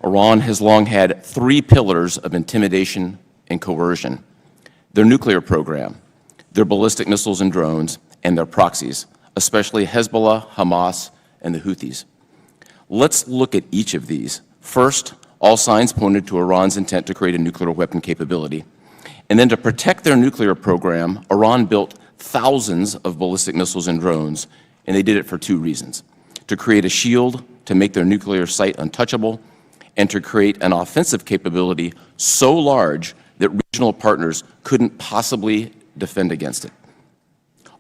Iran has long had three pillars of intimidation and coercion: their nuclear program, their ballistic missiles and drones, and their proxies, especially Hezbollah, Hamas, and the Houthis. Let's look at each of these. First, all signs pointed to Iran's intent to create a nuclear weapon capability. And then to protect their nuclear program, Iran built thousands of ballistic missiles and drones, and they did it for two reasons: to create a shield to make their nuclear site untouchable, and to create an offensive capability so large that regional partners couldn't possibly defend against it.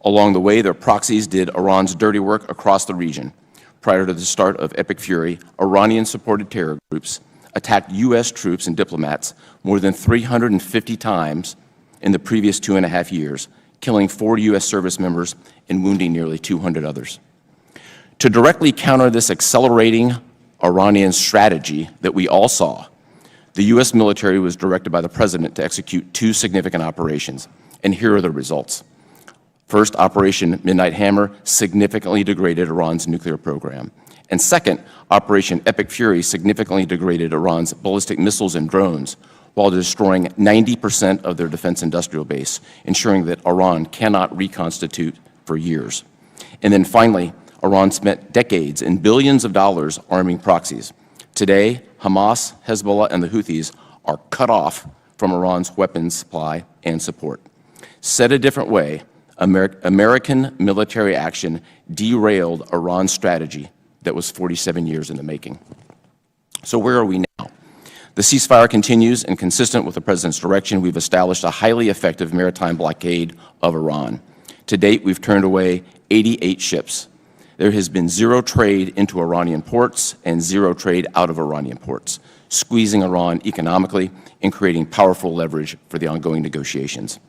Along the way, their proxies did Iran's dirty work across the region. Prior to the start of Epic Fury, Iranian-supported terror groups attacked U.S. troops and diplomats more than 350 times in the previous 2.5 years, killing 4 U.S. service members and wounding nearly 200 others. To directly counter this accelerating Iranian strategy that we all saw, the U.S. military was directed by the President to execute 2 significant operations, and here are the results. First, Operation Midnight Hammer significantly degraded Iran's nuclear program. And second, Operation Epic Fury significantly degraded Iran's ballistic missiles and drones while destroying 90% of their defense industrial base, ensuring that Iran cannot reconstitute for years. And then finally, Iran spent decades and billions of dollars arming proxies. Today, Hamas, Hezbollah, and the Houthis are cut off from Iran's weapons supply and support. Said a different way, American military action derailed Iran's strategy that was 47 years in the making. So where are we now? The ceasefire continues, and consistent with the President's direction, we've established a highly effective maritime blockade of Iran. To date, we've turned away 88 ships. There has been zero trade into Iranian ports and zero trade out of Iranian ports, squeezing Iran economically and creating powerful leverage for the ongoing negotiations.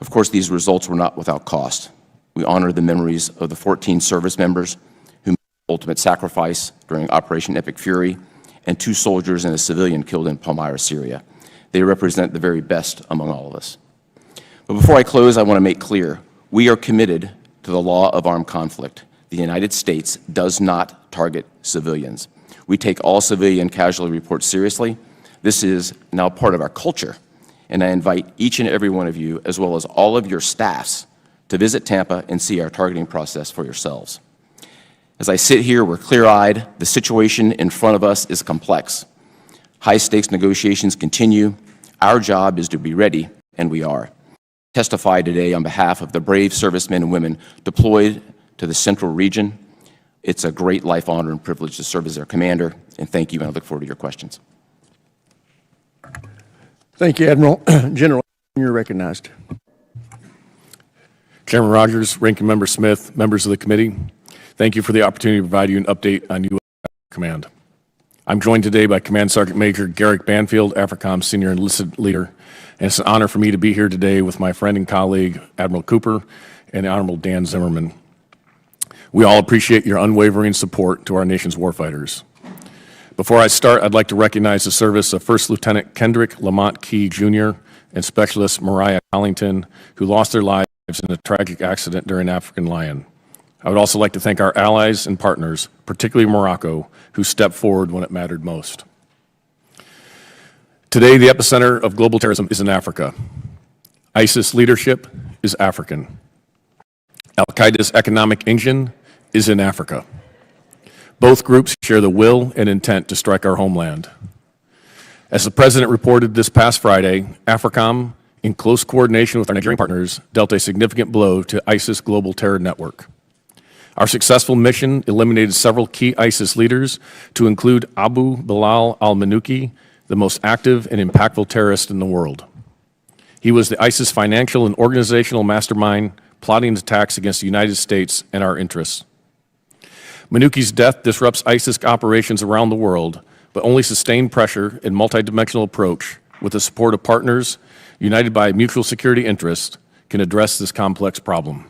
Of course, these results were not without cost. We honor the memories of the 14 service members who made the ultimate sacrifice during Operation Epic Fury, and 2 soldiers and a civilian killed in Palmyra, Syria. They represent the very best among all of us. But before I close, I want to make clear, we are committed to the law of armed conflict. The United States does not target civilians. We take all civilian casualty reports seriously. This is now part of our culture, and I invite each and every one of you, as well as all of your staffs, to visit Tampa and see our targeting process for yourselves. As I sit here, we're clear-eyed. The situation in front of us is complex. High-stakes negotiations continue. Our job is to be ready, and we are. I testify today on behalf of the brave servicemen and women deployed to the Central region. It's a great life honor and privilege to serve as their commander, and thank you, and I look forward to your questions. Thank you, Admiral. General, you're recognized. Chairman Rogers, Ranking Member Smith, members of the committee, thank you for the opportunity to provide you an update on U.S. Command. I'm joined today by Command Sergeant Major Garrick Banfield, AFRICOM Senior Enlisted Leader, and it's an honor for me to be here today with my friend and colleague, Admiral Cooper, and the Honorable Dan Zimmerman. We all appreciate your unwavering support to our nation's warfighters. Before I start, I'd like to recognize the service of First Lieutenant Kendrick Lamont Key, Jr. and Specialist Mariah Collington, who lost their lives in a tragic accident during African Lion. I would also like to thank our allies and partners, particularly Morocco, who stepped forward when it mattered most. Today, the epicenter of global terrorism is in Africa. ISIS leadership is African. Al-Qaeda's economic engine is in Africa. Both groups share the will and intent to strike our homeland. As the President reported this past Friday, AFRICOM, in close coordination with our Nigerian partners, dealt a significant blow to ISIS global terror network. Our successful mission eliminated several key ISIS leaders, to include Abu Bilal al-Manuki, the most active and impactful terrorist in the world. He was the ISIS financial and organizational mastermind plotting attacks against the United States and our interests. Manuki's death disrupts ISIS operations around the world, but only sustained pressure and multidimensional approach with the support of partners united by mutual security interests can address this complex problem.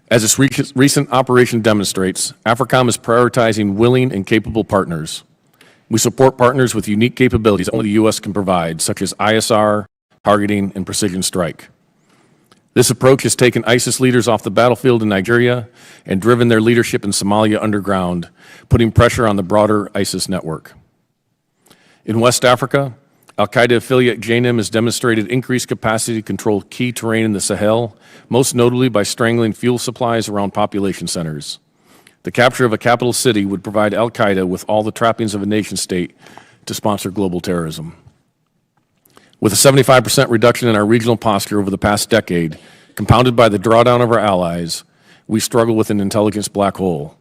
As this recent operation demonstrates, AFRICOM is prioritizing willing and capable partners. We support partners with unique capabilities only the U.S. can provide, such as ISR, targeting, and precision strike. This approach has taken ISIS leaders off the battlefield in Nigeria and driven their leadership in Somalia underground, putting pressure on the broader ISIS network. In West Africa, al-Qaeda affiliate JNIM has demonstrated increased capacity to control key terrain in the Sahel, most notably by strangling fuel supplies around population centers. The capture of a capital city would provide al-Qaeda with all the trappings of a nation-state to sponsor global terrorism. With a 75% reduction in our regional posture over the past decade, compounded by the drawdown of our allies, we struggle with an intelligence black hole.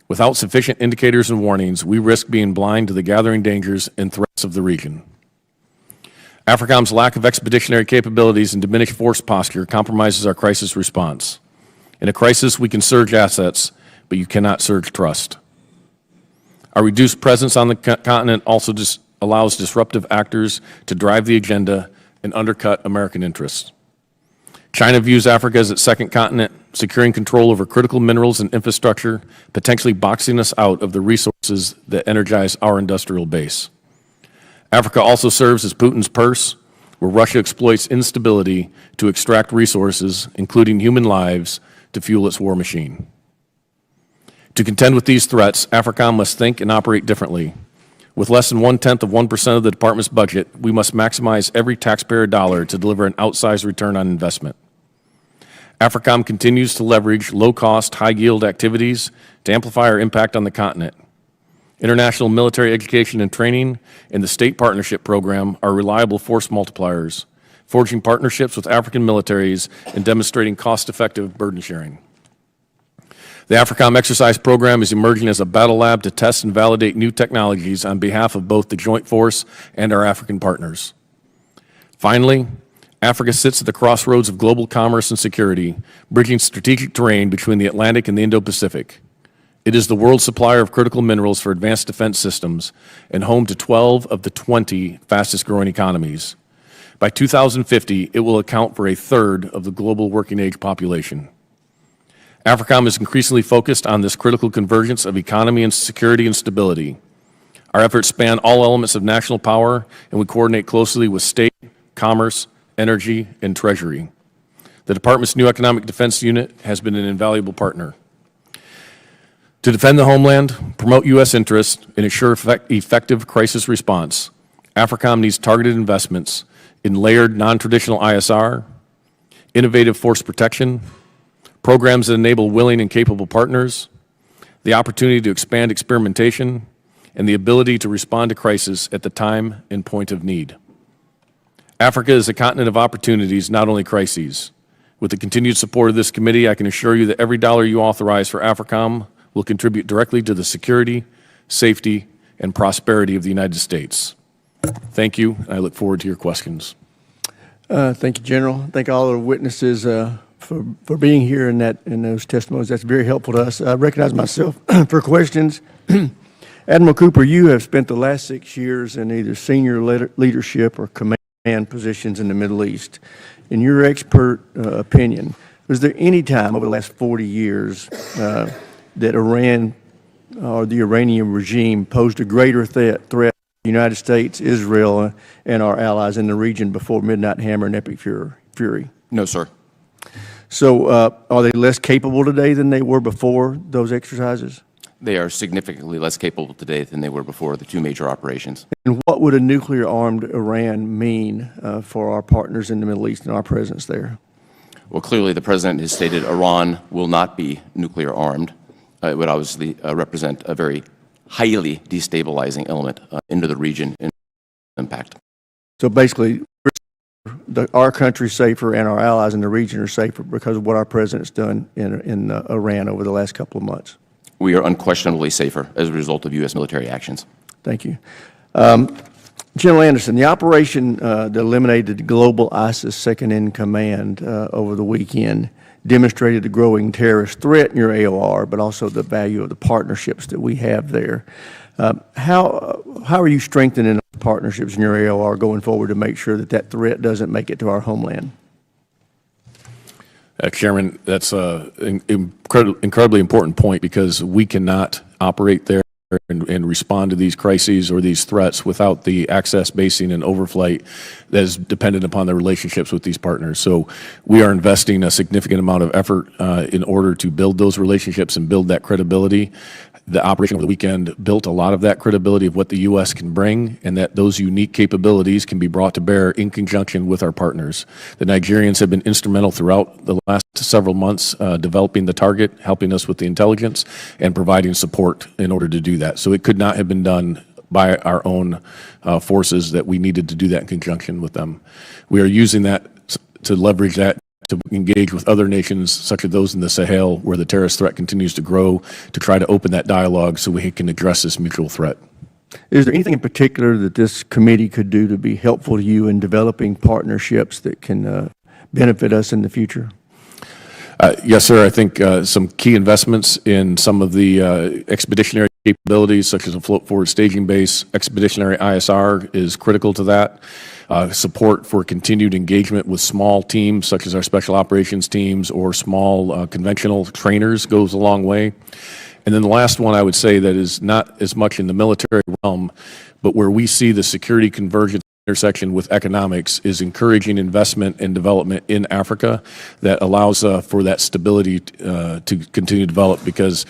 Without sufficient indicators and warnings, we risk being blind to the gathering dangers and threats of the region. AFRICOM's lack of expeditionary capabilities and diminished force posture compromises our crisis response. In a crisis, we can surge assets, but you cannot surge trust. Our reduced presence on the continent also allows disruptive actors to drive the agenda and undercut American interests. China views Africa as its second continent, securing control over critical minerals and infrastructure, potentially boxing us out of the resources that energize our industrial base. Africa also serves as Putin's purse, where Russia exploits instability to extract resources, including human lives, to fuel its war machine. To contend with these threats, AFRICOM must think and operate differently. With less than 0.1% of the department's budget, we must maximize every taxpayer dollar to deliver an outsized return on investment. AFRICOM continues to leverage low-cost, high-yield activities to amplify our impact on the continent. International military education and training and the State Partnership Program are reliable force multipliers, forging partnerships with African militaries and demonstrating cost-effective burden sharing. The AFRICOM exercise program is emerging as a battle lab to test and validate new technologies on behalf of both the Joint Force and our African partners. Finally, Africa sits at the crossroads of global commerce and security, bridging strategic terrain between the Atlantic and the Indo-Pacific. It is the world supplier of critical minerals for advanced defense systems and home to 12 of the 20 fastest-growing economies. By 2050, it will account for a third of the global working-age population. AFRICOM is increasingly focused on this critical convergence of economy and security and stability. Our efforts span all elements of national power, and we coordinate closely with state, commerce, energy, and treasury. The Department's new Economic Defense Unit has been an invaluable partner. To defend the homeland, promote U.S. interests, and ensure effective crisis response, AFRICOM needs targeted investments in layered non-traditional ISR, innovative force protection, programs that enable willing and capable partners, the opportunity to expand experimentation, and the ability to respond to crisis at the time and point of need. Africa is a continent of opportunities, not only crises. With the continued support of this committee, I can assure you that every dollar you authorize for AFRICOM will contribute directly to the security, safety, and prosperity of the United States. Thank you, and I look forward to your questions. Thank you, General. Thank all the witnesses for being here in those testimonies. That's very helpful to us. I recognize myself for questions. Admiral Cooper, you have spent the last 6 years in either senior leadership or command positions in the Middle East. In your expert opinion, was there any time over the last 40 years that Iran or the Iranian regime posed a greater threat to the United States, Israel, and our allies in the region before Midnight Hammer and Epic Fury? No, sir. So are they less capable today than they were before those exercises? They are significantly less capable today than they were before the two major operations. And what would a nuclear-armed Iran mean for our partners in the Middle East and our presence there? Well, clearly the President has stated Iran will not be nuclear armed. It would obviously represent a very highly destabilizing element into the region and impact. So basically, our country's safer and our allies in the region are safer because of what our President's done in Iran over the last couple of months. We are unquestionably safer as a result of U.S. military actions. Thank you. General Anderson, the operation that eliminated the global ISIS second-in-command over the weekend demonstrated the growing terrorist threat in your AOR, but also the value of the partnerships that we have there. How are you strengthening partnerships in your AOR going forward to make sure that that threat doesn't make it to our homeland? Chairman, that's an incredibly important point because we cannot operate there and respond to these crises or these threats without the access, basing, and overflight that is dependent upon the relationships with these partners. So we are investing a significant amount of effort in order to build those relationships and build that credibility. The operation over the weekend built a lot of that credibility of what the U.S. can bring, and that those unique capabilities can be brought to bear in conjunction with our partners. The Nigerians have been instrumental throughout the last several months developing the target, helping us with the intelligence, and providing support in order to do that. So it could not have been done by our own forces, that we needed to do that in conjunction with them. We are using that to leverage that to engage with other nations, such as those in the Sahel, where the terrorist threat continues to grow, to try to open that dialogue so we can address this mutual threat. Is there anything in particular that this committee could do to be helpful to you in developing partnerships that can benefit us in the future? Yes, sir. I think some key investments in some of the expeditionary capabilities, such as a float forward staging base, expeditionary ISR is critical to that. Support for continued engagement with small teams, such as our special operations teams or small conventional trainers, goes a long way. And then the last one I would say that is not as much in the military realm, but where we see the security convergence intersection with economics, is encouraging investment and development in Africa that allows for that stability to continue to develop, because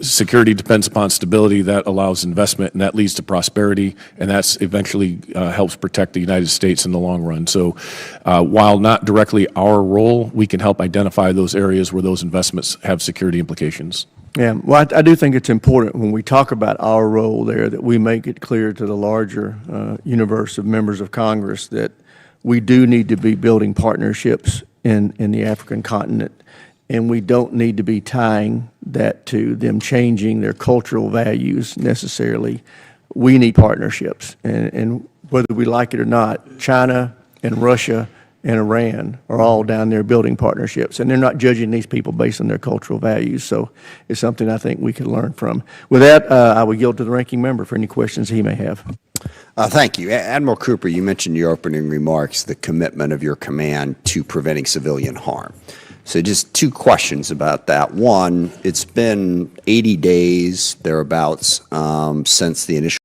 security depends upon stability. That allows investment, and that leads to prosperity, and that's eventually helps protect the United States in the long run. So while not directly our role, we can help identify those areas where those investments have security implications. Yeah, well, I do think it's important when we talk about our role there that we make it clear to the larger universe of members of Congress that we do need to be building partnerships in the African continent, and we don't need to be tying that to them changing their cultural values necessarily. We need partnerships, and whether we like it or not, China and Russia and Iran are all down there building partnerships, and they're not judging these people based on their cultural values. So it's something I think we can learn from. With that, I will yield to the ranking member for any questions he may have. Thank you. Admiral Cooper, you mentioned in your opening remarks the commitment of your command to preventing civilian harm. So just two questions about that. One, it's been 80 days, thereabouts, since the initial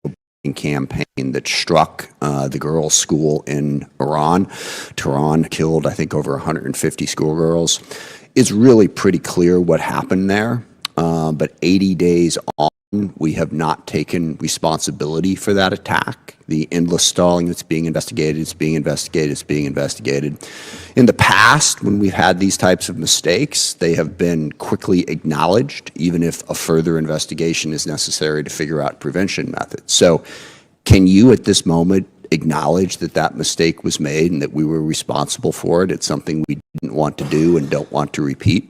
campaign that struck the girls' school in Iran. Tehran killed, I think, over 150 schoolgirls. It's really pretty clear what happened there, but 80 days on, we have not taken responsibility for that attack. The endless stalling that's being investigated, it's being investigated, it's being investigated. In the past, when we've had these types of mistakes, they have been quickly acknowledged, even if a further investigation is necessary to figure out prevention methods. So can you, at this moment, acknowledge that that mistake was made and that we were responsible for it? It's something we didn't want to do and don't want to repeat?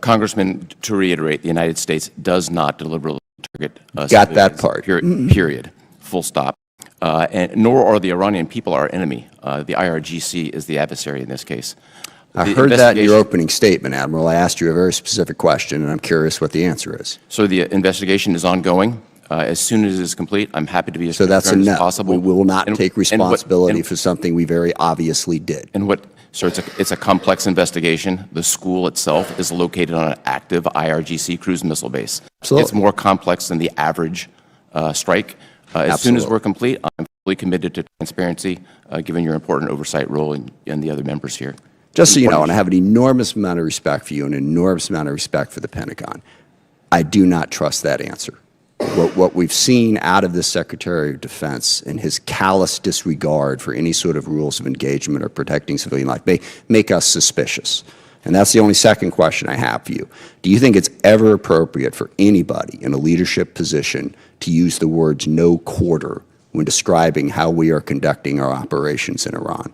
Congressman, to reiterate, the United States does not deliberately target Got that part. Period. Full stop. And nor are the Iranian people our enemy. The IRGC is the adversary in this case. I heard that in your opening statement, Admiral. I asked you a very specific question, and I'm curious what the answer is. So the investigation is ongoing. As soon as it is complete, I'm happy to be as transparent as possible. We will not take responsibility for something we very obviously did. So it's a complex investigation. The school itself is located on an active IRGC cruise missile base. Absolutely. It's more complex than the average strike. As soon as we're complete, I'm fully committed to transparency, given your important oversight role and the other members here. Just so you know, and I have an enormous amount of respect for you and an enormous amount of respect for the Pentagon, I do not trust that answer. What we've seen out of the Secretary of Defense and his callous disregard for any sort of rules of engagement or protecting civilian life make us suspicious. And that's the only second question I have for you. Do you think it's ever appropriate for anybody in a leadership position to use the words "no quarter" when describing how we are conducting our operations in Iran?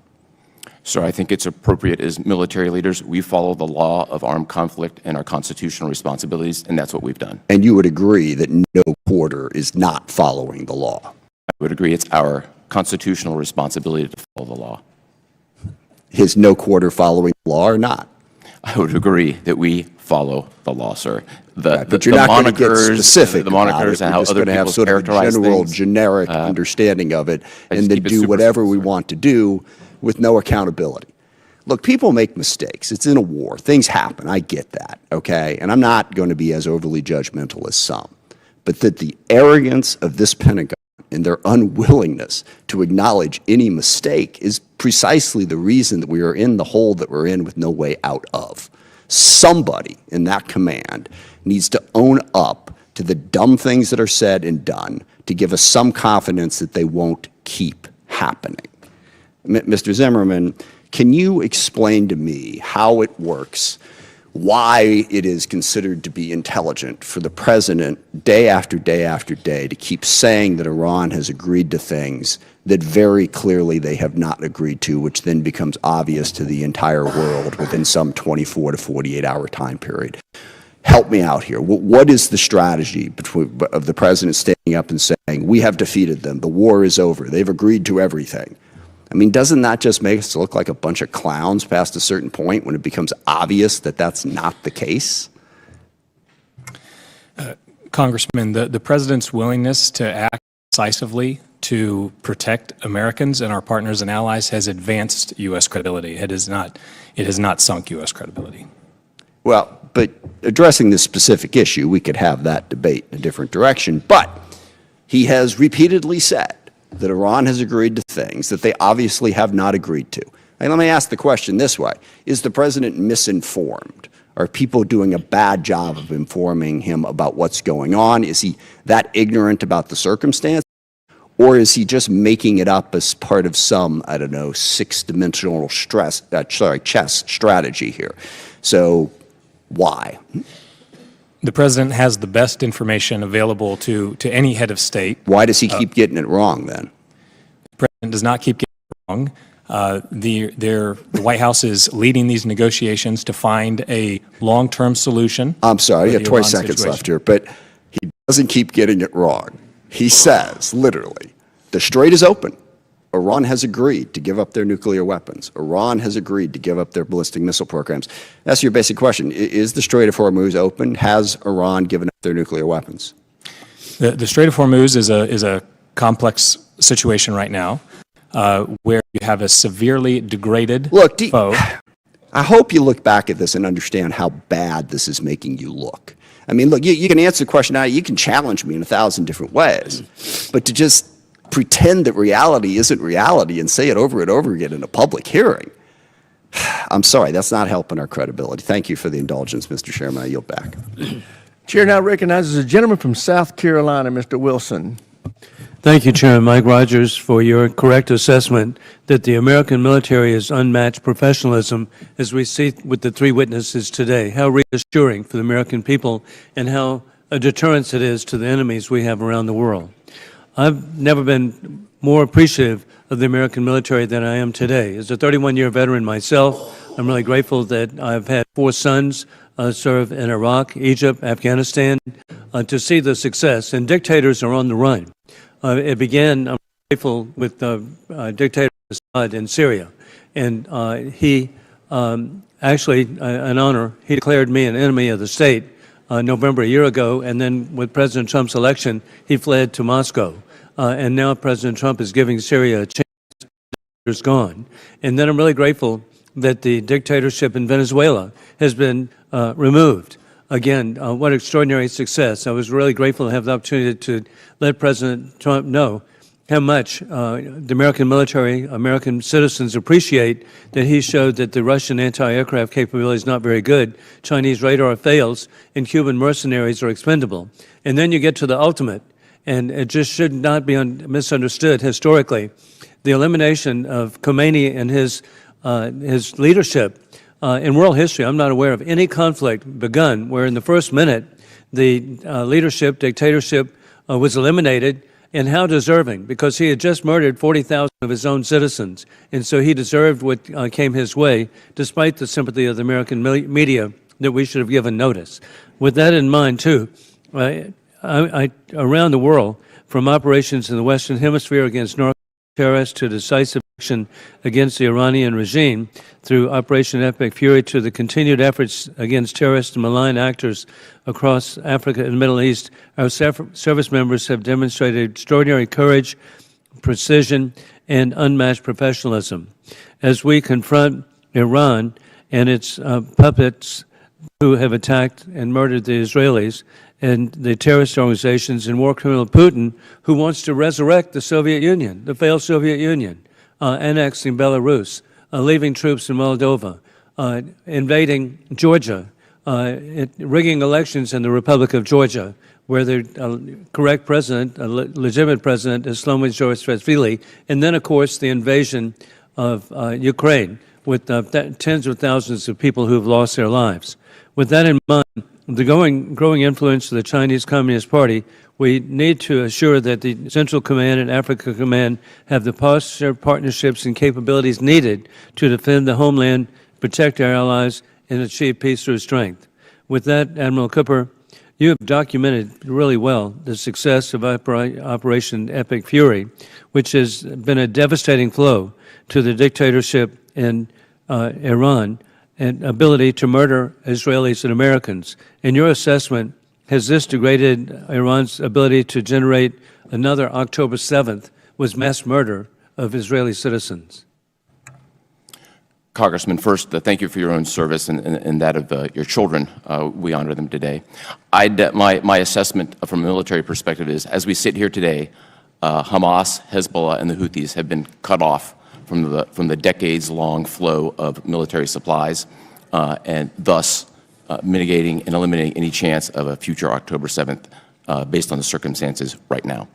So I think it's appropriate as military leaders. We follow the law of armed conflict and our constitutional responsibilities, and that's what we've done. And you would agree that no quarter is not following the law? I would agree it's our constitutional responsibility to follow the law. Is no quarter following the law or not? I would agree that we follow the law, sir. But you're not going to get specific about it. We're just going to have sort of a general, generic understanding of it, and then do whatever we want to do with no accountability. look, people make mistakes. It's in a war. Things happen. I get that, okay? And I'm not going to be as overly judgmental as some. But that the arrogance of this Pentagon and their unwillingness to acknowledge any mistake is precisely the reason that we are in the hole that we're in with no way out of. Somebody in that command needs to own up to the dumb things that are said and done to give us some confidence that they won't keep happening. Mr. Zimmerman, can you explain to me how it works, why it is considered to be intelligent for the president day after day after day to keep saying that Iran has agreed to things that very clearly they have not agreed to, which then becomes obvious to the entire world within some 24 to 48-hour time period? Help me out here. What is the strategy of the president standing up and saying, we have defeated them, the war is over, they've agreed to everything? I mean, doesn't that just make us look like a bunch of clowns past a certain point when it becomes obvious that that's not the case? Congressman, the president's willingness to act decisively to protect Americans and our partners and allies has advanced U.S. credibility. It has not sunk U.S. credibility. Well, but addressing this specific issue, we could have that debate in a different direction. But he has repeatedly said that Iran has agreed to things that they obviously have not agreed to. And let me ask the question this way. Is the president misinformed? Are people doing a bad job of informing him about what's going on? Is he that ignorant about the circumstance? Or is he just making it up as part of some, I don't know, six-dimensional chess strategy here? So why? The president has the best information available to any head of state. Why does he keep getting it wrong then? The president does not keep getting it wrong. The White House is leading these negotiations to find a long-term solution. I'm sorry, you have 20 seconds left here, but he doesn't keep getting it wrong. He says, literally, the strait is open. Iran has agreed to give up their nuclear weapons. Iran has agreed to give up their ballistic missile programs. That's your basic question. Is the Strait of Hormuz open? Has Iran given up their nuclear weapons? The Strait of Hormuz is a complex situation right now, where you have a severely degraded foe. I hope you look back at this and understand how bad this is making you look. I mean, look, you can answer the question now. You can challenge me in 1,000 different ways, but to just pretend that reality isn't reality and say it over and over again in a public hearing, I'm sorry, that's not helping our credibility. Thank you for the indulgence, Mr. Chairman. I yield back. Chair now recognizes a gentleman from South Carolina, Mr. Wilson. Thank you, Chairman Mike Rogers, for your correct assessment that the American military is unmatched professionalism, as we see with the three witnesses today. How reassuring for the American people and how a deterrence it is to the enemies we have around the world. I've never been more appreciative of the American military than I am today. As a 31-year veteran myself, I'm really grateful that I've had 4 sons serve in Iraq, Egypt, Afghanistan, to see the success. And dictators are on the run. It began, I'm grateful, with dictator Assad in Syria. And he actually, an honor, he declared me an enemy of the state November a year ago. And then with President Trump's election, he fled to Moscow. And now President Trump is giving Syria a chance. It's gone. And then I'm really grateful that the dictatorship in Venezuela has been removed. Again, what extraordinary success. I was really grateful to have the opportunity to let President Trump know how much the American military, American citizens appreciate that he showed that the Russian anti-aircraft capability is not very good, Chinese radar fails, and Cuban mercenaries are expendable. And then you get to the ultimate, and it just should not be misunderstood historically, the elimination of Khomeini and his leadership. In world history, I'm not aware of any conflict begun where in the first minute the leadership, dictatorship was eliminated, and how deserving, because he had just murdered 40,000 of his own citizens, and so he deserved what came his way, despite the sympathy of the American media that we should have given notice. With that in mind, too, around the world, from operations in the Western Hemisphere against North terrorists to decisive action against the Iranian regime through Operation Epic Fury to the continued efforts against terrorists and malign actors across Africa and the Middle East, our service members have demonstrated extraordinary courage, precision, and unmatched professionalism. As we confront Iran and its puppets who have attacked and murdered the Israelis, and the terrorist organizations and war criminal Putin, who wants to resurrect the Soviet Union, the failed Soviet Union, annexing Belarus, leaving troops in Moldova, invading Georgia, rigging elections in the Republic of Georgia, where the correct president, a legitimate president, is Shlomo Saakashvili, and then, of course, the invasion of Ukraine with tens of thousands of people who have lost their lives. With that in mind, the growing influence of the Chinese Communist Party, we need to assure that the Central Command and Africa Command have the posture, partnerships, and capabilities needed to defend the homeland, protect our allies, and achieve peace through strength. With that, Admiral Cooper, you have documented really well the success of Operation Epic Fury, which has been a devastating blow to the dictatorship in Iran and ability to murder Israelis and Americans. In your assessment, has this degraded Iran's ability to generate another October 7th was mass murder of Israeli citizens? Congressman, first, thank you for your own service and that of your children. We honor them today. My assessment from a military perspective is, as we sit here today, Hamas, Hezbollah, and the Houthis have been cut off from the decades-long flow of military supplies, and thus mitigating and eliminating any chance of a future October 7th based on the circumstances right now.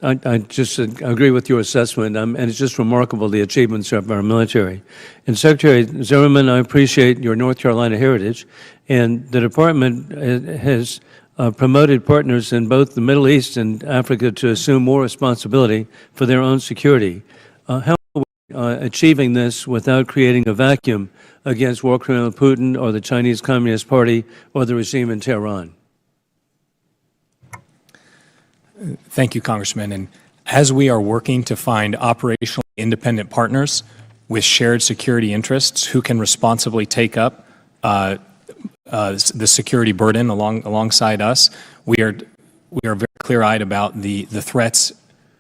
I just agree with your assessment, and it's just remarkable, the achievements of our military. And Secretary Zimmerman, I appreciate your North Carolina heritage, and the Department has promoted partners in both the Middle East and Africa to assume more responsibility for their own security. How are we achieving this without creating a vacuum against war criminal Putin or the Chinese Communist Party or the regime in Tehran? Thank you, Congressman. And as we are working to find operationally independent partners with shared security interests who can responsibly take up the security burden alongside us, we are very clear-eyed about the threats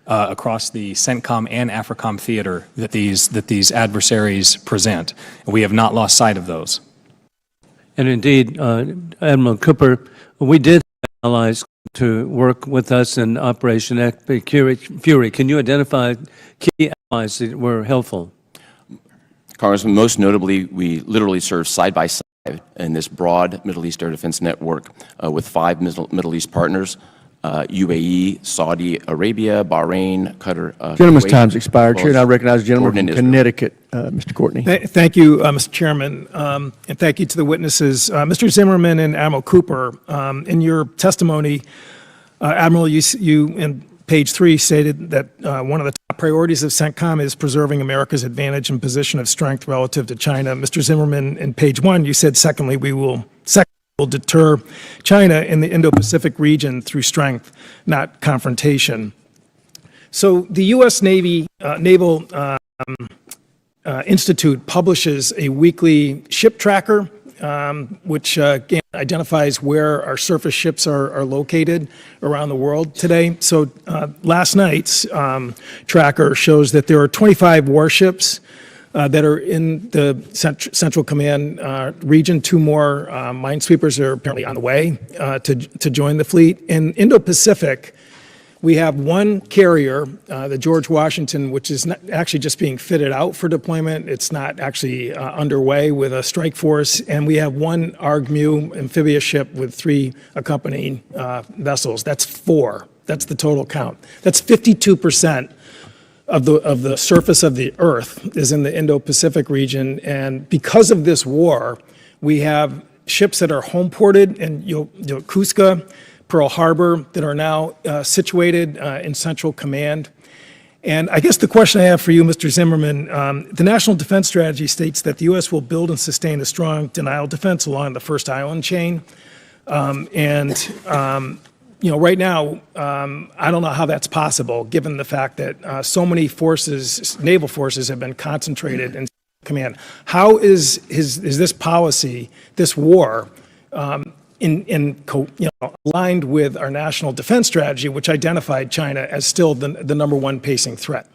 across the CENTCOM and AFRICOM theater that these adversaries present. And we have not lost sight of those. And indeed, Admiral Cooper, we did have allies to work with us in Operation Epic Fury. Can you identify key allies that were helpful? Congressman, most notably, we literally serve side by side in this broad Middle East air defense network with 5 Middle East partners, UAE, Saudi Arabia, Bahrain, Qatar. Gentleman's Kuwait, time's expired. Chair, and I recognize the gentleman Jordan from and Israel. Connecticut, Mr. Courtney. Thank you, Mr. Chairman, and thank you to the witnesses. Mr. Zimmerman and Admiral Cooper, in your testimony, Admiral, you in page 3 stated that one of the top priorities of CENTCOM is preserving America's advantage and position of strength relative to China. Mr. Zimmerman, in page 1, you said, secondly, we will deter China in the Indo-Pacific region through strength, not confrontation. So the U.S. Naval Institute publishes a weekly ship tracker, which again identifies where our surface ships are located around the world today. So last night's tracker shows that there are 25 warships that are in the Central Command region. 2 more minesweepers are apparently on the way to join the fleet. In Indo-Pacific, we have 1 carrier, the George Washington, which is not actually just being fitted out for deployment. It's not actually underway with a strike force. And we have 1 ARG-MU amphibious ship with 3 accompanying vessels. That's 4. That's the total count. That's 52% of the surface of the Earth is in the Indo-Pacific region. And because of this war, we have ships that are home ported in Yokosuka, Pearl Harbor, that are now situated in Central Command. And I guess the question I have for you, Mr. Zimmerman, the National Defense Strategy states that the U.S. will build and sustain a strong denial defense along the first island chain. Right now, I don't know how that's possible, given the fact that so many forces, naval forces, have been concentrated in command. How is this policy, this war, aligned with our national defense strategy, which identified China as still the number 1 pacing threat?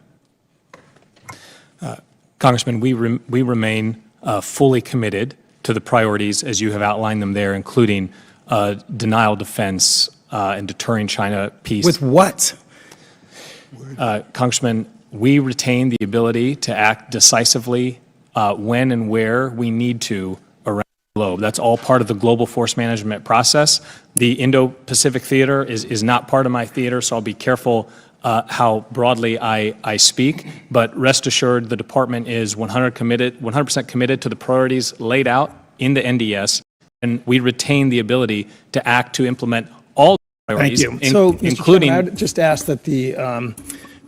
Congressman, we remain fully committed to the priorities as you have outlined them there, including denial defense and deterring China peace. With what? Congressman, we retain the ability to act decisively when and where we need to around the globe. That's all part of the global force management process. The Indo-Pacific theater is not part of my theater, so I'll be careful how broadly I speak. But rest assured, the department is 100% committed to the priorities laid out in the NDS, and we retain the ability to act to implement all priorities, Thank you. So, Mr. including. Chairman, I'd just ask that the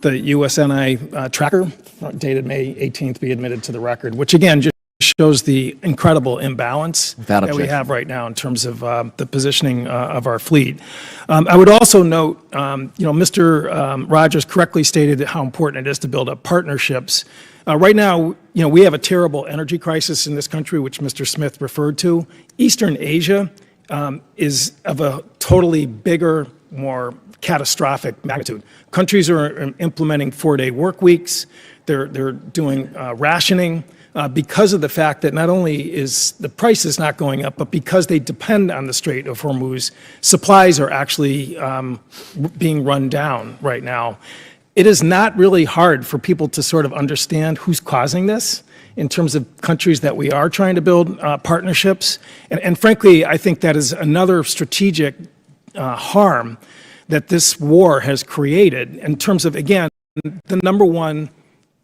USNI tracker dated May 18th be admitted to the record, which again just shows the incredible imbalance that we have right now in terms of the positioning of our fleet. I would also note, Mr. Rogers correctly stated how important it is to build up partnerships. Right now, we have a terrible energy crisis in this country, which Mr. Smith referred to. Eastern Asia is of a totally bigger, more catastrophic magnitude. Countries are implementing 4-day work weeks. They're doing rationing because of the fact that not only is the price is not going up, but because they depend on the Strait of Hormuz, supplies are actually being run down right now. It is not really hard for people to sort of understand who's causing this in terms of countries that we are trying to build partnerships. And frankly, I think that is another strategic harm that this war has created in terms of, again, the number one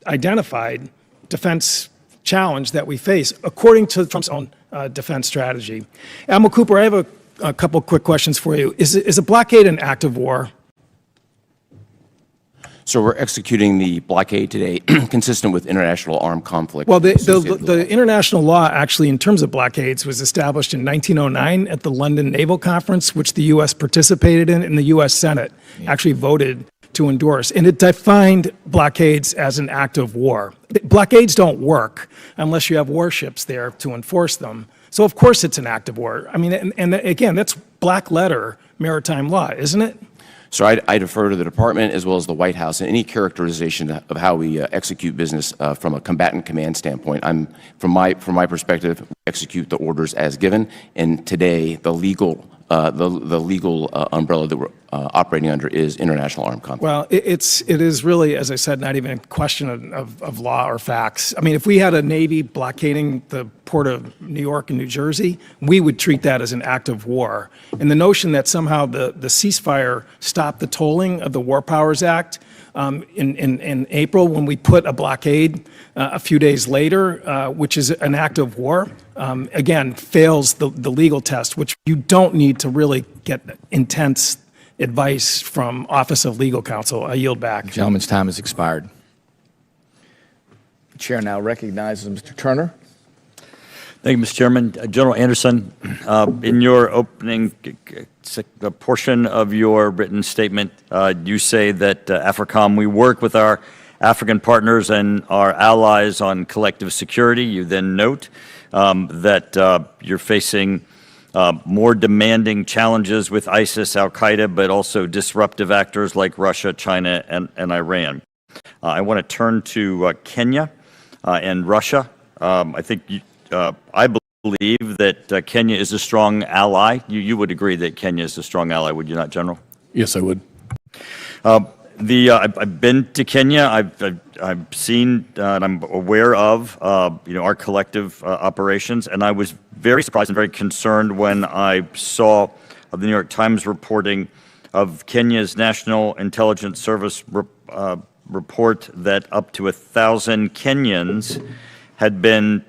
identified defense challenge that we face, according to Trump's own defense strategy. Admiral Cooper, I have a couple quick questions for you. Is a blockade an act of war? So we're executing the blockade today consistent with international armed conflict. Well, associated with the international law actually in terms of blockades was established in 1909 at the London Naval Conference, which the U.S. participated in, and the U.S. Senate actually voted to endorse. And it defined blockades as an act of war. Blockades don't work unless you have warships there to enforce them. So of course it's an act of war. I mean, and again, that's black letter maritime law, isn't it? So I defer to the department as well as the White House in any characterization of how we execute business from a combatant command standpoint. From my perspective, we execute the orders as given, and today the legal umbrella that we're operating under is international armed conflict. Well, it is really, as I said, not even a question of law or facts. I mean, if we had a Navy blockading the port of New York and New Jersey, we would treat that as an act of war. And the notion that somehow the ceasefire stopped the tolling of the War Powers Act in April when we put a blockade a few days later, which is an act of war, again, fails the legal test, which you don't need to really get intense advice from Office of Legal Counsel. I yield back. The gentleman's time has expired. The chair now recognizes Mr. Turner. Thank you, Mr. Chairman. General Anderson, in your opening portion of your written statement, you say that AFRICOM, we work with our African partners and our allies on collective security. You then note that you're facing more demanding challenges with ISIS, Al-Qaeda, but also disruptive actors like Russia, China, and Iran. I want to turn to Kenya and Russia. I think I believe that Kenya is a strong ally. You would agree that Kenya is a strong ally, would you not, General? Yes, I would. I've been to Kenya. I've seen and I'm aware of our collective operations, and I was very surprised and very concerned when I saw the New York Times reporting of Kenya's National Intelligence Service report that up to 1,000 Kenyans had been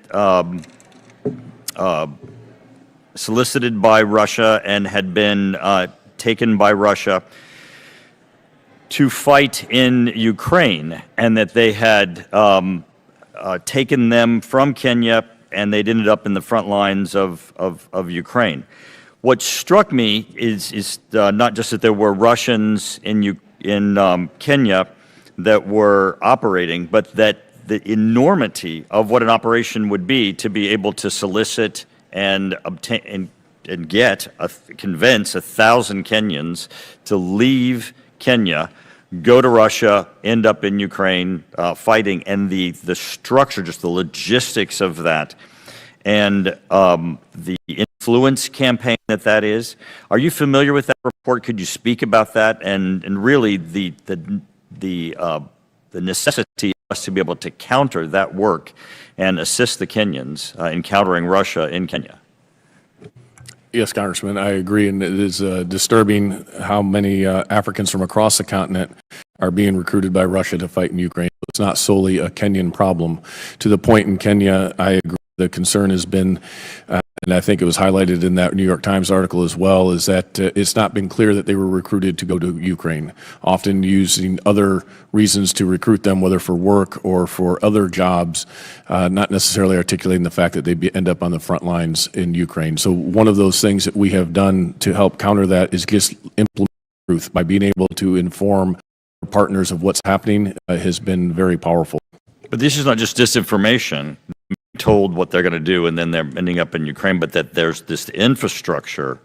solicited by Russia and had been taken by Russia to fight in Ukraine, and that they had taken them from Kenya and they'd ended up in the front lines of Ukraine. What struck me is not just that there were Russians in Kenya that were operating, but that the enormity of what an operation would be to be able to solicit and obtain and convince 1,000 Kenyans to leave Kenya, go to Russia, end up in Ukraine fighting, and the structure, just the logistics of that, and the influence campaign that is. Are you familiar with that report? Could you speak about that and really the necessity of us to be able to counter that work and assist the Kenyans in countering Russia in Kenya? Yes, Congressman, I agree, and it is disturbing how many Africans from across the continent are being recruited by Russia to fight in Ukraine. It's not solely a Kenyan problem. To the point in Kenya, I agree, the concern has been, and I think it was highlighted in that New York Times article as well, is that it's not been clear that they were recruited to go to Ukraine, often using other reasons to recruit them, whether for work or for other jobs, not necessarily articulating the fact that they end up on the front lines in Ukraine. So one of those things that we have done to help counter that is just implement truth by being able to inform our partners of what's happening has been very powerful. But this is not just disinformation, told what they're going to do, and then they're ending up in Ukraine, but that there's this infrastructure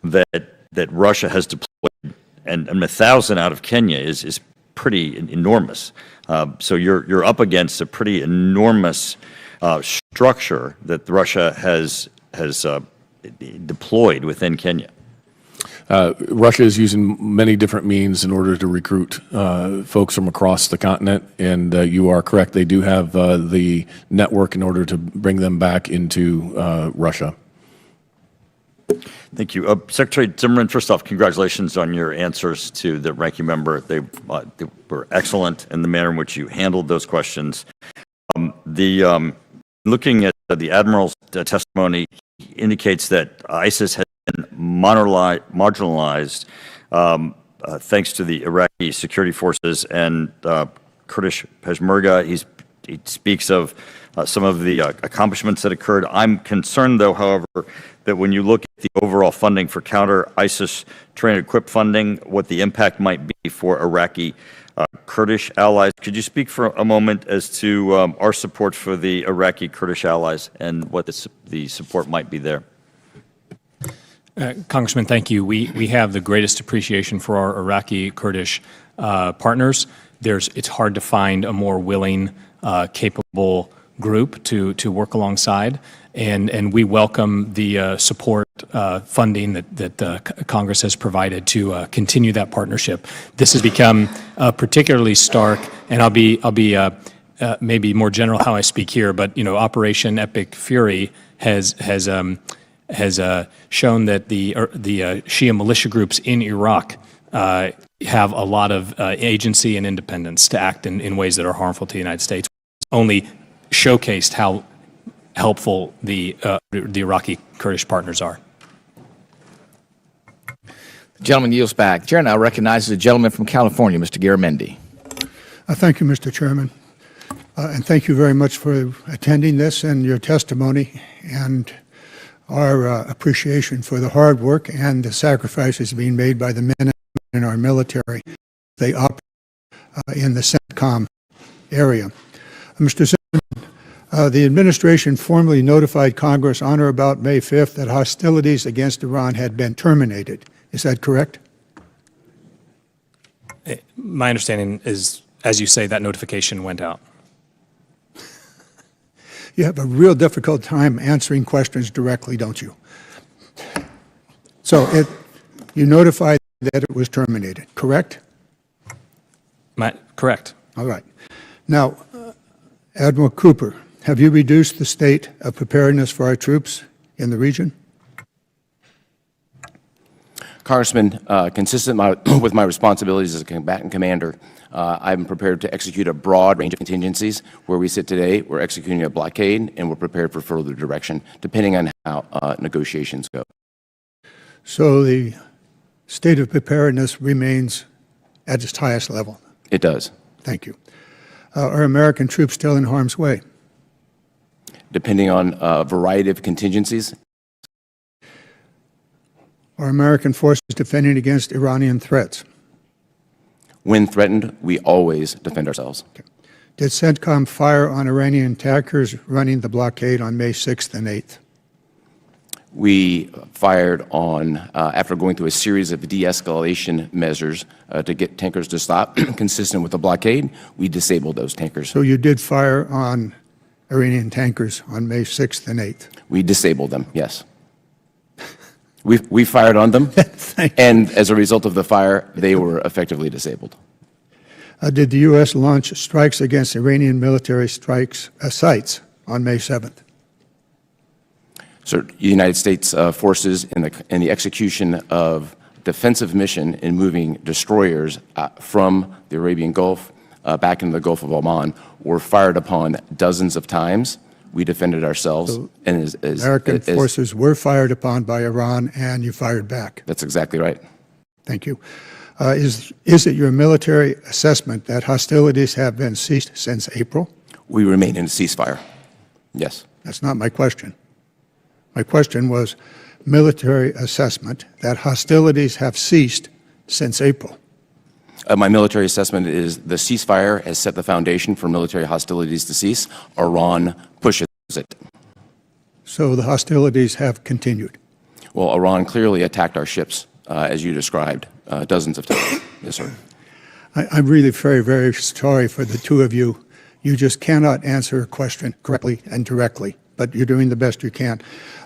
that Russia has deployed, and 1,000 out of Kenya is pretty enormous. So you're up against a pretty enormous structure that Russia has deployed within Kenya. Russia is using many different means in order to recruit folks from across the continent, and you are correct. They do have the network in order to bring them back into Russia. Thank you. Secretary Zimmerman, first off, congratulations on your answers to the ranking member. They were excellent in the manner in which you handled those questions. Looking at the Admiral's testimony, he indicates that ISIS has been marginalized thanks to the Iraqi security forces and Kurdish Peshmerga. He speaks of some of the accomplishments that occurred. I'm concerned, though, however, that when you look at the overall funding for counter-ISIS train and equip funding, what the impact might be for Iraqi Kurdish allies. Could you speak for a moment as to our support for the Iraqi Kurdish allies and what the support might be there? Congressman, thank you. We have the greatest appreciation for our Iraqi Kurdish partners. It's hard to find a more willing, capable group to work alongside, and we welcome the support funding that Congress has provided to continue that partnership. This has become particularly stark, and I'll be maybe more general how I speak here, but Operation Epic Fury has shown that the Shia militia groups in Iraq have a lot of agency and independence to act in ways that are harmful to the United States. Only showcased how helpful the Iraqi Kurdish partners are. The gentleman yields back. Chair now recognizes the gentleman from California, Mr. Garamendi. Thank you, Mr. Chairman. And thank you very much for attending this and your testimony, and our appreciation for the hard work and the sacrifices being made by the men and women in our military. They operate in the CENTCOM area. Mr. Zimmerman, the administration formally notified Congress on or about May 5th that hostilities against Iran had been terminated. Is that correct? My understanding is, as you say, that notification went out. You have a real difficult time answering questions directly, don't you? So you notified that it was terminated, correct? Correct. All right. Now, Admiral Cooper, have you reduced the state of preparedness for our troops in the region? Congressman, consistent with my responsibilities as a combatant commander, I'm prepared to execute a broad range of contingencies. Where we sit today, we're executing a blockade, and we're prepared for further direction, depending on how negotiations go. So the state of preparedness remains at its highest level? It does. Thank you. Are American troops still in harm's way? Depending on a variety of contingencies. Are American forces defending against Iranian threats? When threatened, we always defend ourselves. Okay. Did CENTCOM fire on Iranian attackers running the blockade on May 6th and 8th? We fired on, after going through a series of de-escalation measures to get tankers to stop, consistent with the blockade, we disabled those tankers. So you did fire on Iranian tankers on May 6th and 8th? We disabled them, yes. We fired on them, and as a result of the fire, they were effectively disabled. Did the U.S. launch strikes against Iranian military sites on May 7th? So the United States forces in the execution of defensive mission in moving destroyers from the Arabian Gulf back into the Gulf of Oman were fired upon dozens of times. We defended ourselves. So and American forces were fired upon by Iran, and you fired back. That's exactly right. Thank you. Is it your military assessment that hostilities have been ceased since April? We remain in a ceasefire. Yes. That's not my question. My question was military assessment that hostilities have ceased since April. My military assessment is the ceasefire has set the foundation for military hostilities to cease. Iran pushes it. So the hostilities have continued. Well, Iran clearly attacked our ships, as you described, dozens of times. Yes, sir. I'm really very, very sorry for the two of you. You just cannot answer a question correctly and directly, but you're doing the best you can.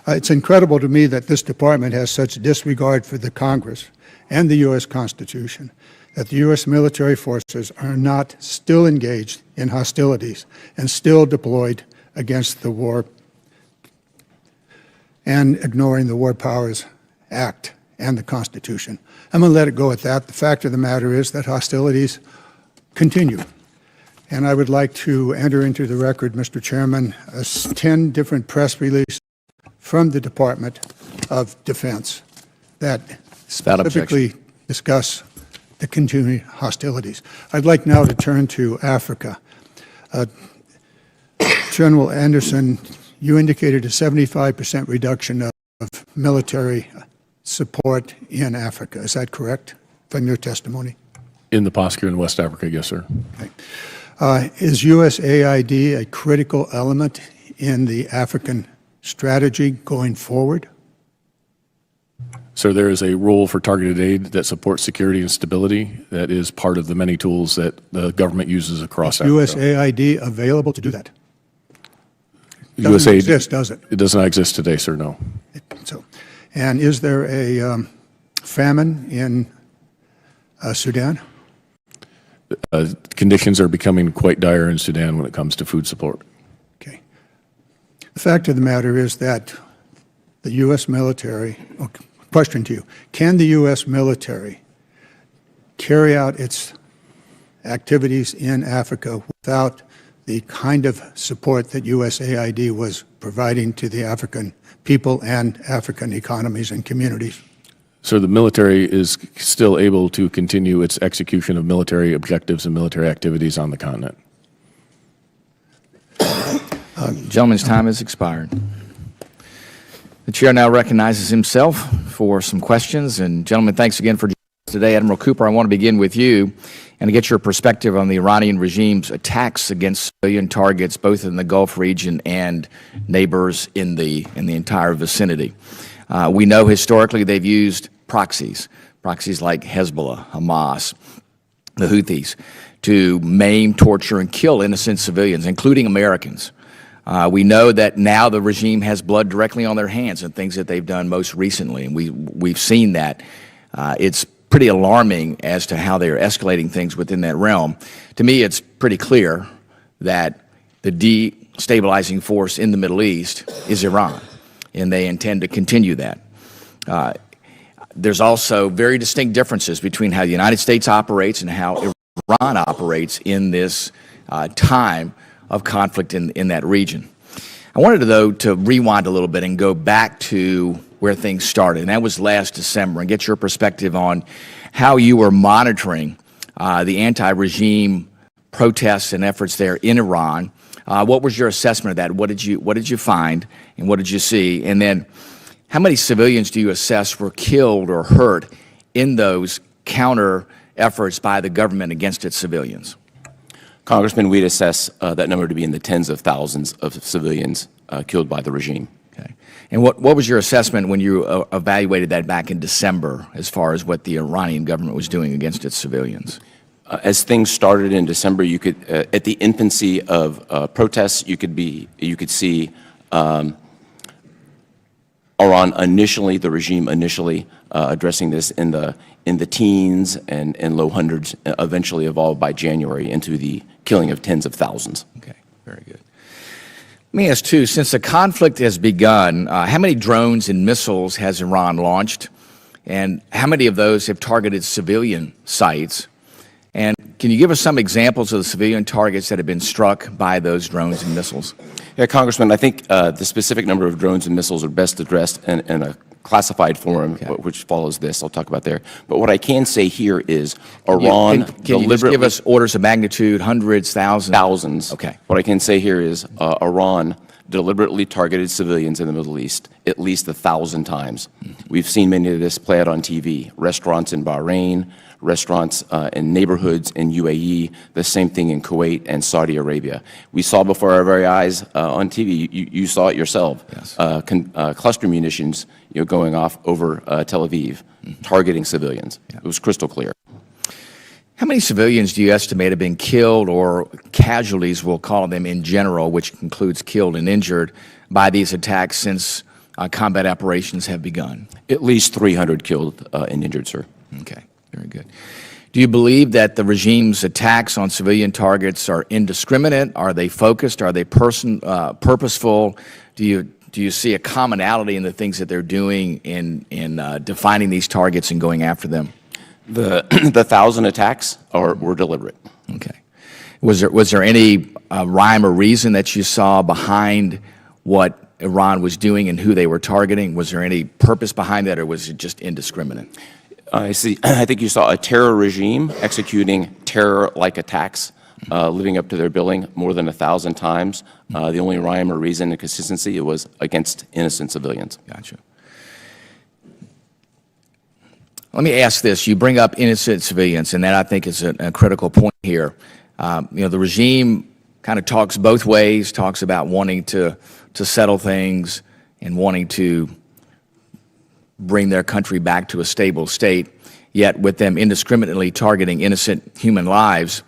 It's incredible to me that this department has such disregard for the Congress and the U.S. Constitution, that the U.S. military forces are not still engaged in hostilities and still deployed against the war and ignoring the War Powers Act and the Constitution. I'm going to let it go at that. The fact of the matter is that hostilities continue. And I would like to enter into the record, Mr. Chairman, 10 different press releases from the Department of Defense that specifically discuss the continuing hostilities. I'd like now to turn to Africa. General Anderson, you indicated a 75% reduction of military support in Africa. Is that correct from your testimony? In the posture in West Africa, yes, sir. Okay. Is USAID a critical element in the African strategy going forward? So there is a role for targeted aid that supports security and stability that is part of the many tools that the government uses across Africa. USAID available to do that? USAID doesn't exist, does it? It does not exist today, sir, no. And is there a famine in Sudan? Conditions are becoming quite dire in Sudan when it comes to food support. Okay. The fact of the matter is that the U.S. military, question to you, can the U.S. military carry out its activities in Africa without the kind of support that USAID was providing to the African people and African economies and communities? So the military is still able to continue its execution of military objectives and military activities on the continent. Gentleman's time has expired. The chair now recognizes himself for some questions. And gentlemen, thanks again for joining us today. Admiral Cooper, I want to begin with you and to get your perspective on the Iranian regime's attacks against civilian targets, both in the Gulf region and neighbors in the entire vicinity. We know historically they've used proxies like Hezbollah, Hamas, the Houthis, to maim, torture, and kill innocent civilians, including Americans. We know that now the regime has blood directly on their hands and things that they've done most recently, and we've seen that. It's pretty alarming as to how they are escalating things within that realm. To me, it's pretty clear that the destabilizing force in the Middle East is Iran, and they intend to continue that. There's also very distinct differences between how the United States operates and how Iran operates in this time of conflict in that region. I wanted, though, to rewind a little bit and go back to where things started, and that was last December, and get your perspective on how you were monitoring the anti-regime protests and efforts there in Iran. What was your assessment of that? What did you find, and what did you see? And then, how many civilians do you assess were killed or hurt in those counter efforts by the government against its civilians? Congressman, we'd assess that number to be in the tens of thousands of civilians killed by the regime. Okay. And what was your assessment when you evaluated that back in December as far as what the Iranian government was doing against its civilians? As things started in December, you could, at the infancy of protests, you could see Iran initially, the regime initially, addressing this in the teens and low hundreds, eventually evolved by January into the killing of tens of thousands. Okay, very good. Let me ask too, since the conflict has begun, how many drones and missiles has Iran launched? And how many of those have targeted civilian sites? And can you give us some examples of the civilian targets that have been struck by those drones and missiles? Yeah, Congressman, I think the specific number of drones and missiles are best addressed in a classified forum, which follows this. I'll talk about there. But what I can say here is Iran Can you just give us orders of magnitude, hundreds, thousands? Thousands. Okay. What I can say here is Iran deliberately targeted civilians in the Middle East at least 1,000 times. We've seen many of this play out on TV. Restaurants in Bahrain, restaurants in neighborhoods in UAE, the same thing in Kuwait and Saudi Arabia. We saw before our very eyes on TV, you saw it yourself, Yes. cluster munitions going off over Tel Aviv, targeting civilians. It was crystal clear. How many civilians do you estimate have been killed, or casualties, we'll call them in general, which includes killed and injured, by these attacks since combat operations have begun? At least 300 killed and injured, sir. Okay, very good. Do you believe that the regime's attacks on civilian targets are indiscriminate? Are they focused? Are they purposeful? Do you see a commonality in the things that they're doing in defining these targets and going after them? The 1,000 attacks were deliberate. Okay. Was there any rhyme or reason that you saw behind what Iran was doing and who they were targeting? Was there any purpose behind that, or was it just indiscriminate? I see. I think you saw a terror regime executing terror-like attacks, living up to their billing more than 1,000 times. The only rhyme or reason and consistency, it was against innocent civilians. Gotcha. Let me ask this. You bring up innocent civilians, and that I think is a critical point here. The regime kind of talks both ways, talks about wanting to settle things and wanting to bring their country back to a stable state, yet with them indiscriminately targeting innocent human lives,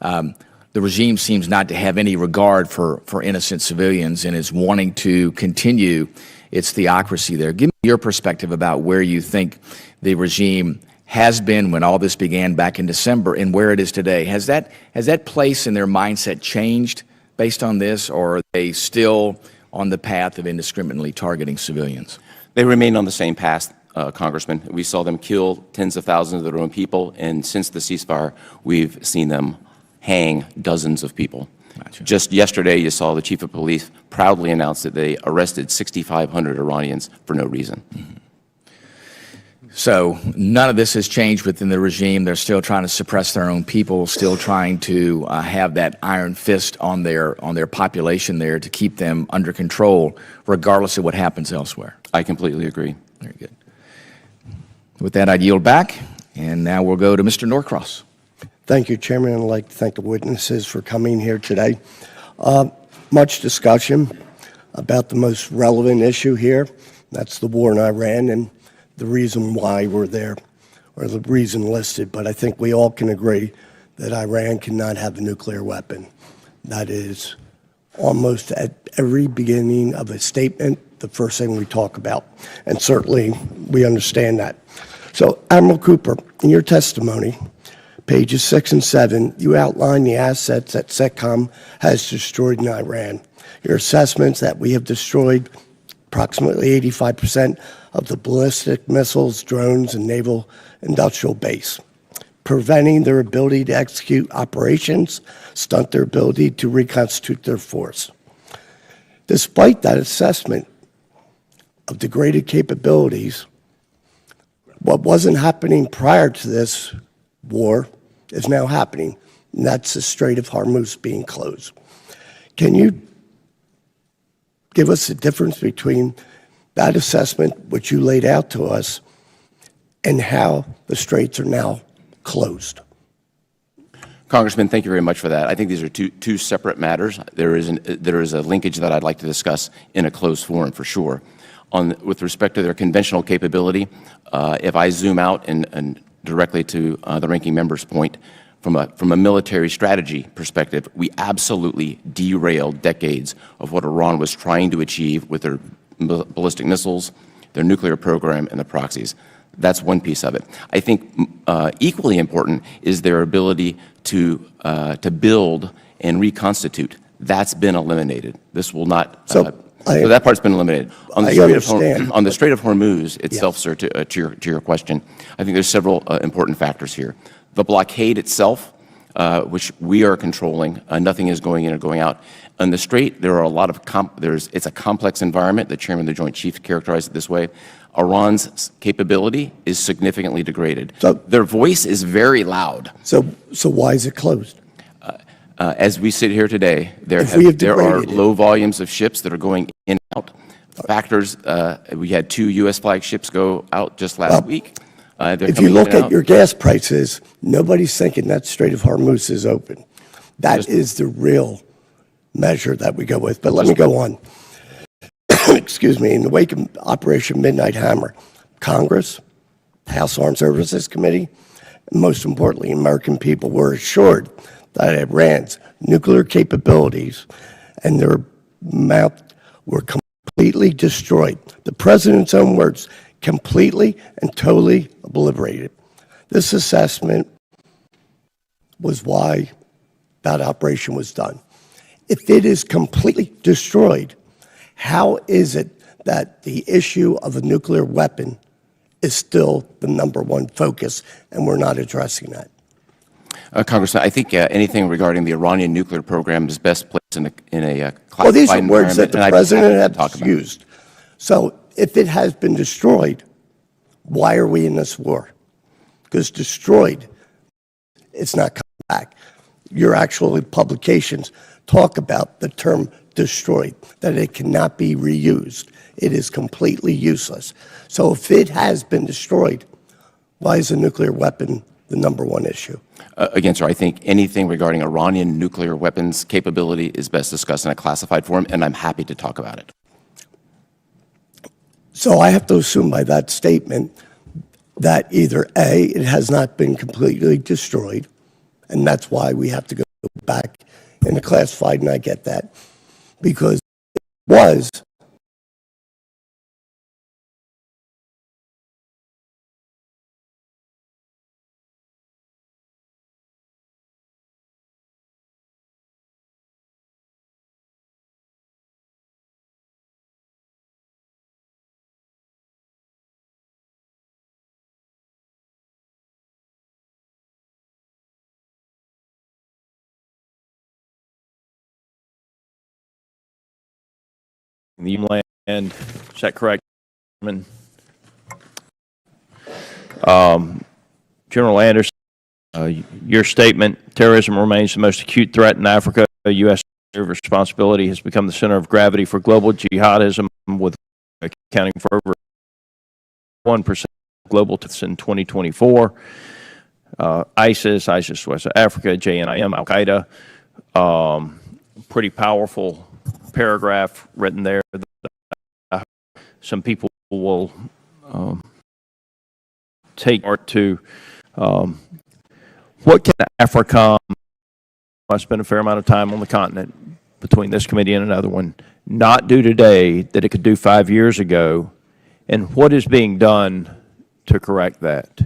the regime seems not to have any regard for innocent civilians and is wanting to continue its theocracy there. Give me your perspective about where you think the regime has been when all this began back in December and where it is today. Has that place in their mindset changed based on this, or are they still on the path of indiscriminately targeting civilians? They remain on the same path, Congressman. We saw them kill tens of thousands of their own people, and since the ceasefire, we've seen them hang dozens of people. Gotcha. Just yesterday, you saw the chief of police proudly announce that they arrested 6,500 Iranians for no reason. Mm-hmm. So none of this has changed within the regime. They're still trying to suppress their own people, still trying to have that iron fist on their population there to keep them under control, regardless of what happens elsewhere. I completely agree. Very good. With that, I yield back, and now we'll go to Mr. Norcross. Thank you, Chairman, and I'd like to thank the witnesses for coming here today. Much discussion about the most relevant issue here. That's the war in Iran and the reason why we're there, or the reason listed. But I think we all can agree that Iran cannot have a nuclear weapon. That is almost at every beginning of a statement, the first thing we talk about. And certainly we understand that. So, Admiral Cooper, in your testimony, pages 6 and 7, you outline the assets that CENTCOM has destroyed in Iran. Your assessments that we have destroyed approximately 85% of the ballistic missiles, drones, and naval industrial base, preventing their ability to execute operations, stunt their ability to reconstitute their force. Despite that assessment of degraded capabilities, what wasn't happening prior to this war is now happening, and that's the Strait of Hormuz being closed. Can you give us the difference between that assessment, which you laid out to us, and how the straits are now closed? Congressman, thank you very much for that. I think these are two separate matters. There is a linkage that I'd like to discuss in a closed forum for sure. With respect to their conventional capability, if I zoom out and directly to the ranking member's point, from a military strategy perspective, we absolutely derailed decades of what Iran was trying to achieve with their ballistic missiles, their nuclear program, and the proxies. That's one piece of it. I think equally important is their ability to build and reconstitute. That's been eliminated. This will not. So that part's been eliminated. On the Strait of Hormuz itself, sir, to your question, I think there's several important factors here. The blockade itself, which we are controlling, nothing is going in or going out. On the Strait, there are a lot of it's a complex environment. The Chairman of the Joint Chiefs characterized it this way. Iran's capability is significantly degraded. So their voice is very loud. So why is it closed? As we sit here today, there are low volumes of ships that are going in and out. Factors, we had 2 U.S. flag ships go out just last week. If you look at your gas prices, nobody's thinking that Strait of Hormuz is open. That is the real measure that we go with. But let me go on. Excuse me. In the wake of Operation Midnight Hammer, Congress, House Armed Services Committee, and most importantly, American people were assured that Iran's nuclear capabilities and their mouth were completely destroyed. The president's own words, completely and totally obliterated. This assessment was why that operation was done. If it is completely destroyed, how is it that the issue of a nuclear weapon is still the #1 focus and we're not addressing that? Congressman, I think anything regarding the Iranian nuclear program is best placed in a classified Well, these are words that the president has about used. So if it has been destroyed, why are we in this war? Because destroyed, it's not coming back. Your actual publications talk about the term destroyed, that it cannot be reused. It is completely useless. So if it has been destroyed, why is a nuclear weapon the #1 issue? Again, sir, I think anything regarding Iranian nuclear weapons capability is best discussed in a classified forum, and I'm happy to talk about it. So I have to assume by that statement that either A, it has not been completely destroyed, and that's why we have to go back in the classified, and I get that, because it was the land. Is that correct, Chairman? General Anderson, your statement, terrorism remains the most acute threat in Africa. U.S. responsibility has become the center of gravity for global jihadism, with accounting for over 1% of global deaths in 2024. ISIS West Africa, JNIM, Al-Qaeda, pretty powerful paragraph written there that some people will take part to. What can AFRICOM, I spent a fair amount of time on the continent between this committee and another one, not do today that it could do 5 years ago, and what is being done to correct that?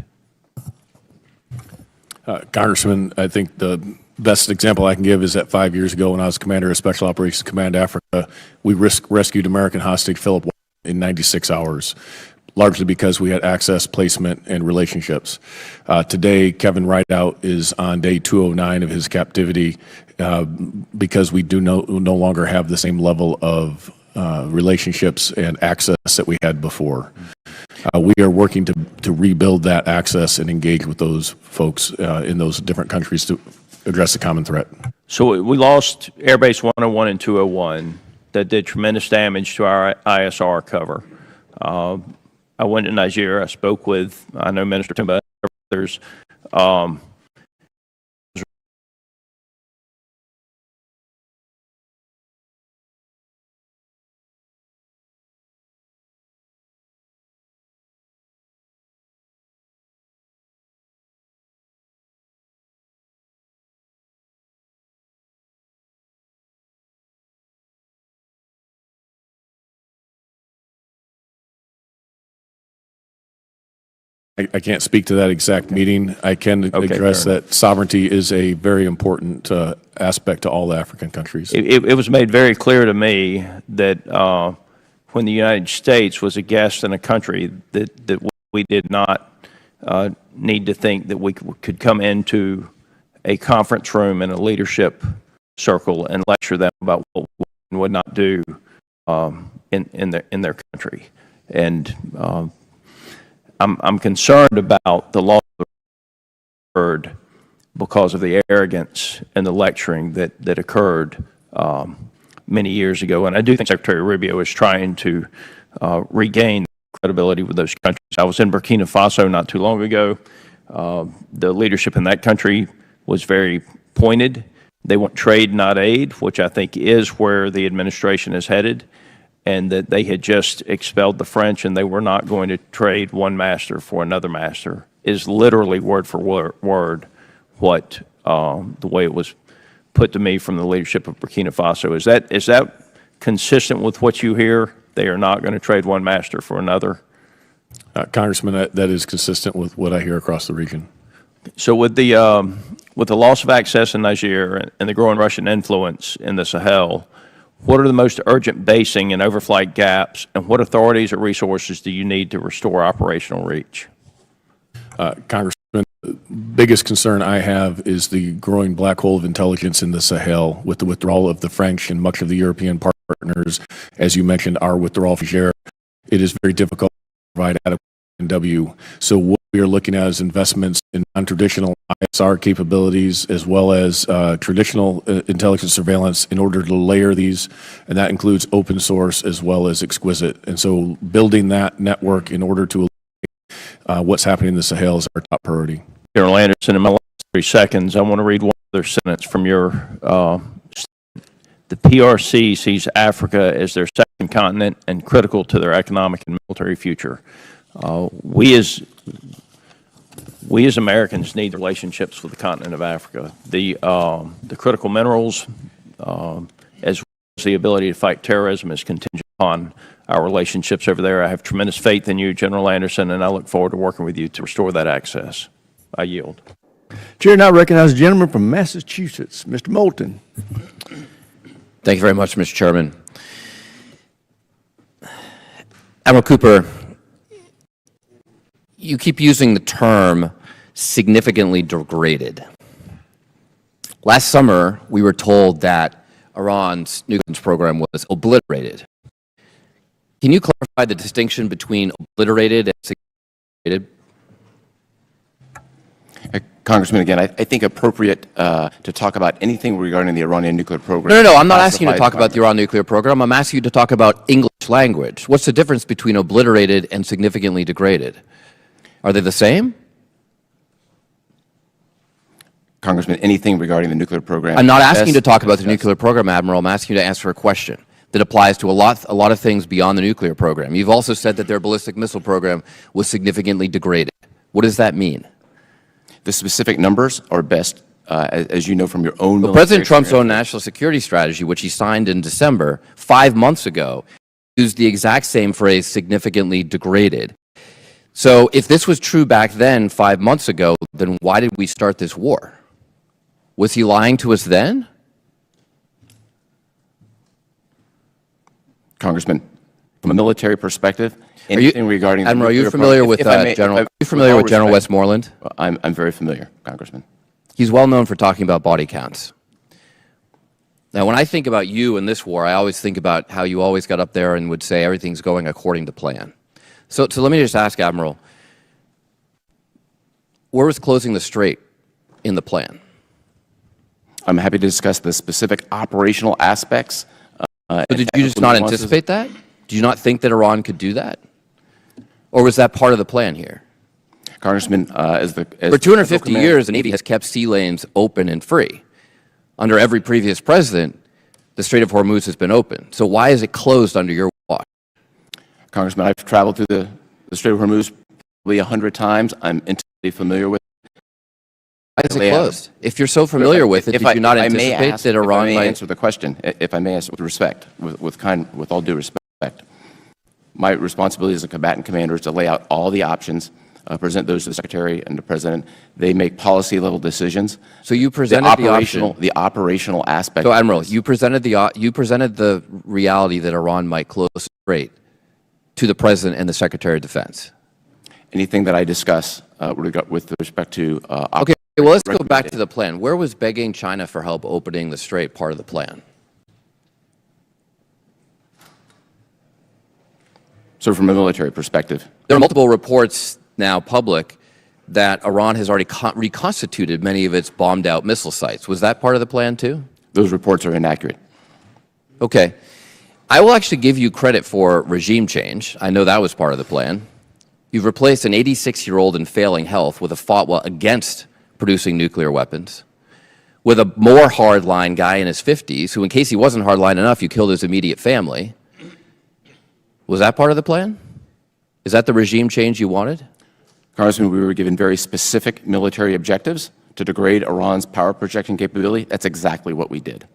Congressman, I think the best example I can give is that 5 years ago when I was commander of Special Operations Command Africa, we rescued American hostage Philip in 96 hours, largely because we had access, placement, and relationships. Today, Kevin Rideout is on day 209 of his captivity because we do no longer have the same level of relationships and access that we had before. We are working to rebuild that access and engage with those folks in those different countries to address the common threat. So we lost Airbase 101 and 201 that did tremendous damage to our ISR cover. I went to Nigeria. I spoke with, I know Minister Timba, others. I can't speak to that exact meeting. I can address fair that sovereignty is a very important aspect to all the African countries. It was made very clear to me that when the United States was a guest in a country, that we did not need to think that we could come into a conference room in a leadership circle and lecture them about what we would and would not do in their country. And I'm concerned about the loss of word because of the arrogance and the lecturing that occurred many years ago. And I do think Secretary Rubio is trying to regain credibility with those countries. I was in Burkina Faso not too long ago. The leadership in that country was very pointed. They want trade, not aid, which I think is where the administration is headed, and that they had just expelled the French and they were not going to trade one master for another master, is literally word for word what the way it was put to me from the leadership of Burkina Faso. Is that consistent with what you hear? They are not going to trade one master for another? Congressman, that is consistent with what I hear across the region. So with the loss of access in Niger and the growing Russian influence in the Sahel, what are the most urgent basing and overflight gaps, and what authorities or resources do you need to restore operational reach? Congressman, the biggest concern I have is the growing black hole of intelligence in the Sahel with the withdrawal of the French and much of the European partners. As you mentioned, our withdrawal from Niger, it is very difficult to provide adequate NW. So what we are looking at is investments in non-traditional ISR capabilities as well as traditional intelligence surveillance in order to layer these, and that includes open source as well as exquisite. And so building that network in order to what's happening in the Sahel is our top priority. General Anderson, in my last 3 seconds, I want to read one other sentence from your the PRC sees Africa as their second continent and critical to their economic and military future. We as Americans need relationships with the continent of Africa. The critical minerals, as well as the ability to fight terrorism, is contingent upon our relationships over there. I have tremendous faith in you, General Anderson, and I look forward to working with you to restore that access. I yield. Chair now recognizes the gentleman from Massachusetts, Mr. Moulton. Thank you very much, Mr. Chairman. Admiral Cooper, you keep using the term significantly degraded. Last summer, we were told that Iran's nuclear program was obliterated. Can you clarify the distinction between obliterated and significantly degraded? Congressman, again, I think appropriate to talk about anything regarding the Iranian nuclear program. No, I'm not asking you to talk about the Iran nuclear program. I'm asking you to talk about English language. What's the difference between obliterated and significantly degraded? Are they the same? Congressman, anything regarding the nuclear program. I'm not asking you to talk about the nuclear program, Admiral. I'm asking you to answer a question that applies to a lot of things beyond the nuclear program. You've also said that their ballistic missile program was significantly degraded. What does that mean? The specific numbers are best, as you know from your own military President Trump's own experience. national security strategy, which he signed in December, 5 months ago, used the exact same phrase, significantly degraded. So if this was true back then, 5 months ago, then why did we start this war? Was he lying to us then? Congressman, from a military perspective, anything regarding the Admiral, are you nuclear familiar program- with if I may- General? if I- Are you familiar with General respect- Westmoreland? I'm very familiar, Congressman. He's well known for talking about body counts. Now, when I think about you in this war, I always think about how you always got up there and would say everything's going according to plan. So let me just ask, Admiral, where was closing the strait in the plan? I'm happy to discuss the specific operational aspects. But did you just not anticipate that? Do you not think that Iran could do that? Or was that part of the plan here? Congressman, For 250 years, the Navy has kept sea lanes open and free. Under every previous president, the Strait of Hormuz has been open. So why is it closed under your watch? Congressman, I've traveled through the Strait of Hormuz probably 100 times. I'm intimately familiar with it. Why is it closed? If you're so familiar with it, did you not anticipate that Iran might might answer the question? If I may answer with respect, with all due respect, my responsibility as a combatant commander is to lay out all the options present those to the Secretary and the President. They make policy-level decisions. So you presented the option. The operational aspect. So, Admiral, you presented the reality that Iran might close the strait to the President and the Secretary of Defense. Anything that I discuss with respect to Okay, well, let's go back to the plan. Where was begging China for help opening the strait part of the plan? So from a military perspective, There are multiple reports now public that Iran has already reconstituted many of its bombed-out missile sites. Was that part of the plan, too? those reports are inaccurate. Okay. I will actually give you credit for regime change. I know that was part of the plan. You've replaced an 86-year-old in failing health with a fatwa against producing nuclear weapons, with a more hardline guy in his 50s who, in case he wasn't hardline enough, you killed his immediate family. Was that part of the plan? Is that the regime change you wanted? Congressman, we were given very specific military objectives to degrade Iran's power projection capability. That's exactly what we did.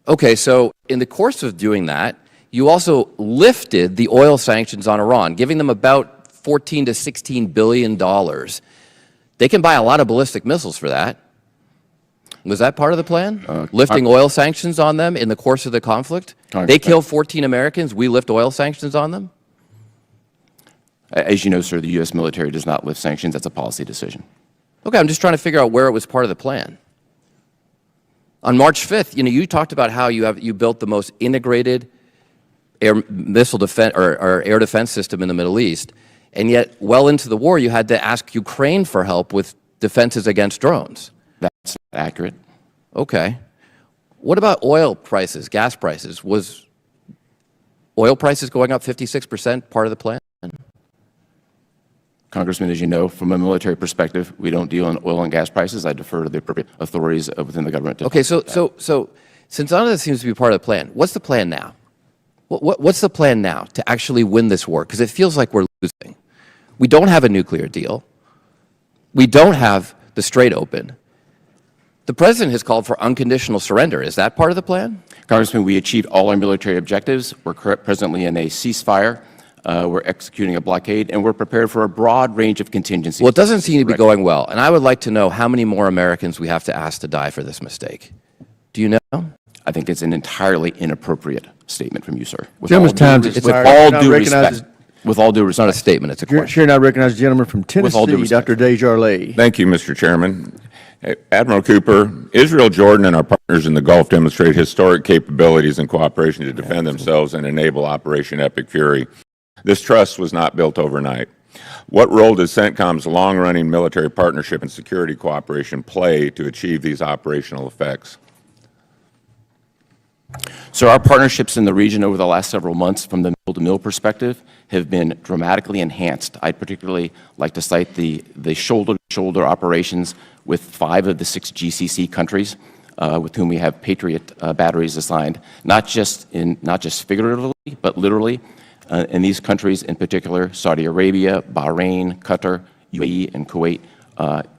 Okay, so in the course of doing that, you also lifted the oil sanctions on Iran, giving them about $14 to $16 billion. They can buy a lot of ballistic missiles for that. Was that part of the plan? Lifting oil sanctions on them in the course of the conflict? They kill 14 Americans, we lift oil sanctions on them? As you know, sir, the U.S. military does not lift sanctions. That's a policy decision. Okay, I'm just trying to figure out where it was part of the plan. On March 5th, you talked about how you built the most integrated air missile defense or air defense system in the Middle East, and yet well into the war you had to ask Ukraine for help with defenses against drones. That's accurate. Okay. What about oil prices, gas prices? Was oil prices going up 56% part of the plan? Congressman, as you know, from a military perspective, we don't deal in oil and gas prices. I defer to the appropriate authorities within the government. Okay, so since none of this seems to be part of the plan, what's the plan now? What's the plan now to actually win this war? Because it feels like we're losing. We don't have a nuclear deal. We don't have the strait open. The President has called for unconditional surrender. Is that part of the plan? Congressman, we achieved all our military objectives. We're presently in a ceasefire. We're executing a blockade, and we're prepared for a broad range of contingencies. Well, it doesn't seem to be going well, and I would like to know how many more Americans we have to ask to die for this mistake. Do you know? I think it's an entirely inappropriate statement from you, sir. Gentleman's time is With expired. all Now due recognizes- respect. With all due It's not a respect. statement, it's a question. Chair now recognizes the gentleman from all due Tennessee, respect. Dr. Desjardins. Thank you, Mr. Chairman. Admiral Cooper, Israel, Jordan, and our partners in the Gulf demonstrate historic capabilities and cooperation to defend themselves and enable Operation Epic Fury. This trust was not built overnight. What role does CENTCOM's long-running military partnership and security cooperation play to achieve these operational effects? So our partnerships in the region over the last several months from the mill-to-mill perspective have been dramatically enhanced. I'd particularly like to cite the shoulder-to-shoulder operations with 5 of the 6 GCC countries with whom we have Patriot batteries assigned, not just figuratively, but literally. In these countries in particular, Saudi Arabia, Bahrain, Qatar, UAE, and Kuwait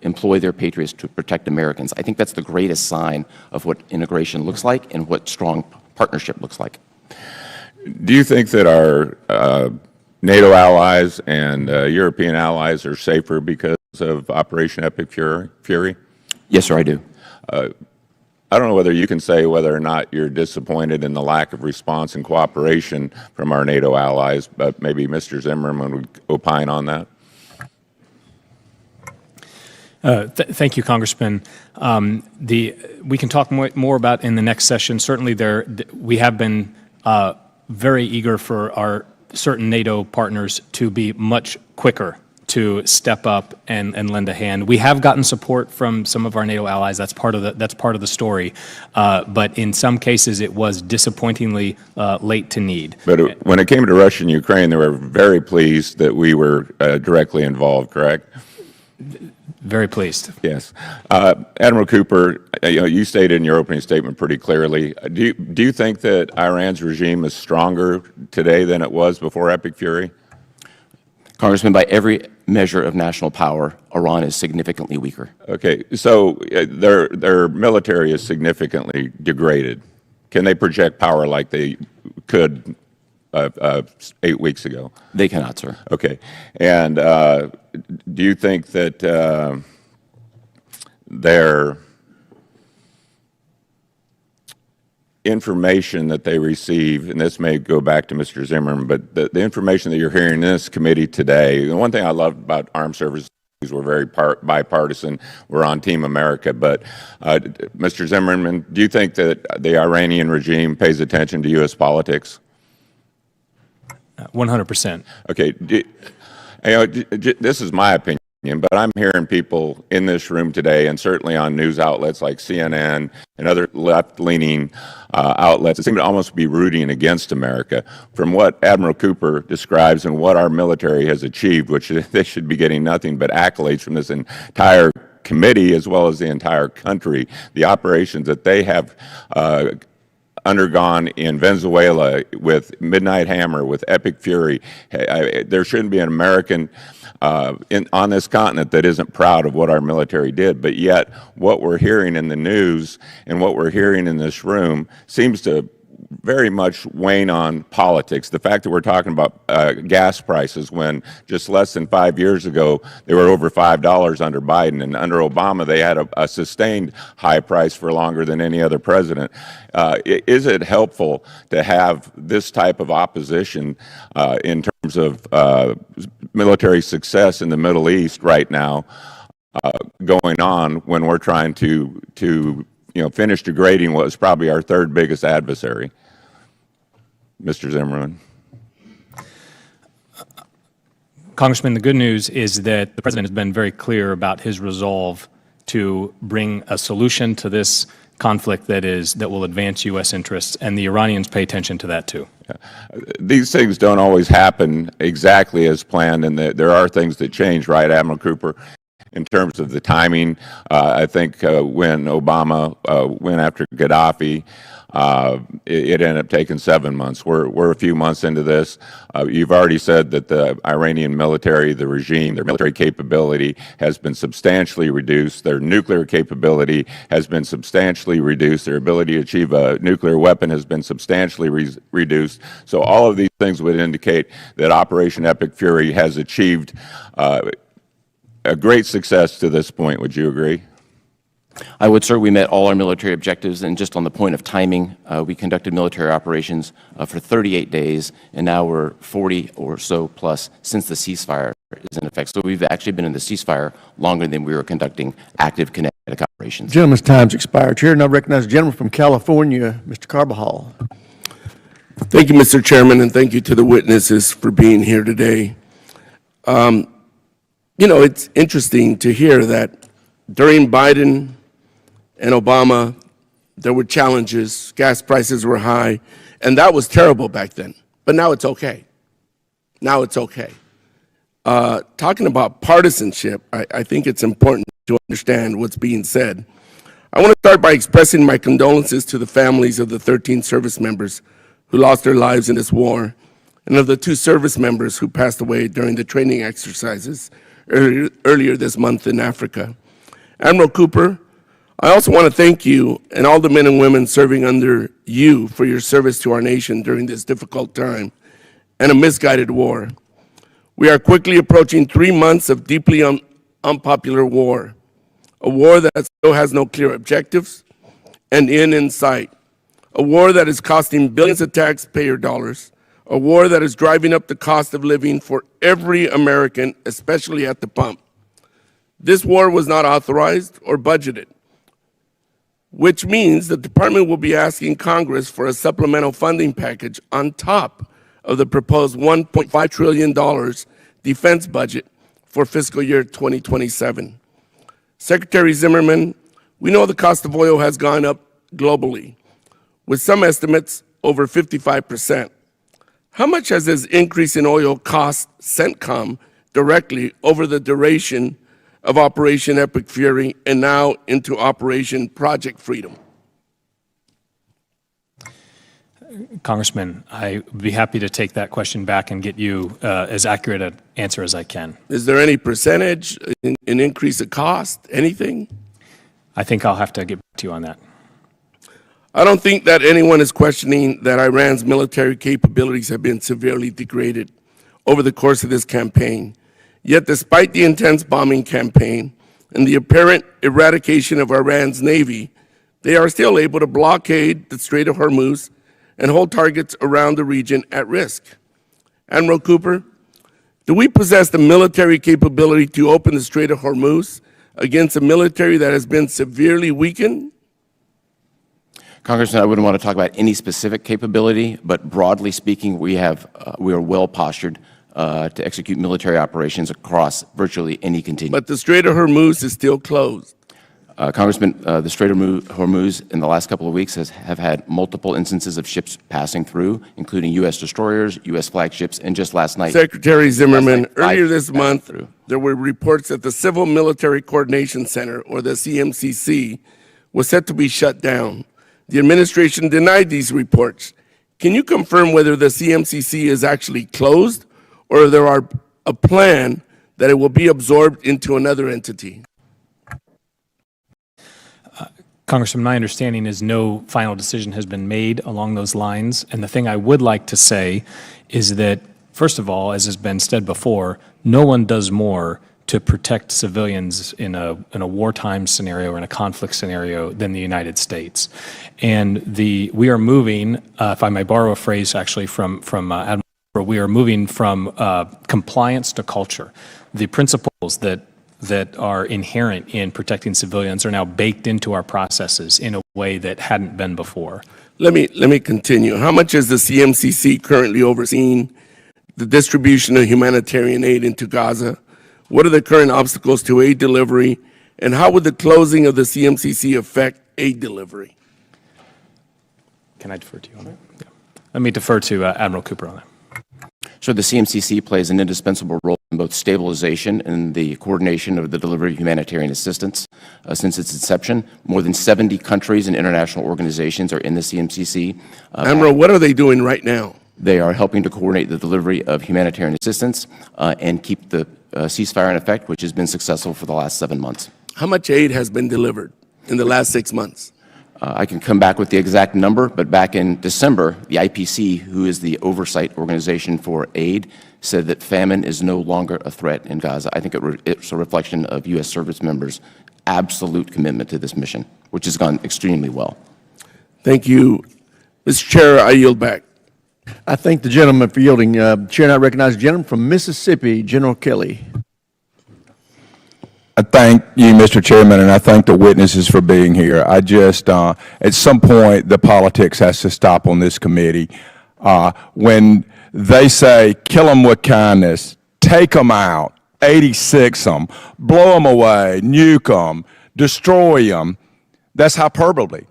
employ their Patriots to protect Americans. I think that's the greatest sign of what integration looks like and what strong partnership looks like. Do you think that our NATO allies and European allies are safer because of Operation Epic Fury? Yes, sir, I do. I don't know whether you can say whether or not you're disappointed in the lack of response and cooperation from our NATO allies, but maybe Mr. Zimmerman would opine on that. Thank you, Congressman. We can talk more about in the next session. Certainly, we have been very eager for our certain NATO partners to be much quicker to step up and lend a hand. We have gotten support from some of our NATO allies. That's part of the story. But in some cases, it was disappointingly late to need. But when it came to Russia and Ukraine, they were very pleased that we were directly involved, correct? Very pleased. Yes. Admiral Cooper, you stated in your opening statement pretty clearly, do you think that Iran's regime is stronger today than it was before Epic Fury? Congressman, by every measure of national power, Iran is significantly weaker. Okay, so their military is significantly degraded. Can they project power like they could 8 weeks ago? They cannot, sir. Okay. And do you think that their information that they receive, and this may go back to Mr. Zimmerman, but the information that you're hearing in this committee today, the one thing I love about armed services, we're very bipartisan. We're on Team America. But Mr. Zimmerman, do you think that the Iranian regime pays attention to U.S. politics? 100%. Okay. This is my opinion, but I'm hearing people in this room today, and certainly on news outlets like CNN and other left-leaning outlets, that seem to almost be rooting against America. From what Admiral Cooper describes and what our military has achieved, which they should be getting nothing but accolades from this entire committee as well as the entire country, the operations that they have undergone in Venezuela with Midnight Hammer, with Epic Fury. There shouldn't be an American on this continent that isn't proud of what our military did. But yet, what we're hearing in the news and what we're hearing in this room seems to very much wane on politics. The fact that we're talking about gas prices when just less than 5 years ago they were over $5 under Biden, and under Obama they had a sustained high price for longer than any other president. Is it helpful to have this type of opposition in terms of military success in the Middle East right now going on when we're trying to finish degrading what was probably our third biggest adversary? Mr. Zimmerman. Congressman, the good news is that the President has been very clear about his resolve to bring a solution to this conflict that will advance U.S. interests, and the Iranians pay attention to that too. These things don't always happen exactly as planned, and there are things that change, right, Admiral Cooper? In terms of the timing, I think when Obama went after Gaddafi, it ended up taking 7 months. We're a few months into this. You've already said that the Iranian military, the regime, their military capability has been substantially reduced. Their nuclear capability has been substantially reduced. Their ability to achieve a nuclear weapon has been substantially reduced. So all of these things would indicate that Operation Epic Fury has achieved a great success to this point. Would you agree? I would, sir. We met all our military objectives, and just on the point of timing, we conducted military operations for 38 days, and now we're 40 or so plus since the ceasefire is in effect. So we've actually been in the ceasefire longer than we were conducting active kinetic operations. Gentleman's time's expired. Chair, now recognize the gentleman from California, Mr. Carbajal. Thank you, Mr. Chairman, and thank you to the witnesses for being here today. It's interesting to hear that during Biden and Obama, there were challenges, gas prices were high, and that was terrible back then. But now it's okay. Now it's okay. Talking about partisanship, I think it's important to understand what's being said. I want to start by expressing my condolences to the families of the 13 service members who lost their lives in this war, and of the 2 service members who passed away during the training exercises earlier this month in Africa. Admiral Cooper, I also want to thank you and all the men and women serving under you for your service to our nation during this difficult time and a misguided war. We are quickly approaching 3 months of deeply unpopular war, a war that still has no clear objectives and end in sight, a war that is costing billions of taxpayer dollars, a war that is driving up the cost of living for every American, especially at the pump. This war was not authorized or budgeted, which means the department will be asking Congress for a supplemental funding package on top of the proposed $1.5 trillion defense budget for fiscal year 2027. Secretary Zimmerman, we know the cost of oil has gone up globally, with some estimates over 55%. How much has this increase in oil cost CENTCOM directly over the duration of Operation Epic Fury and now into Operation Project Freedom? Congressman, I would be happy to take that question back and get you as accurate an answer as I can. Is there any percentage, an increase of cost, anything? I think I'll have to get back to you on that. I don't think that anyone is questioning that Iran's military capabilities have been severely degraded over the course of this campaign. Yet, despite the intense bombing campaign and the apparent eradication of Iran's navy, they are still able to blockade the Strait of Hormuz and hold targets around the region at risk. Admiral Cooper, do we possess the military capability to open the Strait of Hormuz against a military that has been severely weakened? Congressman, I wouldn't want to talk about any specific capability, but broadly speaking, we are well postured to execute military operations across virtually any continuum. But the Strait of Hormuz is still closed. Congressman, the Strait of Hormuz in the last couple of weeks have had multiple instances of ships passing through, including U.S. destroyers, U.S. flagships, and just last night. Secretary Zimmerman, earlier this month, there were reports that the Civil Military Coordination Center, or the CMCC, was set to be shut down. The administration denied these reports. Can you confirm whether the CMCC is actually closed, or there are a plan that it will be absorbed into another entity? Congressman, my understanding is no final decision has been made along those lines. And the thing I would like to say is that, first of all, as has been said before, no one does more to protect civilians in a wartime scenario or in a conflict scenario than the United States. And we are moving, if I may borrow a phrase actually from Admiral, we are moving from compliance to culture. The principles that are inherent in protecting civilians are now baked into our processes in a way that hadn't been before. Let me continue. How much is the CMCC currently overseeing the distribution of humanitarian aid into Gaza? What are the current obstacles to aid delivery? And how would the closing of the CMCC affect aid delivery? Can I defer to you on that? Yeah. Let me defer to Admiral Cooper on that. So the CMCC plays an indispensable role in both stabilization and the coordination of the delivery of humanitarian assistance. Since its inception, more than 70 countries and international organizations are in the CMCC. Admiral, what are they doing right now? They are helping to coordinate the delivery of humanitarian assistance and keep the ceasefire in effect, which has been successful for the last 7 months. How much aid has been delivered in the last 6 months? I can come back with the exact number, but back in December, the IPC, who is the oversight organization for aid, said that famine is no longer a threat in Gaza. I think it's a reflection of U.S. service members' absolute commitment to this mission, which has gone extremely well. Thank you. Mr. Chair, I yield back. I thank the gentleman for yielding. Chair, and I recognize the gentleman from Mississippi, General Kelly. I thank you, Mr. Chairman, and I thank the witnesses for being here. I just, at some point, the politics has to stop on this committee. When they say, kill them with kindness, take them out, 86 them, blow them away, nuke them, destroy them, that's hyperbole.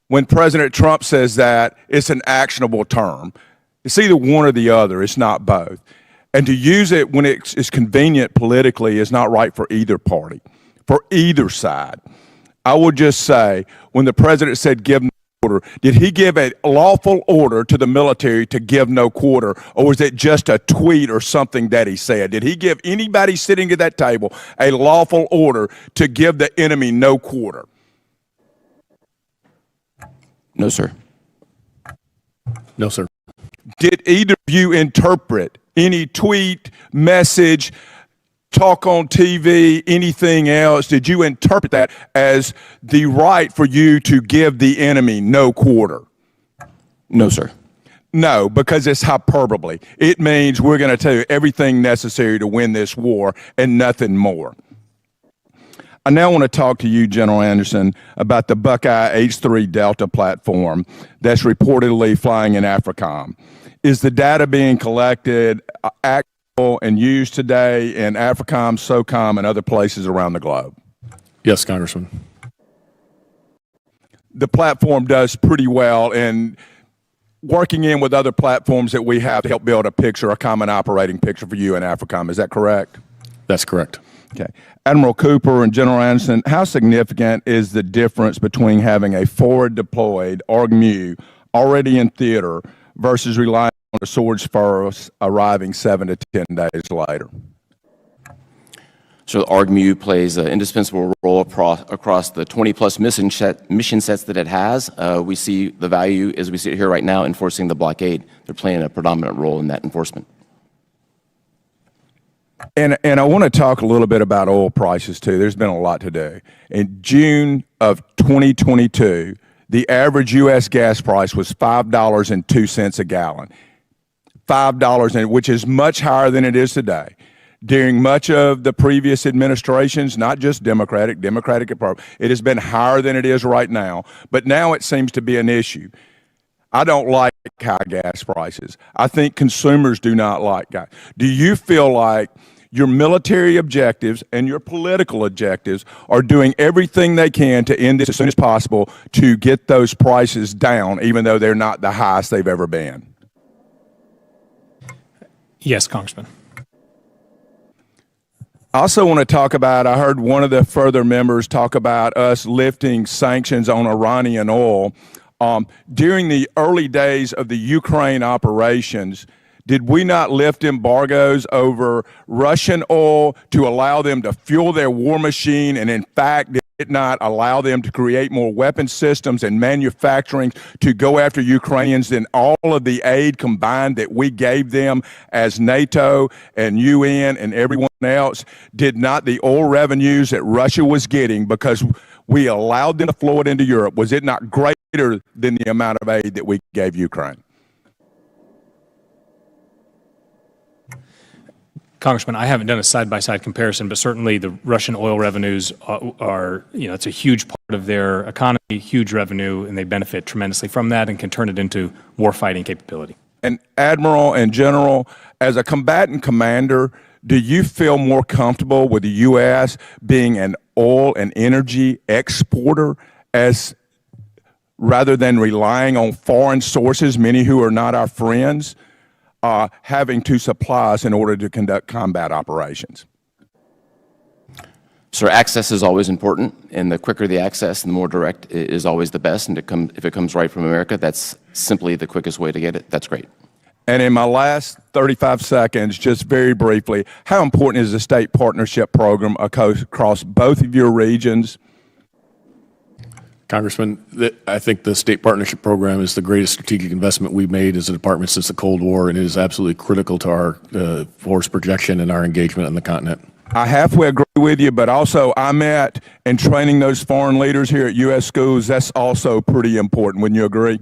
When President Trump says that, it's an actionable term. It's either one or the other. It's not both. And to use it when it's convenient politically is not right for either party, for either side. I would just say, when the president said give no quarter, did he give a lawful order to the military to give no quarter, or was it just a tweet or something that he said? Did he give anybody sitting at that table a lawful order to give the enemy no quarter? No, sir. No, sir. Did either of you interpret any tweet, message, talk on TV, anything else? Did you interpret that as the right for you to give the enemy no quarter? No, sir. No, because it's hyperbole. It means we're going to tell you everything necessary to win this war and nothing more. I now want to talk to you, General Anderson, about the Buckeye H-3 Delta platform that's reportedly flying in AFRICOM. Is the data being collected, actual, and used today in AFRICOM, SOCOM, and other places around the globe? Yes, Congressman. The platform does pretty well in working in with other platforms that we have to help build a picture, a common operating picture for you in AFRICOM. Is that correct? That's correct. Okay. Admiral Cooper and General Anderson, how significant is the difference between having a forward deployed ARGMU already in theater versus relying on a swords first arriving 7 to 10 days later? So ARGMU plays an indispensable role across the 20-plus mission sets that it has. We see the value, as we sit here right now, enforcing the blockade. They're playing a predominant role in that enforcement. And I want to talk a little bit about oil prices, too. There's been a lot to do. In June of 2022, the average U.S. gas price was $5.02 a gallon. $5, which is much higher than it is today. During much of the previous administrations, not just Democratic, it has been higher than it is right now. But now it seems to be an issue. I don't like high gas prices. I think consumers do not like gas. Do you feel like your military objectives and your political objectives are doing everything they can to end this as soon as possible to get those prices down, even though they're not the highest they've ever been? Yes, Congressman. I also want to talk about, I heard one of the further members talk about us lifting sanctions on Iranian oil. During the early days of the Ukraine operations, did we not lift embargoes over Russian oil to allow them to fuel their war machine, and in fact did not allow them to create more weapon systems and manufacturing to go after Ukrainians than all of the aid combined that we gave them as NATO and UN and everyone else? Did not the oil revenues that Russia was getting, because we allowed them to flow it into Europe, was it not greater than the amount of aid that we gave Ukraine? Congressman, I haven't done a side-by-side comparison, but certainly the Russian oil revenues are, it's a huge part of their economy, huge revenue, and they benefit tremendously from that and can turn it into war-fighting capability. And Admiral and General, as a combatant commander, do you feel more comfortable with the U.S. being an oil and energy exporter rather than relying on foreign sources, many who are not our friends, having to supply us in order to conduct combat operations? Sir, access is always important, and the quicker the access and the more direct is always the best. And if it comes right from America, that's simply the quickest way to get it. That's great. And in my last 35 seconds, just very briefly, how important is the state partnership program across both of your regions? Congressman, I think the state partnership program is the greatest strategic investment we've made as a department since the Cold War, and it is absolutely critical to our force projection and our engagement on the continent. I halfway agree with you, but also I met in training those foreign leaders here at U.S. schools. That's also pretty important. Wouldn't you agree?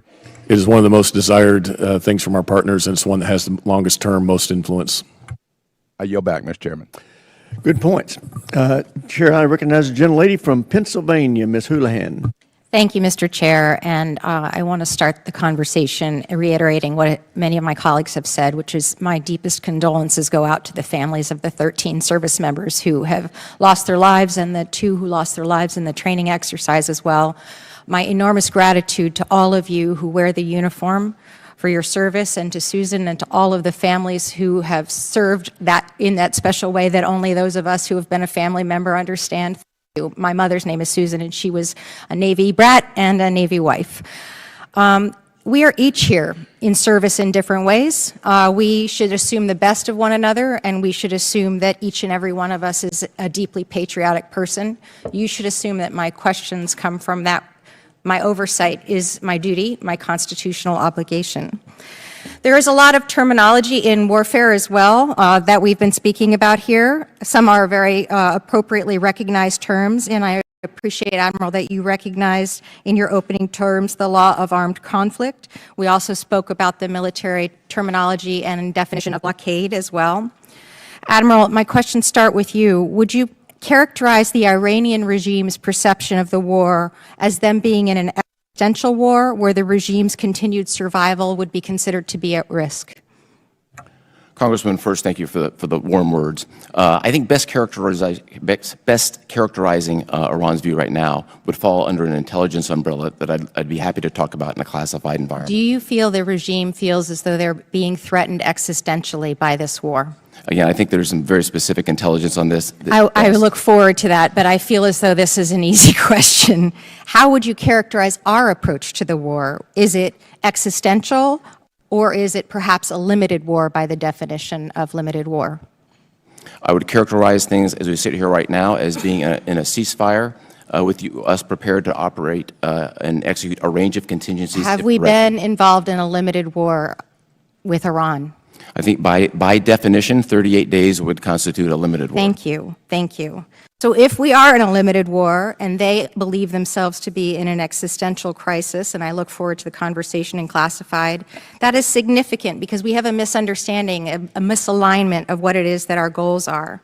It is one of the most desired things from our partners, and it's one that has the longest term, most influence. I yield back, Mr. Chairman. Good points. Chair, I recognize the gentlelady from Pennsylvania, Ms. Houlihan. Thank you, Mr. Chair, and I want to start the conversation reiterating what many of my colleagues have said, which is my deepest condolences go out to the families of the 13 service members who have lost their lives and the 2 who lost their lives in the training exercise as well. My enormous gratitude to all of you who wear the uniform for your service, and to Susan and to all of the families who have served that in that special way that only those of us who have been a family member understand. My mother's name is Susan, and she was a Navy brat and a Navy wife. We are each here in service in different ways. We should assume the best of one another, and we should assume that each and every one of us is a deeply patriotic person. You should assume that my questions come from that. My oversight is my duty, my constitutional obligation. There is a lot of terminology in warfare as well that we've been speaking about here. Some are very appropriately recognized terms, and I appreciate, Admiral, that you recognized in your opening terms the law of armed conflict. We also spoke about the military terminology and definition of blockade as well. Admiral, my questions start with you. Would you characterize the Iranian regime's perception of the war as them being in an existential war where the regime's continued survival would be considered to be at risk? Congressman, first, thank you for the warm words. I think best characterizing Iran's view right now would fall under an intelligence umbrella that I'd be happy to talk about in a classified environment. Do you feel the regime feels as though they're being threatened existentially by this war? Again, I think there's some very specific intelligence on this. I look forward to that, but I feel as though this is an easy question. How would you characterize our approach to the war? Is it existential, or is it perhaps a limited war by the definition of limited war? I would characterize things as we sit here right now as being in a ceasefire with us prepared to operate and execute a range of contingencies. Have if we threatened. been involved in a limited war with Iran? I think by definition, 38 days would constitute a limited war. Thank you. Thank you. So if we are in a limited war and they believe themselves to be in an existential crisis, and I look forward to the conversation in classified, that is significant because we have a misunderstanding, a misalignment of what it is that our goals are.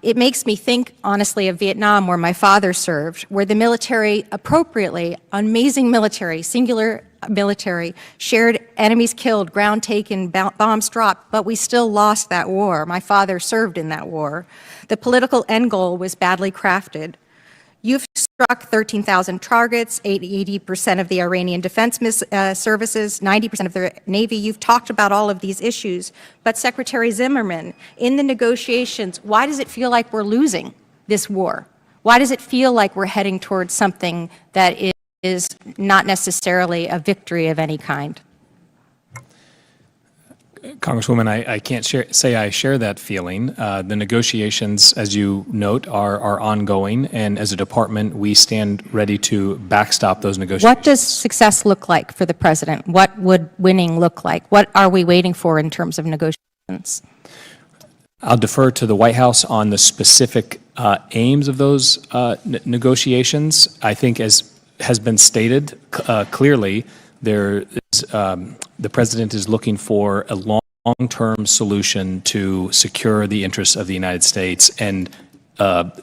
It makes me think, honestly, of Vietnam, where my father served, where the military, appropriately, amazing military, singular military, shared enemies killed, ground taken, bombs dropped, but we still lost that war. My father served in that war. The political end goal was badly crafted. You've struck 13,000 targets, 80% of the Iranian defense services, 90% of the Navy. You've talked about all of these issues. But Secretary Zimmerman, in the negotiations, why does it feel like we're losing this war? Why does it feel like we're heading towards something that is not necessarily a victory of any kind? Congresswoman, I can't say I share that feeling. The negotiations, as you note, are ongoing, and as a department, we stand ready to backstop those negotiations. What does success look like for the president? What would winning look like? What are we waiting for in terms of negotiations? I'll defer to the White House on the specific aims of those negotiations. I think, as has been stated clearly, there is, the president is looking for a long-term solution to secure the interests of the United States and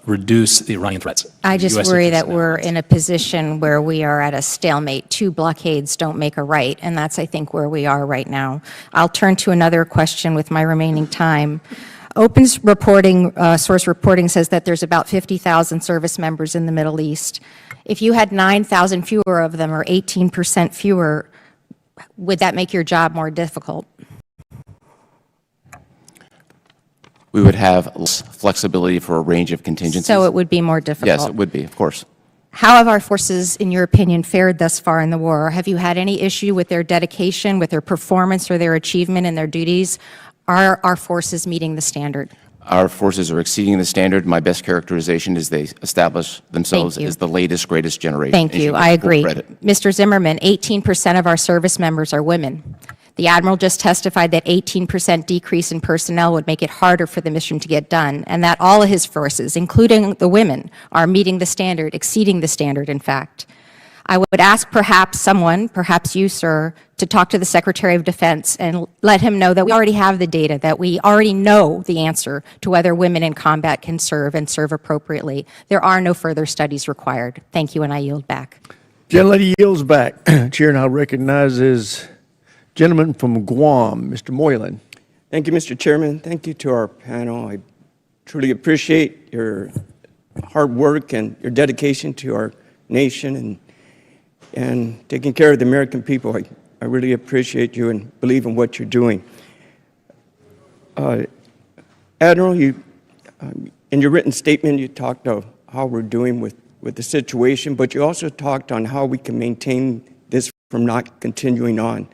reduce the Iranian threats. I just worry that we're in a position where we are at a stalemate. Two blockades don't make a right, and that's, I think, where we are right now. I'll turn to another question with my remaining time. Open reporting, source reporting says that there's about 50,000 service members in the Middle East. If you had 9,000 fewer of them, or 18% fewer, would that make your job more difficult? We would have less flexibility for a range of contingencies. So it would be more difficult? Yes, it would be, of course. How have our forces, in your opinion, fared thus far in the war? Have you had any issue with their dedication, with their performance, or their achievement in their duties? Are our forces meeting the standard? Our forces are exceeding the standard. My best characterization is they establish themselves as the latest, greatest generation. Thank you. I agree. Mr. Zimmerman, 18% of our service members are women. The Admiral just testified that 18% decrease in personnel would make it harder for the mission to get done, and that all of his forces, including the women, are meeting the standard, exceeding the standard, in fact. I would ask perhaps someone, perhaps you, sir, to talk to the Secretary of Defense and let him know that we already have the data, that we already know the answer to whether women in combat can serve and serve appropriately. There are no further studies required. Thank you, and I yield back. Gentlelady yields back. Chair now recognizes gentleman from Guam, Mr. Moylan. Thank you, Mr. Chairman. Thank you to our panel. I truly appreciate your hard work and your dedication to our nation and taking care of the American people. I really appreciate you and believe in what you're doing. Admiral, you, in your written statement, you talked of how we're doing with the situation, but you also talked on how we can maintain this from not continuing on.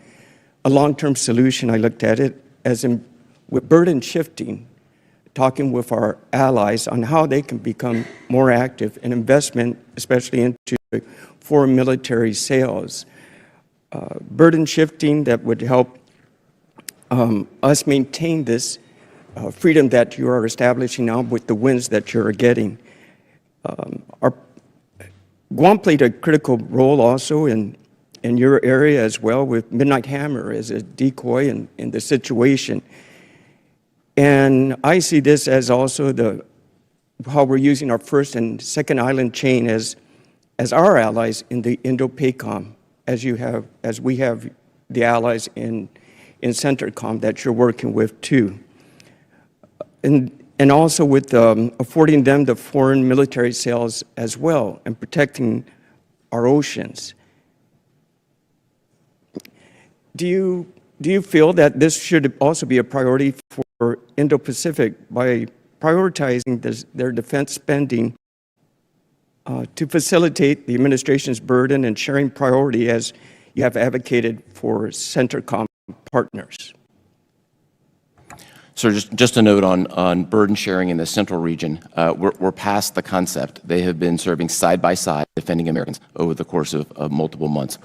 A long-term solution, I looked at it as in with burden shifting, talking with our allies on how they can become more active in investment, especially into foreign military sales. Burden shifting that would help us maintain this freedom that you are establishing now with the wins that you're getting. Guam played a critical role also in your area as well, with Midnight Hammer as a decoy in the situation. And I see this as also how we're using our first and second island chain as our allies in the Indo-PACOM, as we have the allies in CENTCOM that you're working with too. And also with affording them the foreign military sales as well and protecting our oceans. Do you feel that this should also be a priority for Indo-Pacific by prioritizing their defense spending to facilitate the administration's burden and sharing priority as you have advocated for CENTCOM partners? So just a note on burden sharing in the central region. We're past the concept. They have been serving side by side, defending Americans over the course of multiple months.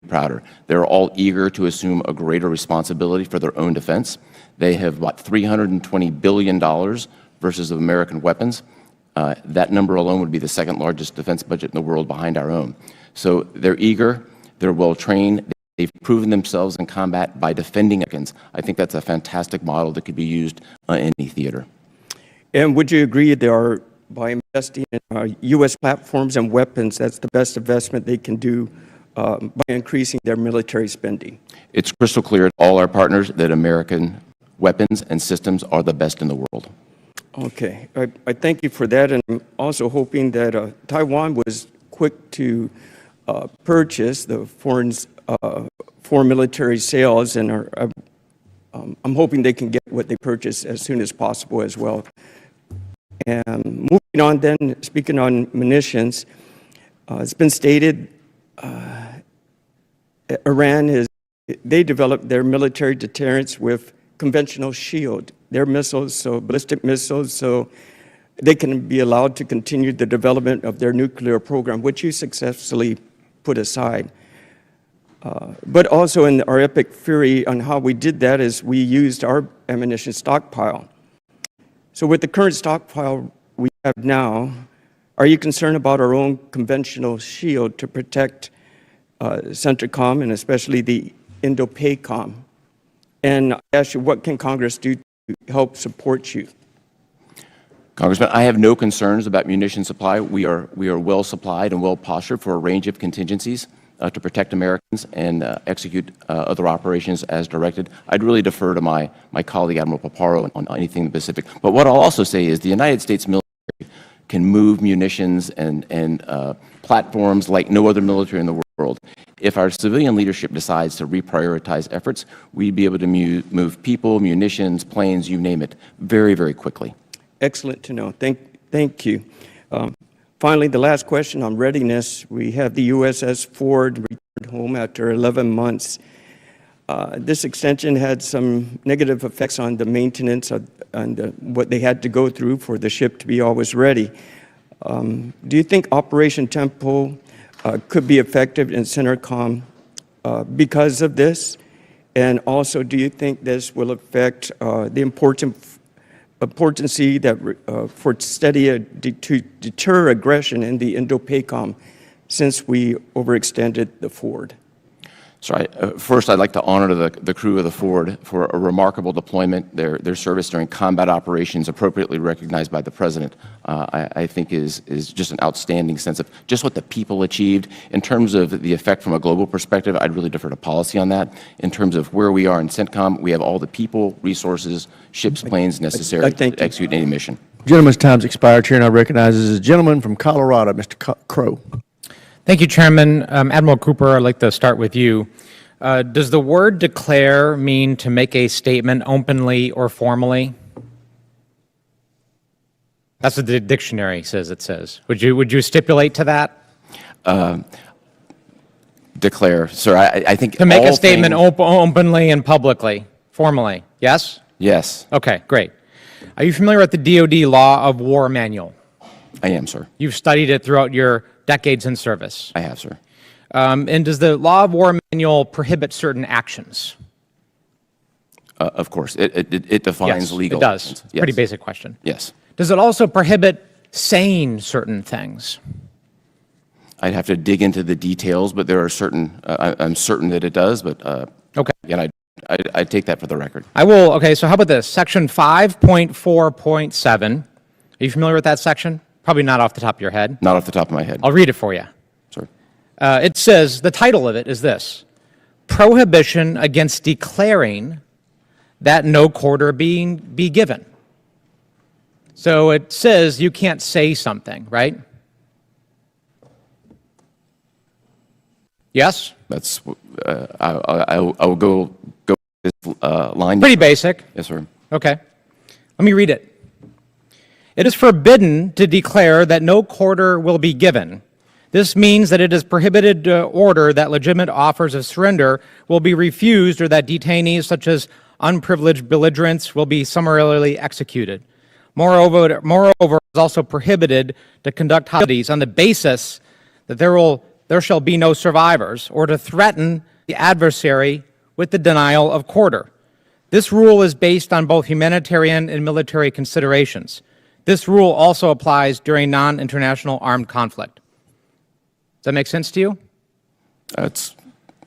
Prouder. They're all eager to assume a greater responsibility for their own defense. They have bought $320 billion versus of American weapons. That number alone would be the second largest defense budget in the world behind our own. So they're eager, they're well trained, they've proven themselves in combat by defending Americans. I think that's a fantastic model that could be used in any theater. And would you agree there are, by investing in U.S. platforms and weapons, that's the best investment they can do by increasing their military spending? It's crystal clear to all our partners that American weapons and systems are the best in the world. Okay, I thank you for that, and I'm also hoping that Taiwan was quick to purchase the foreign military sales, and I'm hoping they can get what they purchase as soon as possible as well. And moving on then, speaking on munitions, it's been stated they developed their military deterrence with conventional shield, their missiles, so ballistic missiles, so they can be allowed to continue the development of their nuclear program, which you successfully put aside. But also in our epic fury on how we did that is we used our ammunition stockpile. So with the current stockpile we have now, are you concerned about our own conventional shield to protect CENTCOM and especially the Indo-PACOM? And I ask you, what can Congress do to help support you? Congressman, I have no concerns about munition supply. We are well supplied and well postured for a range of contingencies to protect Americans and execute other operations as directed. I'd really defer to my colleague, Admiral Paparo, on anything specific. But what I'll also say is the United States military can move munitions and platforms like no other military in the world. If our civilian leadership decides to reprioritize efforts, we'd be able to move people, munitions, planes, you name it, very, very quickly. Excellent to know. Thank you. Finally, the last question on readiness. We have the USS Ford returned home after 11 months. This extension had some negative effects on the maintenance and what they had to go through for the ship to be always ready. Do you think Operation Tempo could be effective in CENTCOM because of this? And also, do you think this will affect the importance that for steady to deter aggression in the Indo-PACOM since we overextended the Ford? So first, I'd like to honor the crew of the Ford for a remarkable deployment. Their service during combat operations, appropriately recognized by the President, I think is just an outstanding sense of just what the people achieved. In terms of the effect from a global perspective, I'd really defer to policy on that. In terms of where we are in CENTCOM, we have all the people, resources, ships, planes necessary to execute any mission. Gentleman's time's expired, Chair, and I recognize a gentleman from Colorado, Mr. Crow. Thank you, Chairman. Admiral Cooper, I'd like to start with you. Does the word declare mean to make a statement openly or formally? That's what the dictionary says it says. Would you stipulate to that? Declare, sir, I think to make a statement openly and publicly, formally, yes? Yes. Okay, great. Are you familiar with the DoD Law of War Manual? I am, sir. You've studied it throughout your decades in service. I have, sir. And does the Law of War Manual prohibit certain actions? Of course. It defines legal it does. actions. Yes. Pretty basic question. Yes. Does it also prohibit saying certain things? I'd have to dig into the details, but there are certain, I'm certain that it does, but okay. Again, I take that for the record. I will, okay, so how about this? Section 5.4.7. Are you familiar with that section? Probably not off the top of your head. Not off the top of my head. I'll read it for you. Sure. It says, the title of it is this: Prohibition against declaring that no quarter be given. So it says you can't say something, right? Yes? That's, I will go this line. Pretty basic. Yes, sir. Okay. Let me read it. It is forbidden to declare that no quarter will be given. This means that it is prohibited to order that legitimate offers of surrender will be refused or that detainees such as unprivileged belligerents will be summarily executed. Moreover, it is also prohibited to conduct hostilities on the basis that there shall be no survivors, or to threaten the adversary with the denial of quarter. This rule is based on both humanitarian and military considerations. This rule also applies during non-international armed conflict. Does that make sense to you?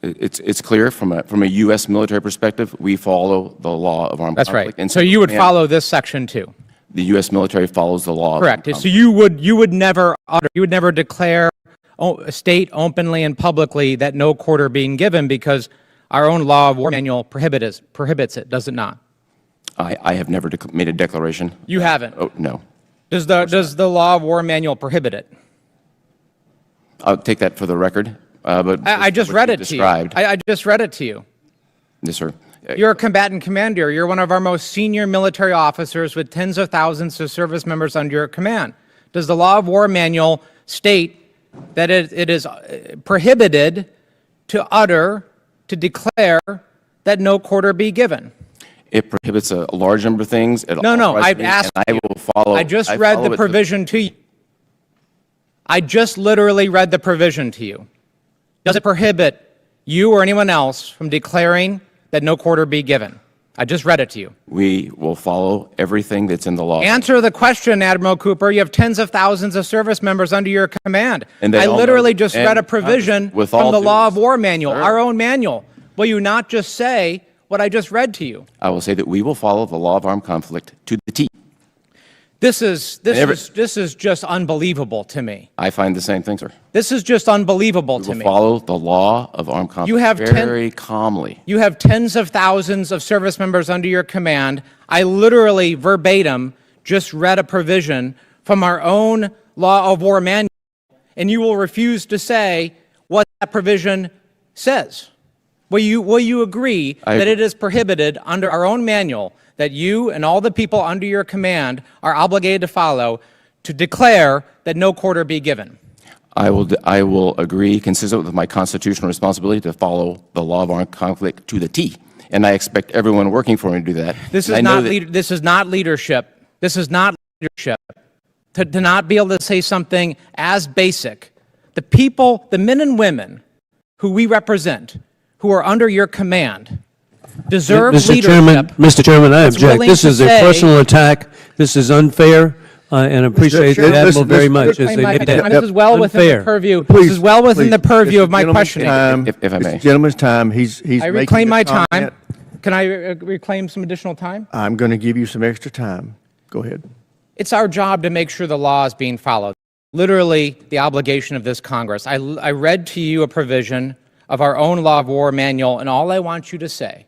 It's clear from a U.S. military perspective, we follow the law of armed That's conflict. right. And So you would follow this section too? The U.S. military follows the law. Correct. Of armed So you would never declare a state openly and publicly that no quarter being given, because our own law of war manual prohibits it, does it not? I have never made a declaration. You haven't? Oh, no. Does the law of war manual prohibit it? I'll take that for the record. But I just read it to you. I just read it to you. Yes, sir. You're a combatant commander. You're one of our most senior military officers with tens of thousands of service members under your command. Does the law of war manual state that it is prohibited to declare that no quarter be given? It prohibits a large number of things. No, I've asked you. I will follow. I just read the provision to you. I just literally read the provision to you. Does it prohibit you or anyone else from declaring that no quarter be given? I just read it to you. We will follow everything that's in the law. Answer the question, Admiral Cooper. You have tens of thousands of service members under your command. And I literally just read a provision from the law of war manual, our own manual. Will you not just say what I just read to you? I will say that we will follow the law of armed conflict to the T. This is just unbelievable to me. I find the same thing, sir. This is just unbelievable to me. Follow the law of armed conflict very calmly. You have tens of thousands of service members under your command. I literally, verbatim, just read a provision from our own law of war manual, and you will refuse to say what that provision says. Will you agree that it is prohibited under our own manual, that you and all the people under your command are obligated to follow, to declare that no quarter be given? I will agree, consistent with my constitutional responsibility, to follow the law of armed conflict to the T. And I expect everyone working for me to do that. This is not leadership. This is not leadership. To not be able to say something as basic. The people, the men and women who we represent, who are under your command, deserve leadership. Mr. Chairman, I object. This is a personal attack. This is unfair, and I appreciate the Admiral very much. This is well within the purview. This is well within the purview of my questioning. If I may. Gentleman's time. He's I reclaim my time. Can I reclaim some additional time? I'm going to give you some extra time. Go ahead. It's our job to make sure the law is being followed. Literally, the obligation of this Congress. I read to you a provision of our own law of war manual, and all I want you to say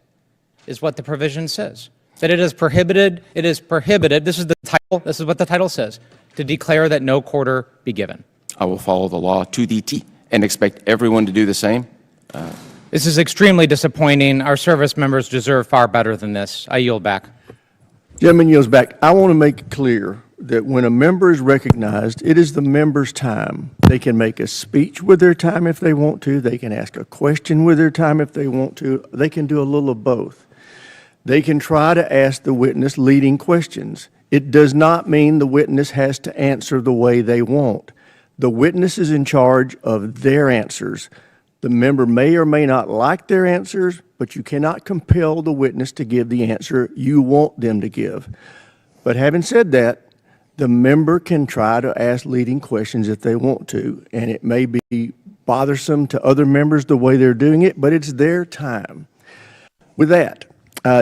is what the provision says. That it is prohibited, this is the title, this is what the title says, to declare that no quarter be given. I will follow the law to the T and expect everyone to do the same. This is extremely disappointing. Our service members deserve far better than this. I yield back. Gentleman yields back. I want to make it clear that when a member is recognized, it is the member's time. They can make a speech with their time if they want to. They can ask a question with their time if they want to. They can do a little of both. They can try to ask the witness leading questions. It does not mean the witness has to answer the way they want. The witness is in charge of their answers. The member may or may not like their answers, but you cannot compel the witness to give the answer you want them to give. But having said that, the member can try to ask leading questions if they want to, and it may be bothersome to other members the way they're doing it, but it's their time. With that,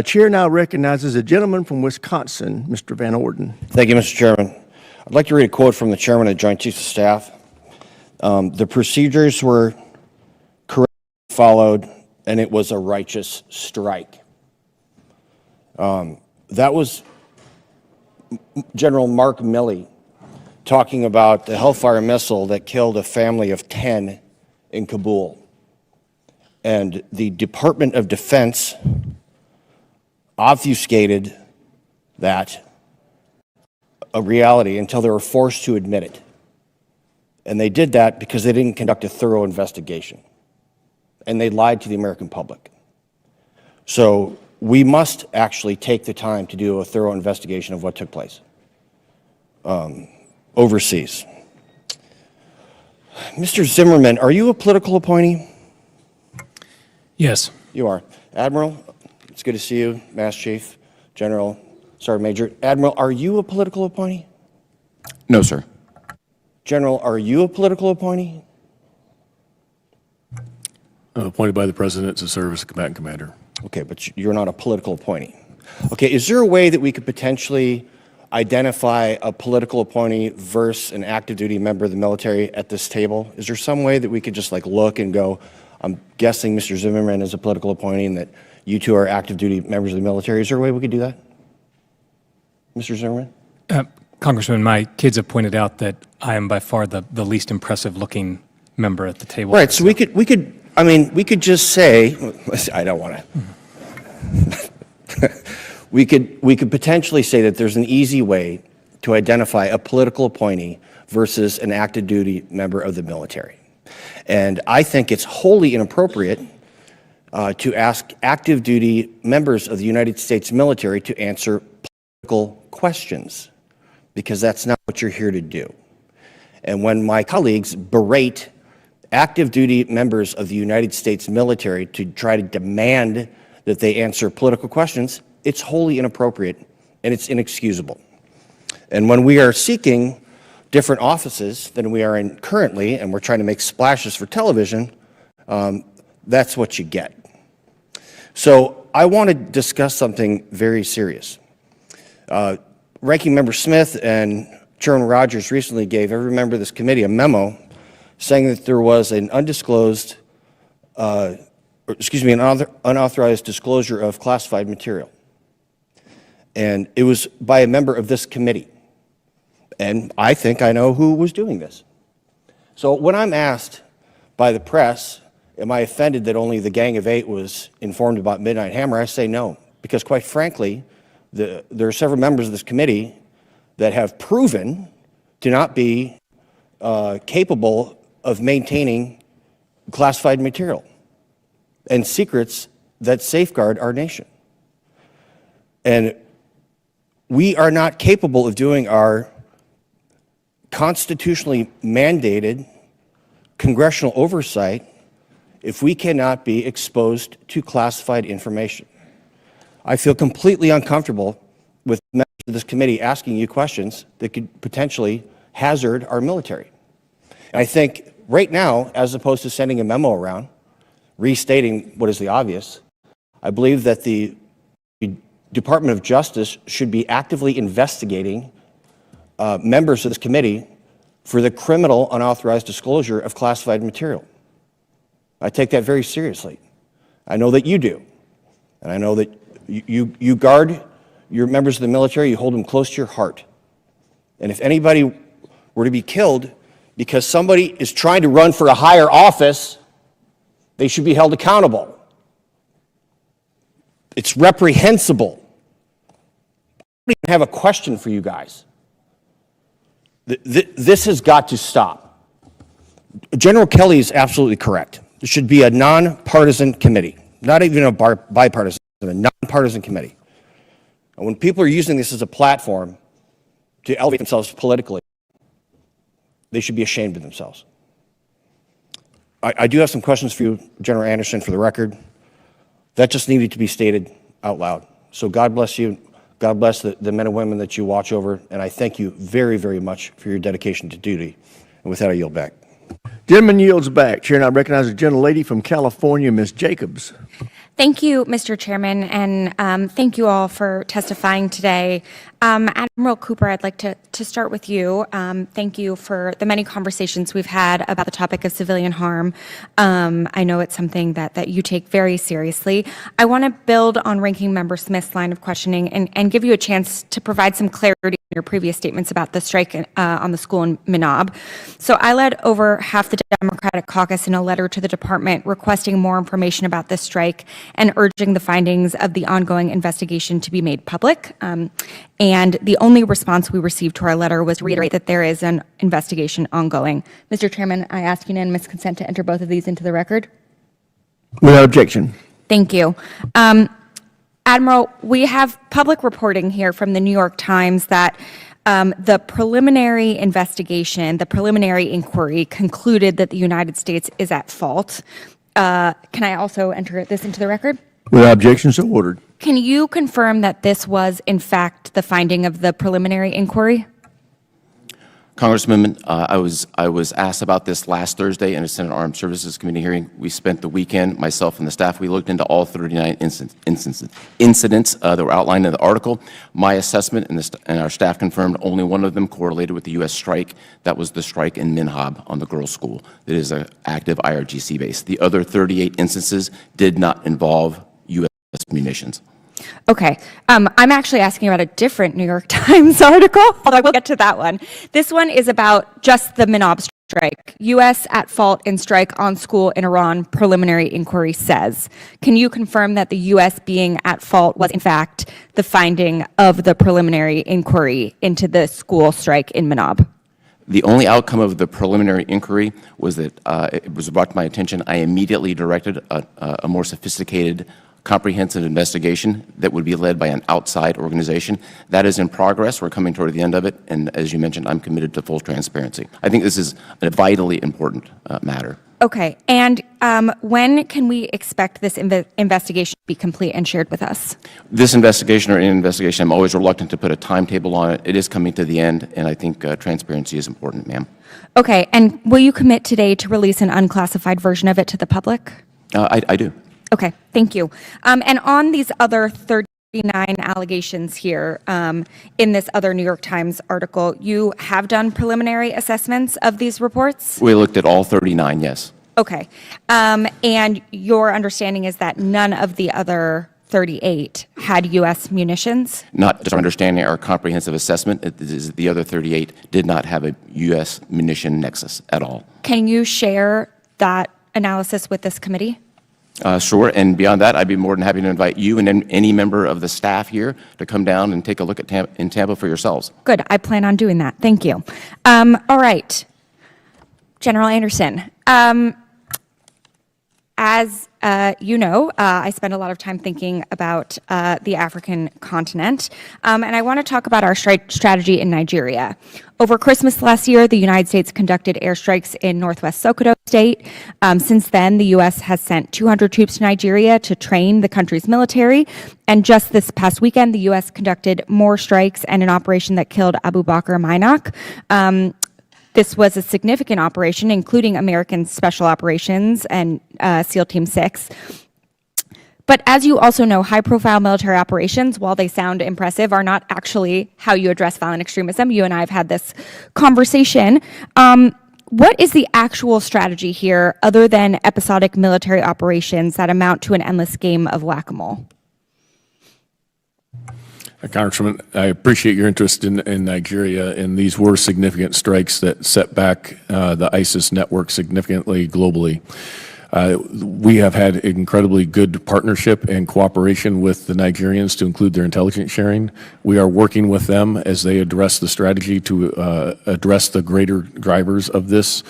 Chair now recognizes a gentleman from Wisconsin, Mr. Van Orden. Thank you, Mr. Chairman. I'd like to read a quote from the Chairman of Joint Chiefs of Staff. The procedures were correctly followed, and it was a righteous strike. That was General Mark Milley talking about the Hellfire missile that killed a family of 10 in Kabul. And the Department of Defense obfuscated that a reality until they were forced to admit it. And they did that because they didn't conduct a thorough investigation. And they lied to the American public. So we must actually take the time to do a thorough investigation of what took place overseas. Mr. Zimmerman, are you a political appointee? Yes. You are. Admiral, it's good to see you. Master Chief, General, Sergeant Major. Admiral, are you a political appointee? No, sir. General, are you a political appointee? I'm appointed by the President to serve as a combatant commander. Okay, but you're not a political appointee. Okay, is there a way that we could potentially identify a political appointee versus an active duty member of the military at this table? Is there some way that we could just like look and go, I'm guessing Mr. Zimmerman is a political appointee and that you two are active duty members of the military? Is there a way we could do that? Mr. Zimmerman? Congressman, my kids have pointed out that I am by far the least impressive looking member at the table. Right, so we could just say, I don't want to. We could potentially say that there's an easy way to identify a political appointee versus an active duty member of the military. And I think it's wholly inappropriate to ask active duty members of the United States military to answer political questions, because that's not what you're here to do. And when my colleagues berate active duty members of the United States military to try to demand that they answer political questions, it's wholly inappropriate and it's inexcusable. And when we are seeking different offices than we are in currently, and we're trying to make splashes for television, that's what you get. So I want to discuss something very serious. Ranking Member Smith and Chairman Rogers recently gave every member of this committee a memo saying that there was an undisclosed, unauthorized disclosure of classified material. And it was by a member of this committee. And I think I know who was doing this. So when I'm asked by the press, am I offended that only the Gang of Eight was informed about Midnight Hammer, I say no. Because quite frankly, there are several members of this committee that have proven to not be capable of maintaining classified material and secrets that safeguard our nation. And we are not capable of doing our constitutionally mandated congressional oversight if we cannot be exposed to classified information. I feel completely uncomfortable with members of this committee asking you questions that could potentially hazard our military. And I think right now, as opposed to sending a memo around, restating what is the obvious, I believe that the Department of Justice should be actively investigating members of this committee for the criminal unauthorized disclosure of classified material. I take that very seriously. I know that you do. And I know that you guard your members of the military, you hold them close to your heart. And if anybody were to be killed because somebody is trying to run for a higher office, they should be held accountable. It's reprehensible. I don't even have a question for you guys. This has got to stop. General Kelly is absolutely correct. There should be a nonpartisan committee, not even a bipartisan, a nonpartisan committee. And when people are using this as a platform to elevate themselves politically, they should be ashamed of themselves. I do have some questions for you, General Anderson, for the record. That just needed to be stated out loud. So God bless you. God bless the men and women that you watch over. And I thank you very, very much for your dedication to duty. And with that, I yield back. Gentleman yields back. Chair, and I recognize the gentlelady from California, Ms. Jacobs. Thank you, Mr. Chairman, and thank you all for testifying today. Admiral Cooper, I'd like to start with you. Thank you for the many conversations we've had about the topic of civilian harm. I know it's something that you take very seriously. I want to build on Ranking Member Smith's line of questioning and give you a chance to provide some clarity in your previous statements about the strike on the school in Minab. So I led over half the Democratic caucus in a letter to the department requesting more information about this strike and urging the findings of the ongoing investigation to be made public. And the only response we received to our letter was to reiterate that there is an investigation ongoing. Mr. Chairman, I ask unanimous consent to enter both of these into the record. Without objection. Thank you. Admiral, we have public reporting here from the New York Times that the preliminary investigation, the preliminary inquiry concluded that the United States is at fault. Can I also enter this into the record? Without objection, so ordered. Can you confirm that this was, in fact, the finding of the preliminary inquiry? Congressman, I was asked about this last Thursday in a Senate Armed Services Committee hearing. We spent the weekend, myself and the staff, we looked into all 39 incidents that were outlined in the article. My assessment and our staff confirmed only one of them correlated with the U.S. strike. That was the strike in Minhab on the girls' school. That is an active IRGC base. The other 38 instances did not involve U.S. munitions. Okay. I'm actually asking about a different New York Times article, although I will get to that one. This one is about just the Minhab strike. U.S. at fault in strike on school in Iran, preliminary inquiry says. Can you confirm that the U.S. being at fault was, in fact, the finding of the preliminary inquiry into the school strike in Minhab? The only outcome of the preliminary inquiry was that it was brought to my attention. I immediately directed a more sophisticated, comprehensive investigation that would be led by an outside organization. That is in progress. We're coming toward the end of it. And as you mentioned, I'm committed to full transparency. I think this is a vitally important matter. Okay. And when can we expect this investigation to be complete and shared with us? This investigation or any investigation, I'm always reluctant to put a timetable on it. It is coming to the end, and I think transparency is important, ma'am. Okay. And will you commit today to release an unclassified version of it to the public? I do. Okay, thank you. And on these other 39 allegations here, in this other New York Times article, you have done preliminary assessments of these reports? We looked at all 39, yes. Okay. And your understanding is that none of the other 38 had U.S. munitions? Not just our understanding, our comprehensive assessment, the other 38 did not have a U.S. munition nexus at all. Can you share that analysis with this committee? Sure, and beyond that, I'd be more than happy to invite you and any member of the staff here to come down and take a look at Tampa for yourselves. Good, I plan on doing that. Thank you. All right, General Anderson. As you know, I spend a lot of time thinking about the African continent, and I want to talk about our strategy in Nigeria. Over Christmas last year, the United States conducted airstrikes in northwest Sokoto State. Since then, the U.S. has sent 200 troops to Nigeria to train the country's military, and just this past weekend, the U.S. conducted more strikes and an operation that killed Abu Bakr Mainak. This was a significant operation, including American Special Operations and SEAL Team 6. But as you also know, high-profile military operations, while they sound impressive, are not actually how you address violent extremism. You and I have had this conversation. What is the actual strategy here, other than episodic military operations that amount to an endless game of whack-a-mole? Congressman, I appreciate your interest in Nigeria, and these were significant strikes that set back the ISIS network significantly globally. We have had incredibly good partnership and cooperation with the Nigerians to include their intelligence sharing. We are working with them as they address the strategy to address the greater drivers of this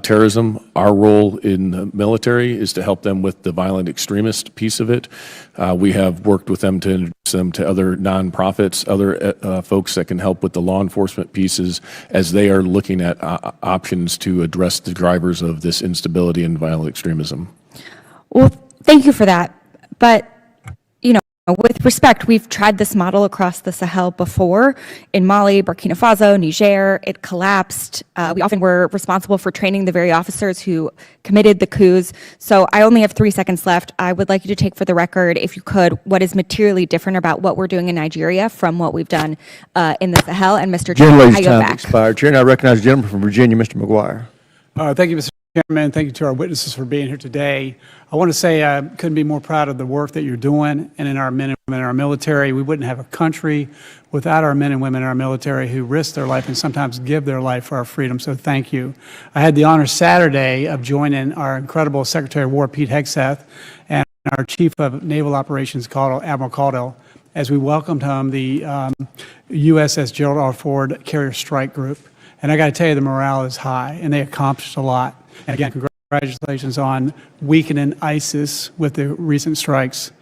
terrorism. Our role in the military is to help them with the violent extremist piece of it. We have worked with them to introduce them to other nonprofits, other folks that can help with the law enforcement pieces as they are looking at options to address the drivers of this instability and violent extremism. Well, thank you for that. But, you know, with respect, we've tried this model across the Sahel before. In Mali, Burkina Faso, Niger, it collapsed. We often were responsible for training the very officers who committed the coups. So I only have 3 seconds left. I would like you to take for the record, if you could, what is materially different about what we're doing in Nigeria from what we've done in the Sahel. And Mr. Chairman, I yield back. Expired. Chair, now I recognize the gentleman from Virginia, Mr. McGuire. Thank you, Mr. Chairman. Thank you to our witnesses for being here today. I want to say I couldn't be more proud of the work that you're doing and in our men and women in our military. We wouldn't have a country without our men and women in our military who risk their life and sometimes give their life for our freedom. So thank you. I had the honor Saturday of joining our incredible Secretary of War, Pete Hegseth, and our Chief of Naval Operations, Admiral Caudill, as we welcomed home the USS Gerald R. Ford Carrier Strike Group. And I got to tell you, the morale is high, and they accomplished a lot. And again, congratulations on weakening ISIS with the recent strikes.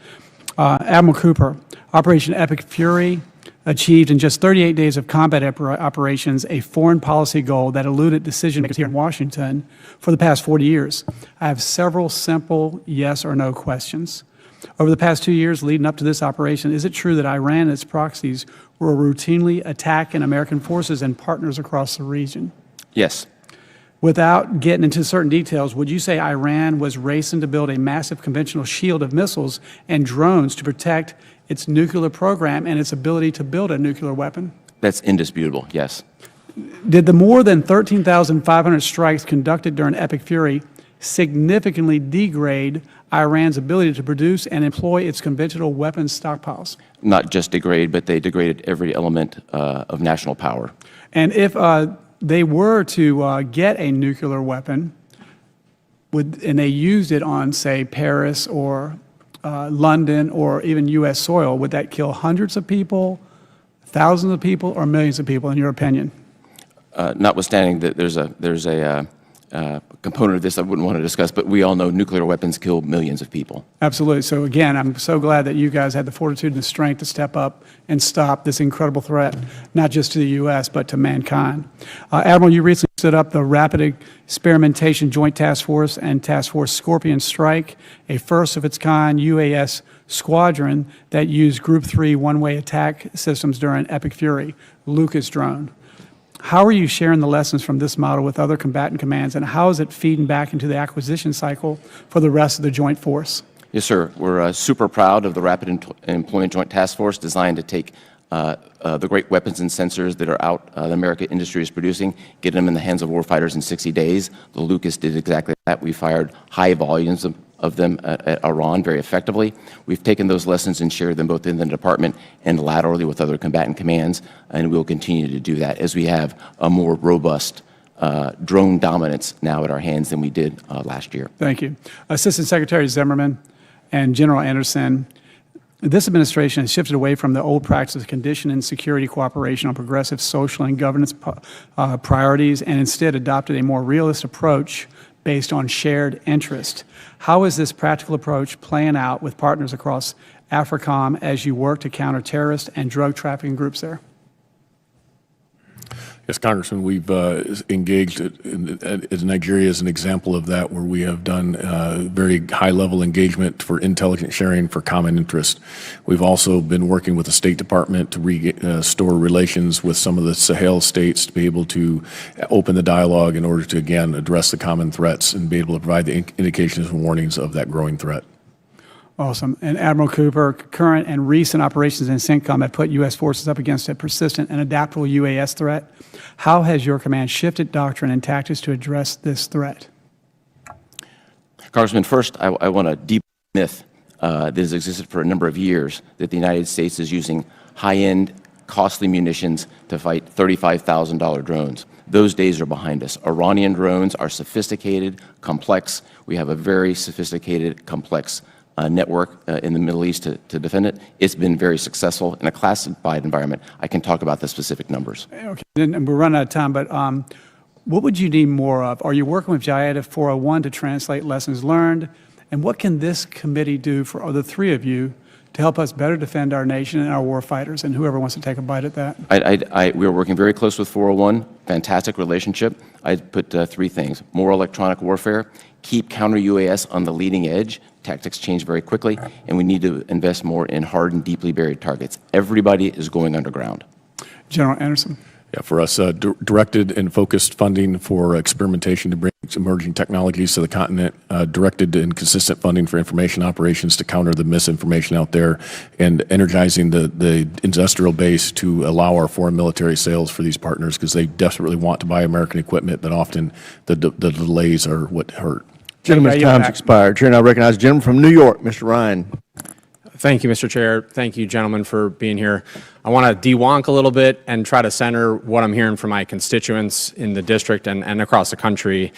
Admiral Cooper, Operation Epic Fury achieved in just 38 days of combat operations a foreign policy goal that eluded decision makers here in Washington for the past 40 years. I have several simple yes or no questions. Over the past 2 years leading up to this operation, is it true that Iran and its proxies were routinely attacking American forces and partners across the region? Yes. Without getting into certain details, would you say Iran was racing to build a massive conventional shield of missiles and drones to protect its nuclear program and its ability to build a nuclear weapon? That's indisputable, yes. Did the more than 13,500 strikes conducted during Epic Fury significantly degrade Iran's ability to produce and employ its conventional weapons stockpiles? Not just degrade, but they degraded every element of national power. And if they were to get a nuclear weapon, and they used it on, say, Paris or London or even U.S. soil, would that kill hundreds of people, thousands of people, or millions of people, in your opinion? Notwithstanding that there's a component of this I wouldn't want to discuss, but we all know nuclear weapons kill millions of people. Absolutely. So again, I'm so glad that you guys had the fortitude and the strength to step up and stop this incredible threat, not just to the U.S., but to mankind. Admiral, you recently stood up the Rapid Experimentation Joint Task Force and Task Force Scorpion Strike, a first-of-its-kind UAS squadron that used Group 3 one-way attack systems during Epic Fury, Lucas drone. How are you sharing the lessons from this model with other combatant commands, and how is it feeding back into the acquisition cycle for the rest of the joint force? Yes, sir. We're super proud of the Rapid Employment Joint Task Force designed to take the great weapons and sensors that are out the American industry is producing, get them in the hands of warfighters in 60 days. The Lucas did exactly that. We fired high volumes of them at Iran very effectively. We've taken those lessons and shared them both in the department and laterally with other combatant commands, and we'll continue to do that as we have a more robust drone dominance now at our hands than we did last year. Thank you. Assistant Secretary Zimmerman and General Anderson, this administration has shifted away from the old practice of condition and security cooperation on progressive social and governance priorities and instead adopted a more realist approach based on shared interest. How is this practical approach playing out with partners across AFRICOM as you work to counter terrorist and drug trafficking groups there? Yes, Congressman, we've engaged as Nigeria as an example of that, where we have done very high-level engagement for intelligence sharing for common interest. We've also been working with the State Department to restore relations with some of the Sahel states to be able to open the dialogue in order to, again, address the common threats and be able to provide the indications and warnings of that growing threat. Awesome. And Admiral Cooper, current and recent operations in CENTCOM have put U.S. forces up against a persistent and adaptable UAS threat. How has your command shifted doctrine and tactics to address this threat? Congressman, first, I want to debunk the myth that has existed for a number of years that the United States is using high-end, costly munitions to fight $35,000 drones. Those days are behind us. Iranian drones are sophisticated, complex. We have a very sophisticated, complex network in the Middle East to defend it. It's been very successful in a classified environment. I can talk about the specific numbers. Okay, and we're running out of time, but what would you need more of? Are you working with JIADA 401 to translate lessons learned? And what can this committee do for the three of you to help us better defend our nation and our war fighters? And whoever wants to take a bite at that. We are working very close with 401, fantastic relationship. I'd put three things: more electronic warfare, keep counter-UAS on the leading edge. Tactics change very quickly, and we need to invest more in hard and deeply buried targets. Everybody is going underground. General Anderson. Yeah, for us, directed and focused funding for experimentation to bring emerging technologies to the continent, directed and consistent funding for information operations to counter the misinformation out there, and energizing the industrial base to allow our foreign military sales for these partners, because they desperately want to buy American equipment, but often the delays are what hurt. Gentleman's time's expired. Chair now recognizes the gentleman from New York, Mr. Ryan. Thank you, Mr. Chair. Thank you, gentlemen, for being here. I want to de-wonk a little bit and try to center what I'm hearing from my constituents in the district and across the country.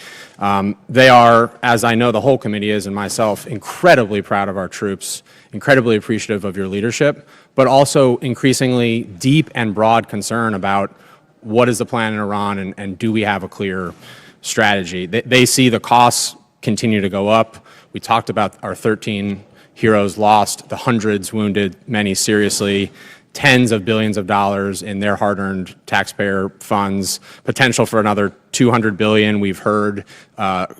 They are, as I know the whole committee is and myself, incredibly proud of our troops, incredibly appreciative of your leadership, but also increasingly deep and broad concern about what is the plan in Iran and do we have a clear strategy. They see the costs continue to go up. We talked about our 13 heroes lost, the hundreds wounded, many seriously, tens of billions of dollars in their hard-earned taxpayer funds, potential for another $200 billion, we've heard,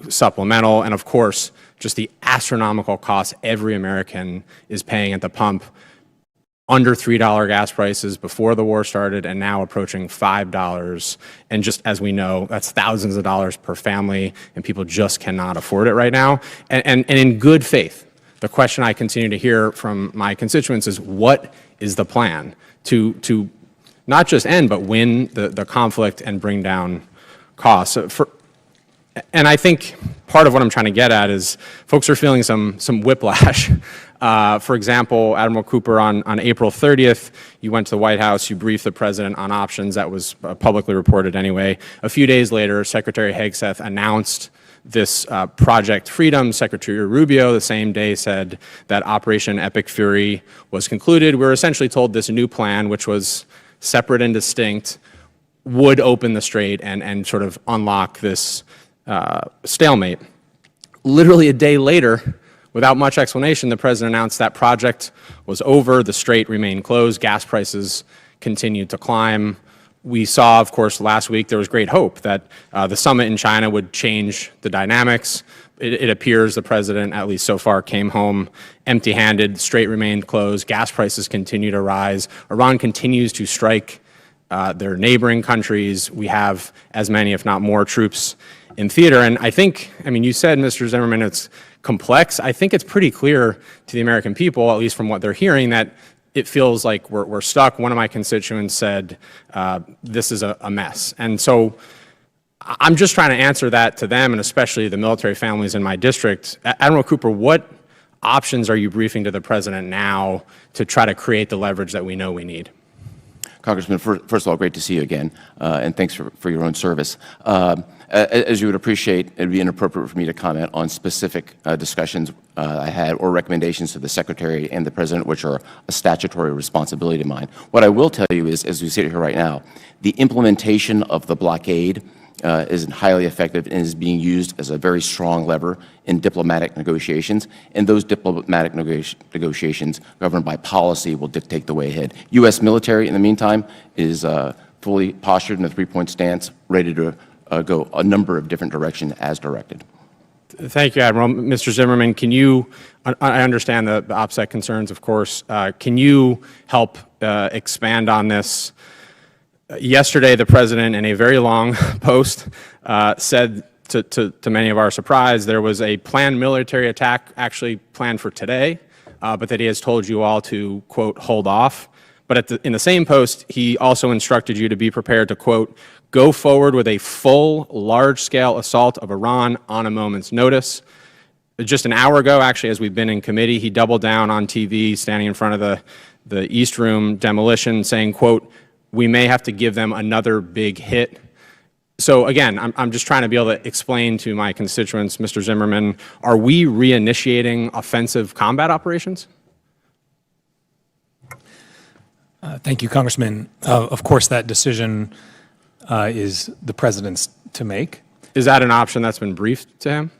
supplemental, and of course, just the astronomical costs every American is paying at the pump. Under $3 gas prices before the war started and now approaching $5. And just as we know, that's thousands of dollars per family, and people just cannot afford it right now. And in good faith, the question I continue to hear from my constituents is, what is the plan to not just end, but win the conflict and bring down costs? And I think part of what I'm trying to get at is folks are feeling some whiplash. For example, Admiral Cooper, on April 30th, you went to the White House, you briefed the president on options. That was publicly reported anyway. A few days later, Secretary Hegseth announced this Project Freedom. Secretary Rubio the same day said that Operation Epic Fury was concluded. We were essentially told this new plan, which was separate and distinct, would open the strait and sort of unlock this stalemate. Literally a day later, without much explanation, the president announced that project was over, the strait remained closed, gas prices continued to climb. We saw, of course, last week there was great hope that the summit in China would change the dynamics. It appears the president, at least so far, came home empty-handed, the strait remained closed, gas prices continue to rise. Iran continues to strike their neighboring countries. We have as many, if not more, troops in theater. And I think, I mean, you said, Mr. Zimmerman, it's complex. I think it's pretty clear to the American people, at least from what they're hearing, that it feels like we're stuck. One of my constituents said, this is a mess. And so I'm just trying to answer that to them, and especially the military families in my district. Admiral Cooper, what options are you briefing to the president now to try to create the leverage that we know we need? Congressman, first of all, great to see you again, and thanks for your own service. As you would appreciate, it would be inappropriate for me to comment on specific discussions I had or recommendations to the Secretary and the President, which are a statutory responsibility of mine. What I will tell you is, as we sit here right now, the implementation of the blockade is highly effective and is being used as a very strong lever in diplomatic negotiations, and those diplomatic negotiations governed by policy will dictate the way ahead. U.S. military, in the meantime, is fully postured in a three-point stance, ready to go a number of different directions as directed. Thank you, Admiral. Mr. Zimmerman, can you, I understand the OPSEC concerns, of course, can you help expand on this? Yesterday, the President, in a very long post, said to many of our surprise, there was a planned military attack actually planned for today, but that he has told you all to, quote, hold off. But in the same post, he also instructed you to be prepared to, quote, go forward with a full, large-scale assault of Iran on a moment's notice. Just an hour ago, actually, as we've been in committee, he doubled down on TV, standing in front of the East Room demolition, saying, quote, we may have to give them another big hit. So again, I'm just trying to be able to explain to my constituents, Mr. Zimmerman, are we reinitiating offensive combat operations? Thank you, Congressman. Of course, that decision is the President's to make. Is that an option that's been briefed to him?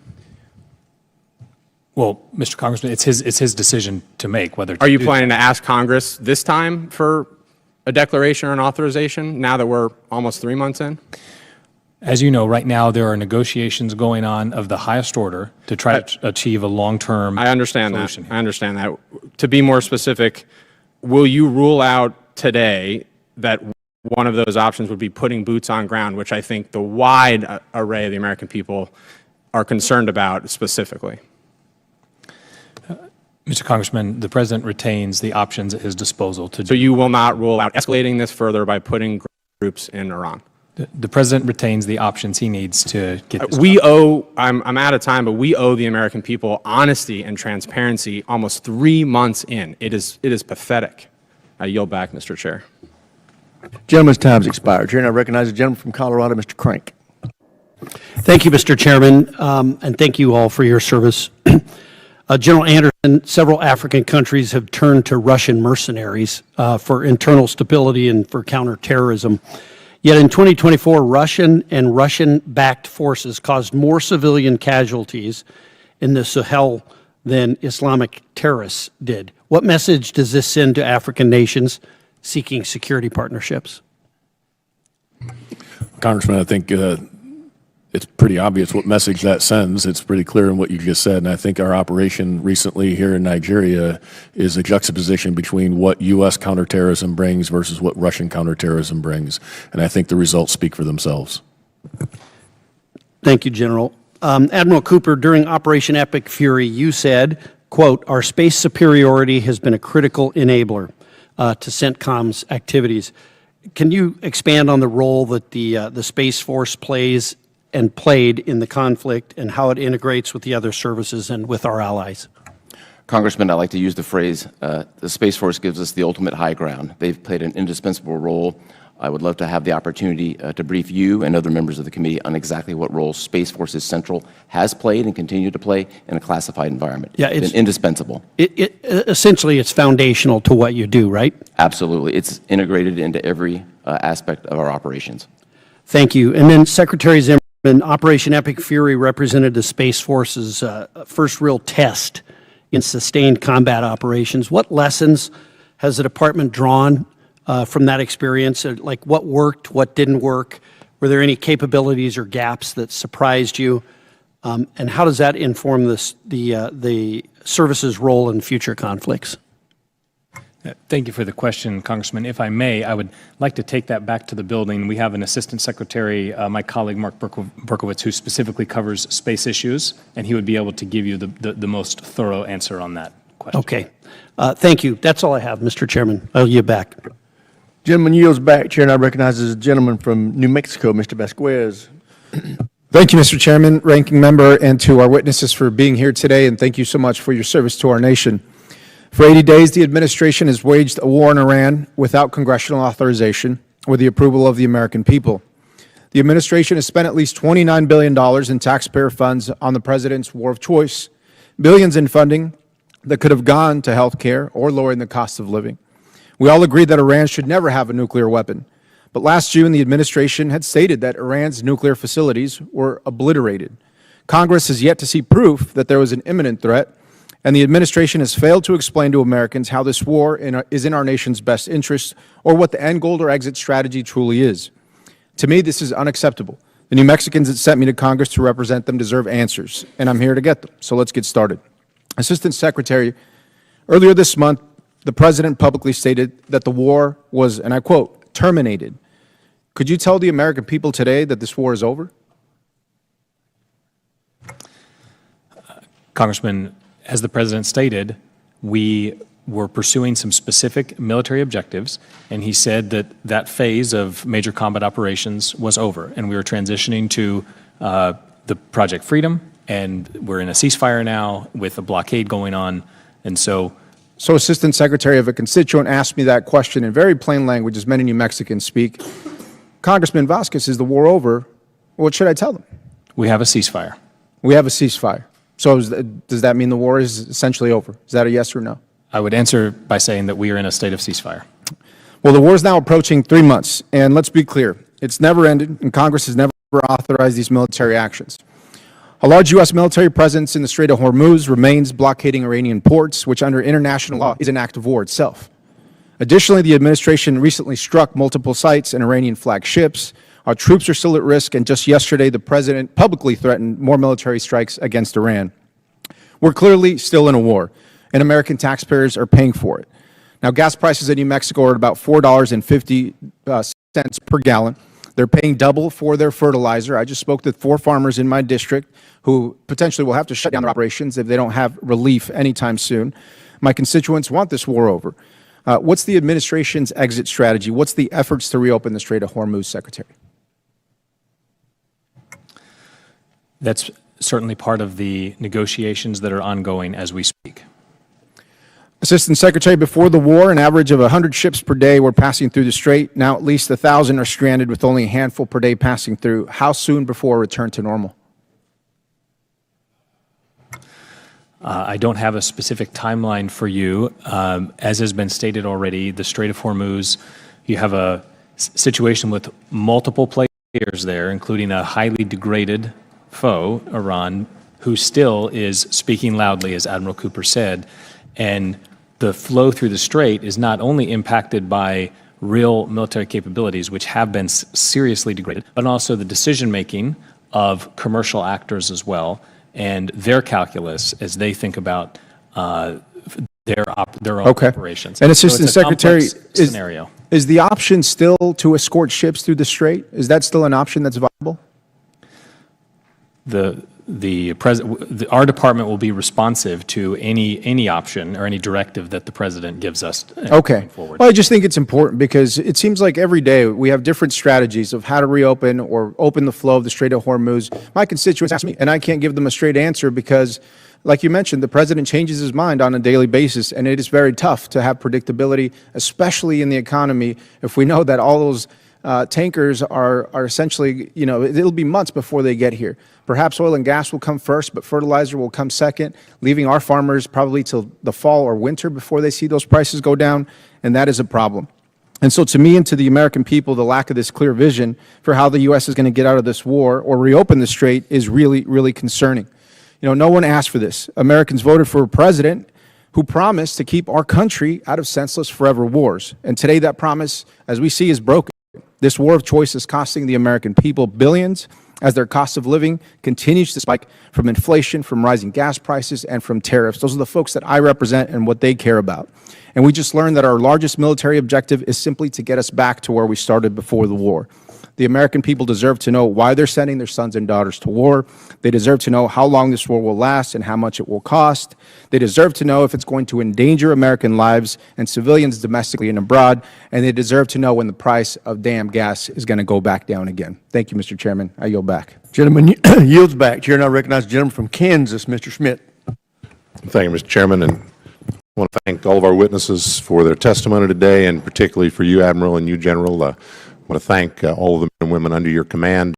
Well, Mr. Congressman, it's his decision to make whether to Are you planning to ask Congress this time for a declaration or an authorization now that we're almost 3 months in? As you know, right now there are negotiations going on of the highest order to try to achieve a long-term I understand that. I understand that. To be more specific, will you rule out today that one of those options would be putting boots on ground, which I think the wide array of the American people are concerned about specifically? Mr. Congressman, the President retains the options at his disposal to do. So you will not rule out escalating this further by putting groups in Iran? The President retains the options he needs to get this We owe, I'm out of time, but we owe the American people honesty and transparency almost 3 months in. It is pathetic. I yield back, Mr. Chair. Gentleman's time's expired. Chair, and I recognize the gentleman from Colorado, Mr. Crank. Thank you, Mr. Chairman, and thank you all for your service. General Anderson, several African countries have turned to Russian mercenaries for internal stability and for counterterrorism. Yet in 2024, Russian and Russian-backed forces caused more civilian casualties in the Sahel than Islamic terrorists did. What message does this send to African nations seeking security partnerships? Congressman, I think it's pretty obvious what message that sends. It's pretty clear in what you just said. And I think our operation recently here in Nigeria is a juxtaposition between what U.S. counterterrorism brings versus what Russian counterterrorism brings. And I think the results speak for themselves. Thank you, General. Admiral Cooper, during Operation Epic Fury, you said, quote, "Our space superiority has been a critical enabler to CENTCOM's activities." Can you expand on the role that the Space Force plays and played in the conflict and how it integrates with the other services and with our allies? Congressman, I like to use the phrase, the Space Force gives us the ultimate high ground. They've played an indispensable role. I would love to have the opportunity to brief you and other members of the committee on exactly what role Space Force Central has played and continue to play in a classified environment. Yeah, it's been indispensable. Essentially, it's foundational to what you do, right? Absolutely. It's integrated into every aspect of our operations. Thank you. And then Secretary Zimmerman, Operation Epic Fury represented the Space Force's first real test in sustained combat operations. What lessons has the department drawn from that experience? Like what worked, what didn't work? Were there any capabilities or gaps that surprised you? And how does that inform the service's role in future conflicts? Thank you for the question, Congressman. If I may, I would like to take that back to the building. We have an Assistant Secretary, my colleague Mark Berkowitz, who specifically covers space issues, and he would be able to give you the most thorough answer on that question. Okay. Thank you. That's all I have, Mr. Chairman. I'll yield back. Gentleman yields back. Chair now recognizes a gentleman from New Mexico, Mr. Vasquez. Thank you, Mr. Chairman, ranking member, and to our witnesses for being here today, and thank you so much for your service to our nation. For 80 days, the administration has waged a war in Iran without congressional authorization or the approval of the American people. The administration has spent at least $29 billion in taxpayer funds on the president's war of choice, billions in funding that could have gone to health care or lowering the cost of living. We all agree that Iran should never have a nuclear weapon. But last June, the administration had stated that Iran's nuclear facilities were obliterated. Congress has yet to see proof that there was an imminent threat, and the administration has failed to explain to Americans how this war is in our nation's best interest or what the end goal or exit strategy truly is. To me, this is unacceptable. The New Mexicans that sent me to Congress to represent them deserve answers, and I'm here to get them. So let's get started. Assistant Secretary, earlier this month, the President publicly stated that the war was, and I quote, terminated. Could you tell the American people today that this war is over? Congressman, as the President stated, we were pursuing some specific military objectives, and he said that that phase of major combat operations was over, and we were transitioning to the Project Freedom, and we're in a ceasefire now with a blockade going on, and so Assistant Secretary, if a constituent asked me that question in very plain language, as many New Mexicans speak, Congressman Vasquez, is the war over? What should I tell them? we have a ceasefire. We have a ceasefire. So does that mean the war is essentially over? Is that a yes or no? I would answer by saying that we are in a state of ceasefire. Well, the war is now approaching 3 months, and let's be clear, it's never ended, and Congress has never authorized these military actions. A large U.S. military presence in the Strait of Hormuz remains blockading Iranian ports, which under international law is an act of war itself. Additionally, the administration recently struck multiple sites and Iranian-flagged ships. Our troops are still at risk, and just yesterday, the president publicly threatened more military strikes against Iran. We're clearly still in a war, and American taxpayers are paying for it. Now, gas prices in New Mexico are at about $4.50 per gallon. They're paying double for their fertilizer. I just spoke to 4 farmers in my district who potentially will have to shut down their operations if they don't have relief anytime soon. My constituents want this war over. What's the administration's exit strategy? What's the efforts to reopen the Strait of Hormuz, Secretary? That's certainly part of the negotiations that are ongoing as we speak. Assistant Secretary, before the war, an average of 100 ships per day were passing through the strait. Now at least 1,000 are stranded with only a handful per day passing through. How soon before a return to normal? I don't have a specific timeline for you. As has been stated already, the Strait of Hormuz, you have a situation with multiple players there, including a highly degraded foe, Iran, who still is speaking loudly, as Admiral Cooper said, and the flow through the strait is not only impacted by real military capabilities, which have been seriously degraded, but also the decision-making of commercial actors as well, and their calculus as they think about their own operations. And So Assistant it's a Secretary, complex scenario. is the option still to escort ships through the strait? Is that still an option that's viable? Our department will be responsive to any option or any directive that the president gives us going forward. Well, I just think it's important because it seems like every day we have different strategies of how to reopen or open the flow of the Strait of Hormuz. My constituents ask me, and I can't give them a straight answer because, like you mentioned, the president changes his mind on a daily basis, and it is very tough to have predictability, especially in the economy, if we know that all those tankers are essentially, it'll be months before they get here. Perhaps oil and gas will come first, but fertilizer will come second, leaving our farmers probably till the fall or winter before they see those prices go down, and that is a problem. And so to me and to the American people, the lack of this clear vision for how the U.S. is going to get out of this war or reopen the strait is really, really concerning. No one asked for this. Americans voted for a president who promised to keep our country out of senseless forever wars. And today that promise, as we see, is broken. This war of choice is costing the American people billions as their cost of living continues to spike from inflation, from rising gas prices, and from tariffs. Those are the folks that I represent and what they care about. And we just learned that our largest military objective is simply to get us back to where we started before the war. The American people deserve to know why they're sending their sons and daughters to war. They deserve to know how long this war will last and how much it will cost. They deserve to know if it's going to endanger American lives and civilians domestically and abroad. And they deserve to know when the price of damn gas is going to go back down again. Thank you, Mr. Chairman. I yield back. Gentleman yields back. Chair now recognizes the gentleman from Kansas, Mr. Schmidt. Thank you, Mr. Chairman, and I want to thank all of our witnesses for their testimony today, and particularly for you, Admiral, and you, General. I want to thank all of the men and women under your command,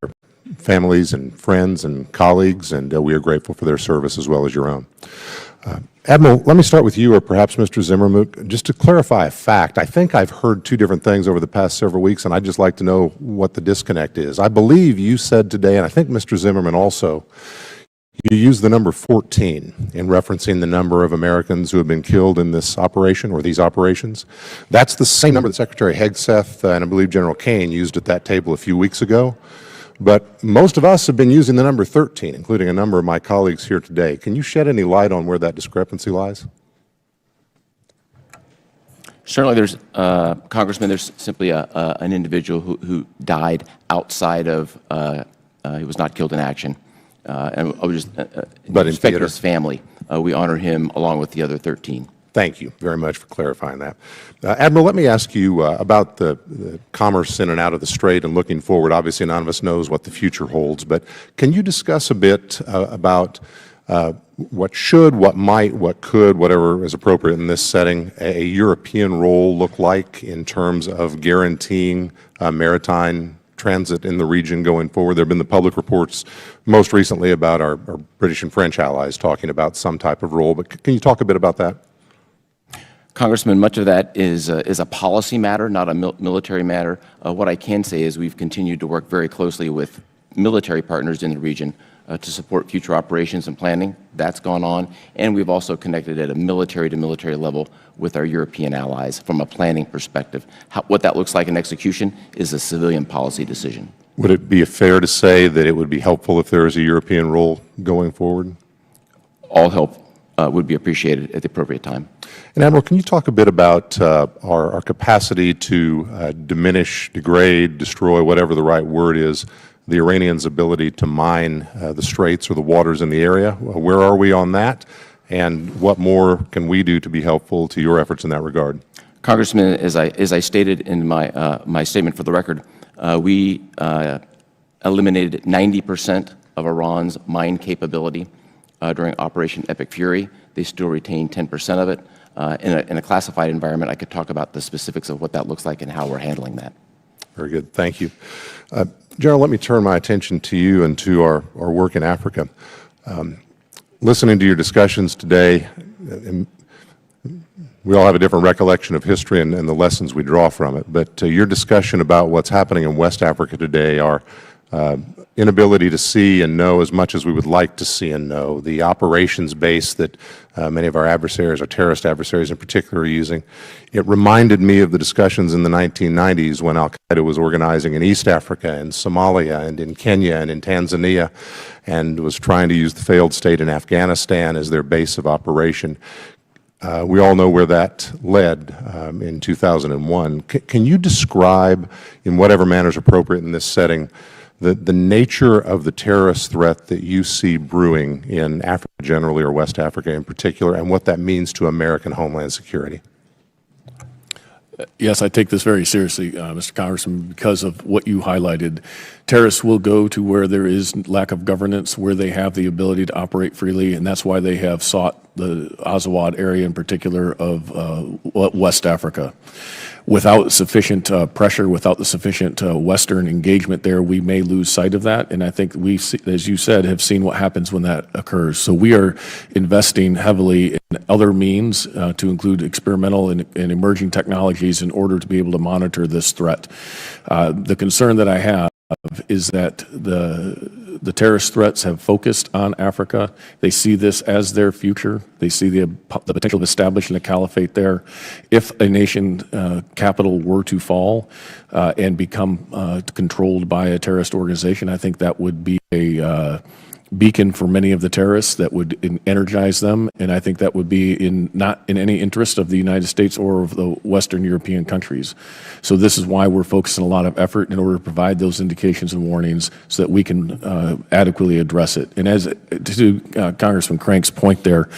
their families and friends and colleagues, and we are grateful for their service as well as your own. Admiral, let me start with you, or perhaps Mr. Zimmerman, just to clarify a fact. I think I've heard two different things over the past several weeks, and I'd just like to know what the disconnect is. I believe you said today, and I think Mr. Zimmerman also, you used the number 14 in referencing the number of Americans who have been killed in this operation or these operations. That's the same number that Secretary Hegseth and I believe General Kane used at that table a few weeks ago. But most of us have been using the number 13, including a number of my colleagues here today. Can you shed any light on where that discrepancy lies? Certainly, there's, Congressman, there's simply an individual who died outside of, he was not killed in action. And I would just respect his family. We honor him along with the other 13. Thank you very much for clarifying that. Admiral, let me ask you about the commerce in and out of the Strait and looking forward. Obviously, none of us knows what the future holds, but can you discuss a bit about what should, what might, what could, whatever is appropriate in this setting, a European role look like in terms of guaranteeing maritime transit in the region going forward? There have been the public reports most recently about our British and French allies talking about some type of role, but can you talk a bit about that? Congressman, much of that is a policy matter, not a military matter. What I can say is we've continued to work very closely with military partners in the region to support future operations and planning. That's gone on. And we've also connected at a military-to-military level with our European allies from a planning perspective. What that looks like in execution is a civilian policy decision. Would it be fair to say that it would be helpful if there is a European role going forward? All help would be appreciated at the appropriate time. And Admiral, can you talk a bit about our capacity to diminish, degrade, destroy, whatever the right word is, the Iranians' ability to mine the straits or the waters in the area? Where are we on that? And what more can we do to be helpful to your efforts in that regard? Congressman, as I stated in my statement for the record, we eliminated 90% of Iran's mine capability during Operation Epic Fury. They still retain 10% of it. In a classified environment, I could talk about the specifics of what that looks like and how we're handling that. Very good. Thank you. General, let me turn my attention to you and to our work in Africa. Listening to your discussions today, we all have a different recollection of history and the lessons we draw from it, but your discussion about what's happening in West Africa today are inability to see and know as much as we would like to see and know, the operations base that many of our adversaries, our terrorist adversaries in particular, are using. It reminded me of the discussions in the 1990s when al-Qaeda was organizing in East Africa and Somalia and in Kenya and in Tanzania and was trying to use the failed state in Afghanistan as their base of operation. We all know where that led in 2001. Can you describe, in whatever manner is appropriate in this setting, the nature of the terrorist threat that you see brewing in Africa generally, or West Africa in particular, and what that means to American homeland security? Yes, I take this very seriously, Mr. Congressman, because of what you highlighted. Terrorists will go to where there is lack of governance, where they have the ability to operate freely, and that's why they have sought the Azawad area in particular of West Africa. Without sufficient pressure, without the sufficient Western engagement there, we may lose sight of that. And I think we, as you said, have seen what happens when that occurs. So we are investing heavily in other means to include experimental and emerging technologies in order to be able to monitor this threat. The concern that I have is that the terrorist threats have focused on Africa. They see this as their future. They see the potential of establishing a caliphate there. If a nation capital were to fall and become controlled by a terrorist organization, I think that would be a beacon for many of the terrorists that would energize them, and I think that would be not in any interest of the United States or of the Western European countries. So this is why we're focusing a lot of effort in order to provide those indications and warnings so that we can adequately address it. And as to Congressman Crank's point there,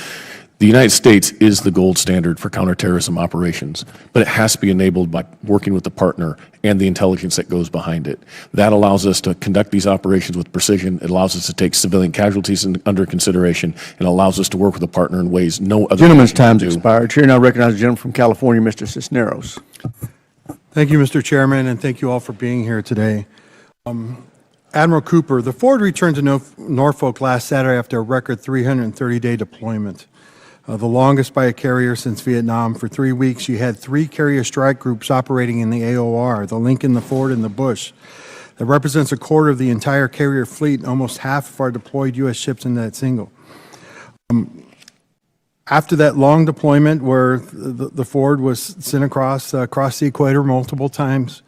the United States is the gold standard for counterterrorism operations, but it has to be enabled by working with the partner and the intelligence that goes behind it. That allows us to conduct these operations with precision. It allows us to take civilian casualties under consideration, and allows us to work with a partner in ways no other Gentleman's nation can time's do. expired. Chair now recognizes the gentleman from California, Mr. Cisneros. Thank you, Mr. Chairman, and thank you all for being here today. Admiral Cooper, the Ford returned to Norfolk last Saturday after a record 330-day deployment. The longest by a carrier since Vietnam. For 3 weeks, you had 3 carrier strike groups operating in the AOR, the Lincoln, the Ford, and the Bush. That represents a quarter of the entire carrier fleet and almost half of our deployed U.S. ships in that single. After that long deployment where the Ford was sent across the equator multiple times,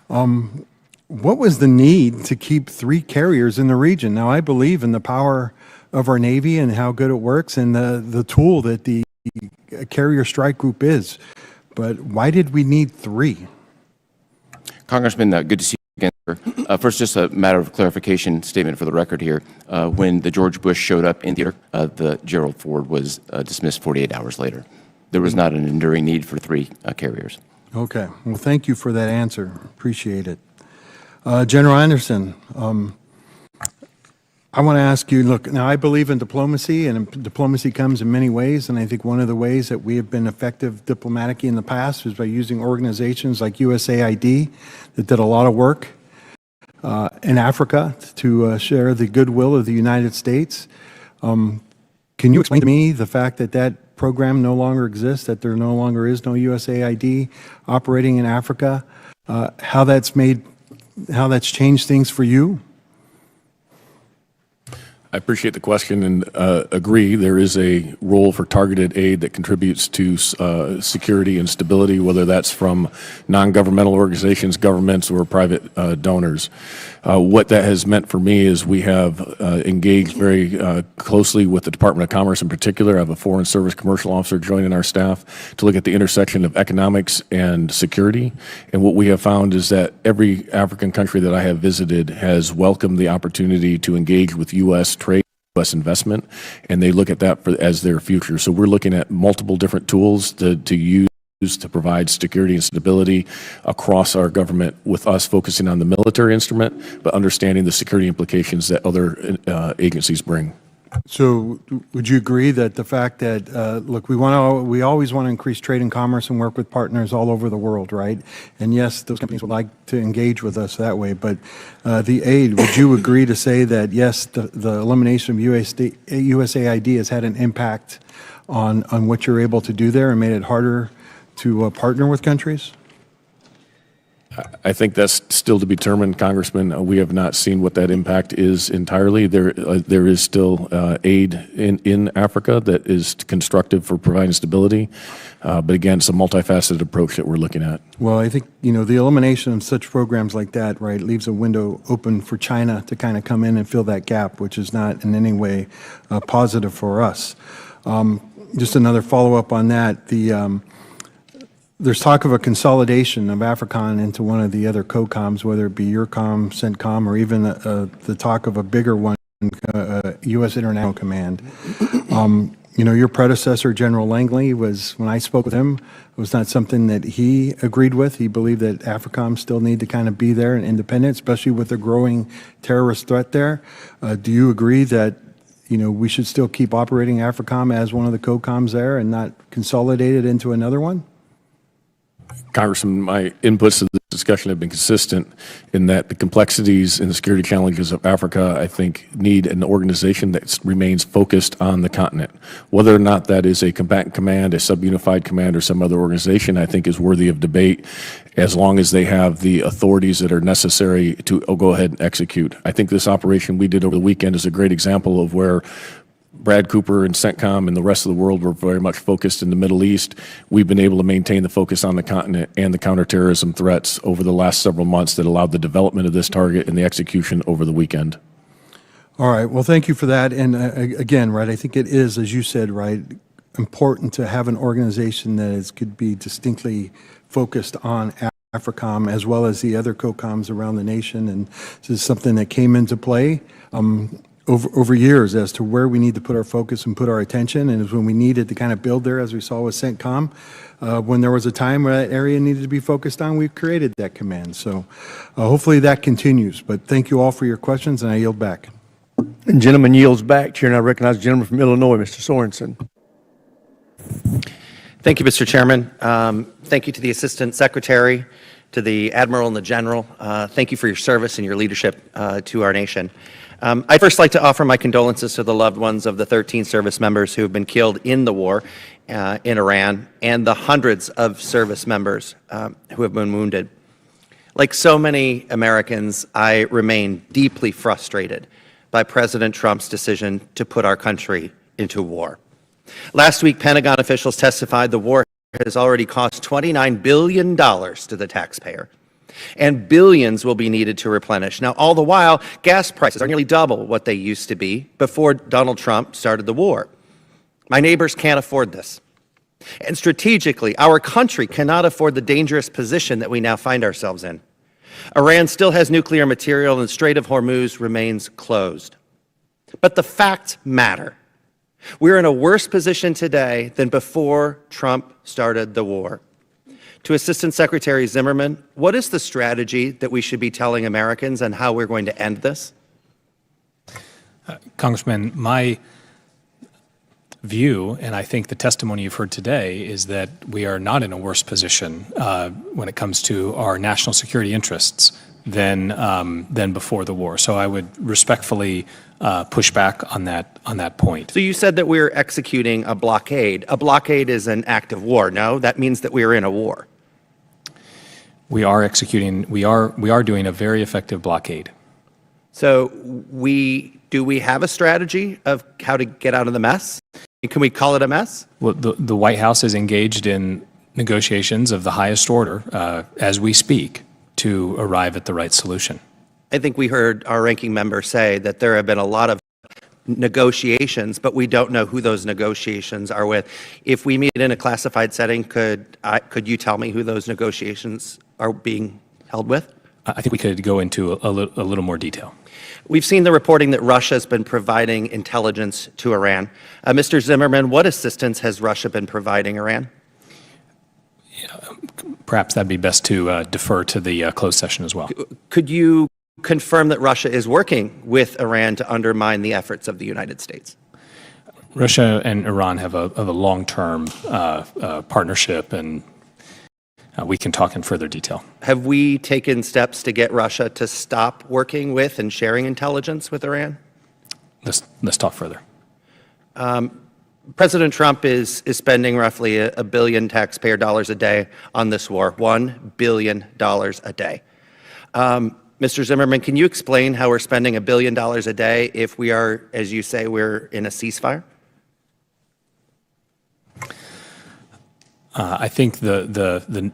what was the need to keep 3 carriers in the region? Now, I believe in the power of our Navy and how good it works and the tool that the carrier strike group is. But why did we need 3? Congressman, good to see you again, sir. First, just a matter of clarification statement for the record here. When the George Bush showed up in theater, the Gerald Ford was dismissed 48 hours later. There was not an enduring need for 3 carriers. Okay. Well, thank you for that answer. Appreciate it. General Anderson, I want to ask you, look, now I believe in diplomacy, and diplomacy comes in many ways, and I think one of the ways that we have been effective diplomatically in the past is by using organizations like USAID that did a lot of work in Africa to share the goodwill of the United States. Can you explain to me the fact that that program no longer exists, that there no longer is no USAID operating in Africa, how that's changed things for you? I appreciate the question and agree there is a role for targeted aid that contributes to security and stability, whether that's from non-governmental organizations, governments, or private donors. What that has meant for me is we have engaged very closely with the Department of Commerce in particular. I have a Foreign Service Commercial Officer joining our staff to look at the intersection of economics and security. And what we have found is that every African country that I have visited has welcomed the opportunity to engage with U.S. trade, U.S. investment, and they look at that as their future. So we're looking at multiple different tools to use to provide security and stability across our government, with us focusing on the military instrument, but understanding the security implications that other agencies bring. So would you agree that the fact that, look, we always want to increase trade and commerce and work with partners all over the world, right? And yes, those companies would like to engage with us that way, but the aid, would you agree to say that, yes, the elimination of USAID has had an impact on what you're able to do there and made it harder to partner with countries? I think that's still to be determined, Congressman. We have not seen what that impact is entirely. There is still aid in Africa that is constructive for providing stability. But again, it's a multifaceted approach that we're looking at. Well, I think, the elimination of such programs like that, right, leaves a window open for China to kind of come in and fill that gap, which is not in any way positive for us. Just another follow-up on that, there's talk of a consolidation of AFRICOM into one of the other COCOMs, whether it be EURCOM, CENTCOM, or even the talk of a bigger one, U.S. International Command. Your predecessor, General Langley, when I spoke with him, it was not something that he agreed with. He believed that AFRICOM still need to kind of be there and independent, especially with the growing terrorist threat there. Do you agree that we should still keep operating AFRICOM as one of the COCOMs there and not consolidate it into another one? Congressman, my inputs to this discussion have been consistent in that the complexities and the security challenges of Africa, I think, need an organization that remains focused on the continent. Whether or not that is a combatant command, a subunified command, or some other organization, I think is worthy of debate as long as they have the authorities that are necessary to go ahead and execute. I think this operation we did over the weekend is a great example of where Brad Cooper and CENTCOM and the rest of the world were very much focused in the Middle East. We've been able to maintain the focus on the continent and the counterterrorism threats over the last several months that allowed the development of this target and the execution over the weekend. All right. Well, thank you for that. And again, right, I think it is, as you said, right, important to have an organization that could be distinctly focused on AFRICOM as well as the other COCOMs around the nation. And this is something that came into play over years as to where we need to put our focus and put our attention. And when we needed to kind of build there, as we saw with CENTCOM, when there was a time where that area needed to be focused on, we created that command. So hopefully that continues. But thank you all for your questions, and I yield back. And gentleman yields back. Chair, and I recognize the gentleman from Illinois, Mr. Sorensen. Thank you, Mr. Chairman. Thank you to the Assistant Secretary, to the Admiral and the General. Thank you for your service and your leadership to our nation. I'd first like to offer my condolences to the loved ones of the 13 service members who have been killed in the war in Iran and the hundreds of service members who have been wounded. Like so many Americans, I remain deeply frustrated by President Trump's decision to put our country into war. Last week, Pentagon officials testified the war has already cost $29 billion to the taxpayer, and billions will be needed to replenish. Now, all the while, gas prices are nearly double what they used to be before Donald Trump started the war. My neighbors can't afford this. And strategically, our country cannot afford the dangerous position that we now find ourselves in. Iran still has nuclear material and the Strait of Hormuz remains closed. But the facts matter. We're in a worse position today than before Trump started the war. To Assistant Secretary Zimmerman, what is the strategy that we should be telling Americans and how we're going to end this? Congressman, my view, and I think the testimony you've heard today, is that we are not in a worse position when it comes to our national security interests than before the war. So I would respectfully push back on that point. So you said that we're executing a blockade. A blockade is an act of war. No, that means that we are in a war. We are doing a very effective blockade. So do we have a strategy of how to get out of the mess? Can we call it a mess? Well, the White House is engaged in negotiations of the highest order as we speak to arrive at the right solution. I think we heard our ranking member say that there have been a lot of negotiations, but we don't know who those negotiations are with. If we meet in a classified setting, could you tell me who those negotiations are being held with? I think we could go into a little more detail. We've seen the reporting that Russia has been providing intelligence to Iran. Mr. Zimmerman, what assistance has Russia been providing Iran? Perhaps that'd be best to defer to the closed session as well. Could you confirm that Russia is working with Iran to undermine the efforts of the United States? Russia and Iran have a long-term partnership, and we can talk in further detail. Have we taken steps to get Russia to stop working with and sharing intelligence with Iran? Let's talk further. President Trump is spending roughly a billion taxpayer dollars a day on this war, $1 billion a day. Mr. Zimmerman, can you explain how we're spending $1 billion a day if we are, as you say, we're in a ceasefire? I think the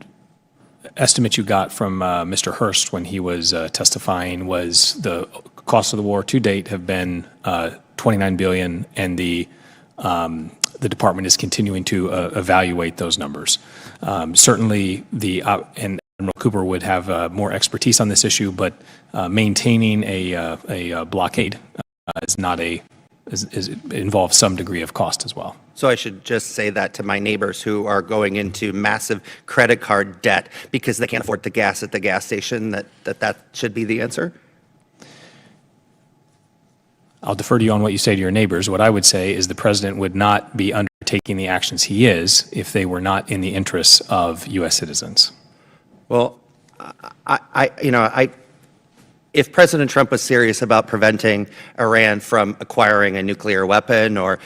estimate you got from Mr. Hurst when he was testifying was the cost of the war to date have been $29 billion, and the department is continuing to evaluate those numbers. Certainly, and Admiral Cooper would have more expertise on this issue, but maintaining a blockade involves some degree of cost as well. So I should just say that to my neighbors who are going into massive credit card debt because they can't afford the gas at the gas station, that should be the answer? I'll defer to you on what you say to your neighbors. What I would say is the president would not be undertaking the actions he is if they were not in the interests of U.S. citizens. Well, if President Trump was serious about preventing Iran from acquiring a nuclear weapon or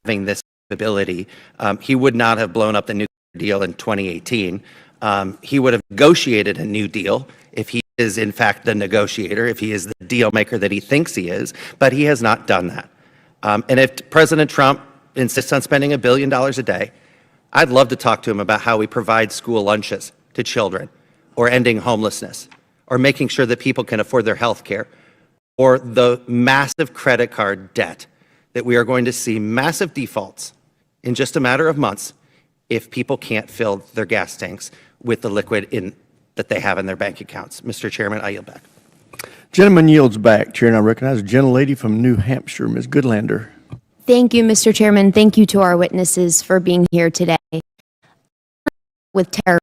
having this ability, he would not have blown up the nuclear deal in 2018. He would have negotiated a new deal if he is in fact the negotiator, if he is the deal maker that he thinks he is, but he has not done that. And if President Trump insists on spending $1 billion a day, I'd love to talk to him about how we provide school lunches to children, or ending homelessness, or making sure that people can afford their health care, or the massive credit card debt that we are going to see massive defaults in just a matter of months if people can't fill their gas tanks with the liquid that they have in their bank accounts. Mr. Chairman, I yield back. Gentleman yields back. Chair, and I recognize a gentlelady from New Hampshire, Ms. Goodlander. Thank you, Mr. Chairman. Thank you to our witnesses for being here today. With terror,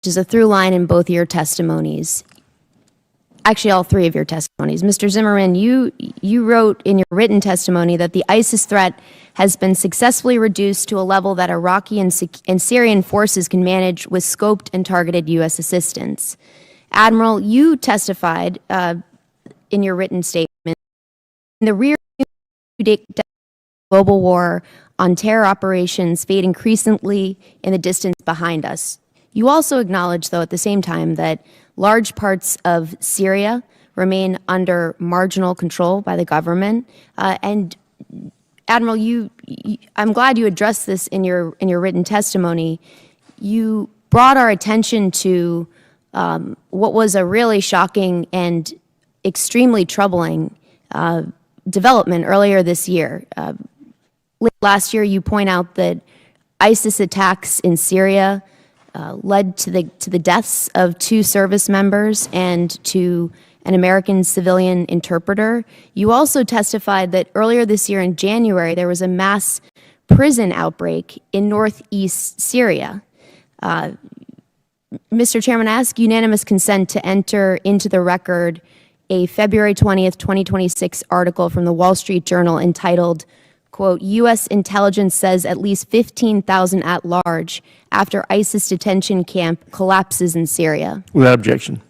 which is a through line in both your testimonies. Actually, all three of your testimonies. Mr. Zimmerman, you wrote in your written testimony that the ISIS threat has been successfully reduced to a level that Iraqi and Syrian forces can manage with scoped and targeted U.S. assistance. Admiral, you testified in your written statement, in the rear global war on terror operations fade increasingly in the distance behind us. You also acknowledge, though, at the same time that large parts of Syria remain under marginal control by the government. And Admiral, I'm glad you addressed this in your written testimony. You brought our attention to what was a really shocking and extremely troubling development earlier this year. Late last year, you point out that ISIS attacks in Syria led to the deaths of 2 service members and to an American civilian interpreter. You also testified that earlier this year in January, there was a mass prison outbreak in northeast Syria. Mr. Chairman, I ask unanimous consent to enter into the record a February 20th, 2026 article from the Wall Street Journal entitled, quote, U.S. intelligence says at least 15,000 at large after ISIS detention camp collapses in Syria. Without objection.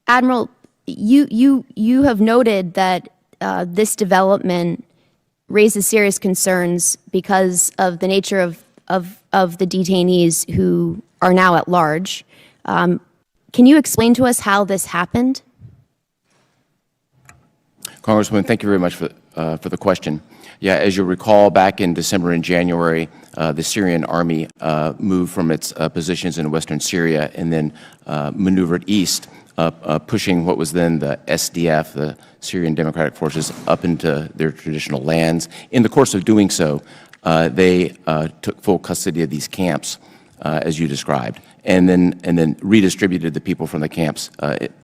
Admiral, you have noted that this development raises serious concerns because of the nature of the detainees who are now at large. Can you explain to us how this happened? Congresswoman, thank you very much for the question. Yeah, as you recall, back in December and January, the Syrian army moved from its positions in western Syria and then maneuvered east, pushing what was then the SDF, the Syrian Democratic Forces, up into their traditional lands. In the course of doing so, they took full custody of these camps, as you described, and then redistributed the people from the camps